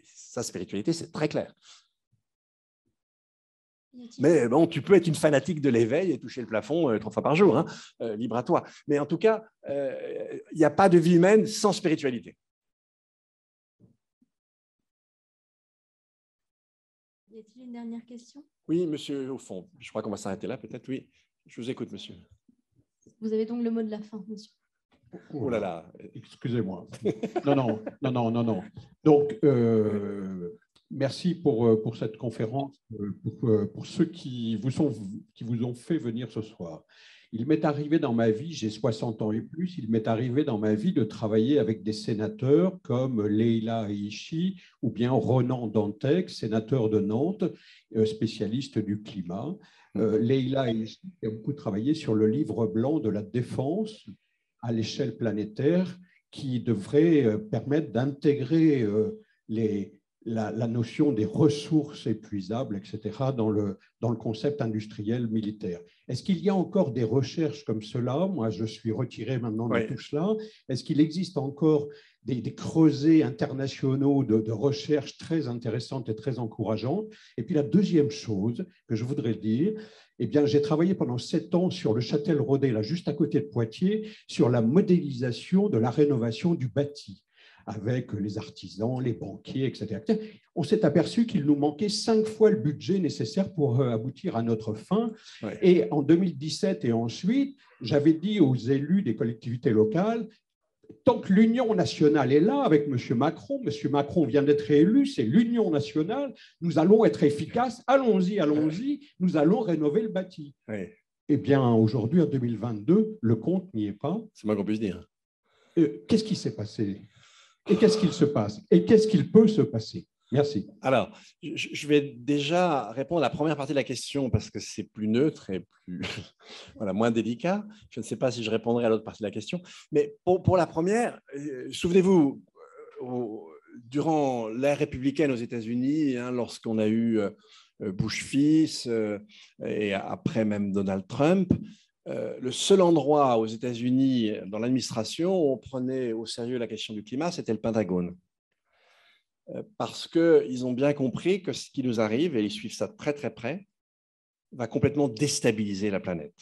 sa spiritualité, c'est très clair. Mais bon, tu peux être une fanatique de l'éveil et toucher le plafond 3 fois par jour, libre à toi. Mais en tout cas, il n'y a pas de vie humaine sans spiritualité. Y a-t-il une dernière question? Oui, monsieur, au fond. Je crois qu'on va s'arrêter là, peut-être. Oui, je vous écoute, monsieur. Vous avez donc le mot de la fin, monsieur. Oh là là. Excusez-moi. Non. Donc, merci pour cette conférence, pour ceux qui vous ont fait venir ce soir. Il m'est arrivé dans ma vie, j'ai 60 ans et plus, il m'est arrivé dans ma vie de travailler avec des sénateurs comme Leïla Aichi ou bien Ronan Dantec, sénateur de Nantes, spécialiste du climat. Leïla Aichi a beaucoup travaillé sur le livre blanc de la défense à l'échelle planétaire qui devrait permettre d'intégrer la notion des ressources épuisables, etc., dans le concept industriel militaire. Est-ce qu'il y a encore des recherches comme cela? Moi, je suis retiré maintenant de tout cela. Est-ce qu'il existe encore des creusets internationaux de recherche très intéressantes et très encourageantes? Et puis la deuxième chose que je voudrais dire, eh bien, j'ai travaillé pendant 7 ans sur le Châtel-Rodet, là, juste à côté de Poitiers, sur la modélisation de la rénovation du bâti, avec les artisans, les banquiers, etc. On s'est aperçu qu'il nous manquait 5 fois le budget nécessaire pour aboutir à notre fin. Ouais. Et en 2017 et ensuite, j'avais dit aux élus des collectivités locales, tant que l'Union nationale est là avec M. Macron vient d'être élu, c'est l'Union nationale, nous allons être efficaces, allons-y, nous allons rénover le bâti. Ouais. Eh bien, aujourd'hui, en 2022, le compte n'y est pas. C'est moins qu'on puisse dire. Qu'est-ce qui s'est passé? Et qu'est-ce qu'il se passe? Et qu'est-ce qu'il peut se passer? Merci. Alors, je vais déjà répondre à la première partie de la question parce que c'est plus neutre et plus, voilà, moins délicat. Je ne sais pas si je répondrai à l'autre partie de la question. Mais pour la première, souvenez-vous, durant l'ère républicaine aux États-Unis, hein, lorsqu'on a eu Bush fils et après même Donald Trump, le seul endroit aux États-Unis dans l'administration où on prenait au sérieux la question du climat, c'était le Pentagone. Parce qu'ils ont bien compris que ce qui nous arrive, et ils suivent ça très très près, va complètement déstabiliser la planète.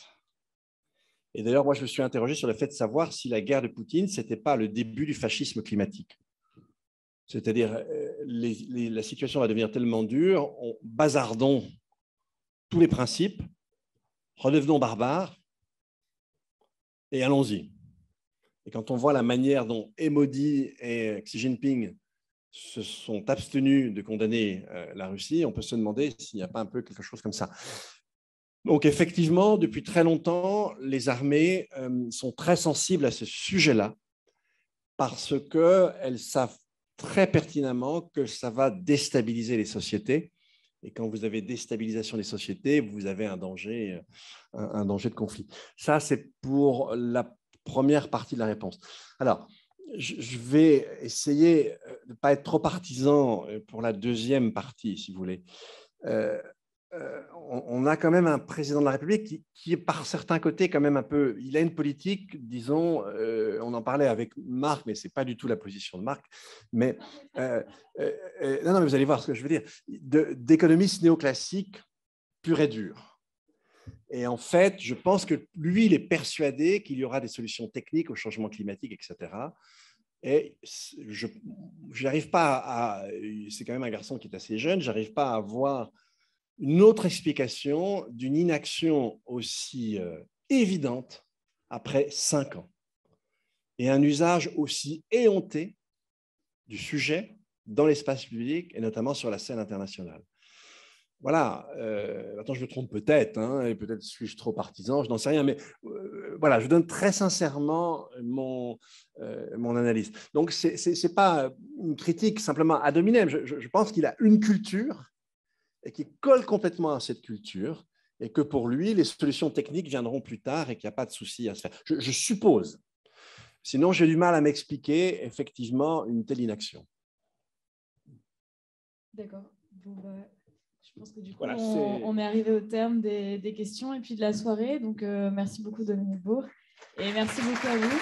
Et d'ailleurs, moi, je me suis interrogé sur le fait de savoir si la guerre de Poutine, ce n'était pas le début du fascisme climatique. C'est-à-dire, la situation va devenir tellement dure, bazardons tous les principes, redevenons barbares, et allons-y. Et quand on voit la manière dont Modi et Xi Jinping se sont abstenus de condamner la Russie, on peut se demander s'il n'y a pas un peu quelque chose comme ça. Donc effectivement, depuis très longtemps, les armées sont très sensibles à ce sujet-là parce qu'elles savent très pertinemment que ça va déstabiliser les sociétés. Et quand vous avez déstabilisation des sociétés, vous avez un danger de conflit. Ça, c'est pour la première partie de la réponse. Alors, je vais essayer de ne pas être trop partisan pour la deuxième partie, si vous voulez. On a quand même un président de la République qui est par certains côtés quand même un peu… Il a une politique, disons, on en parlait avec Marc, mais ce n'est pas du tout la position de Marc, mais, non, mais vous allez voir ce que je veux dire, d'économiste néoclassique pur et dur. Et en fait, je pense que lui, il est persuadé qu'il y aura des solutions techniques au changement climatique, etc. Et je n'arrive pas à… C'est quand même un garçon qui est assez jeune, je n'arrive pas à voir une autre explication d'une inaction aussi évidente après 5 ans et un usage aussi éhonté du sujet dans l'espace public et notamment sur la scène internationale. Voilà, attends, je me trompe peut-être, hein, et peut-être suis-je trop partisan, je n'en sais rien, mais voilà, je donne très sincèrement mon analyse. Donc, ce n'est pas une critique simplement ad hominem, je pense qu'il a une culture et qui colle complètement à cette culture, et que pour lui, les solutions techniques viendront plus tard et qu'il n'y a pas de souci à se faire. Je suppose. Sinon, j'ai du mal à m'expliquer, effectivement, une telle inaction. D'accord. Bon, je pense que du coup, voilà, on est arrivé au terme des questions et puis de la soirée. Donc, merci beaucoup, Dominique Bourg. Et merci beaucoup à vous.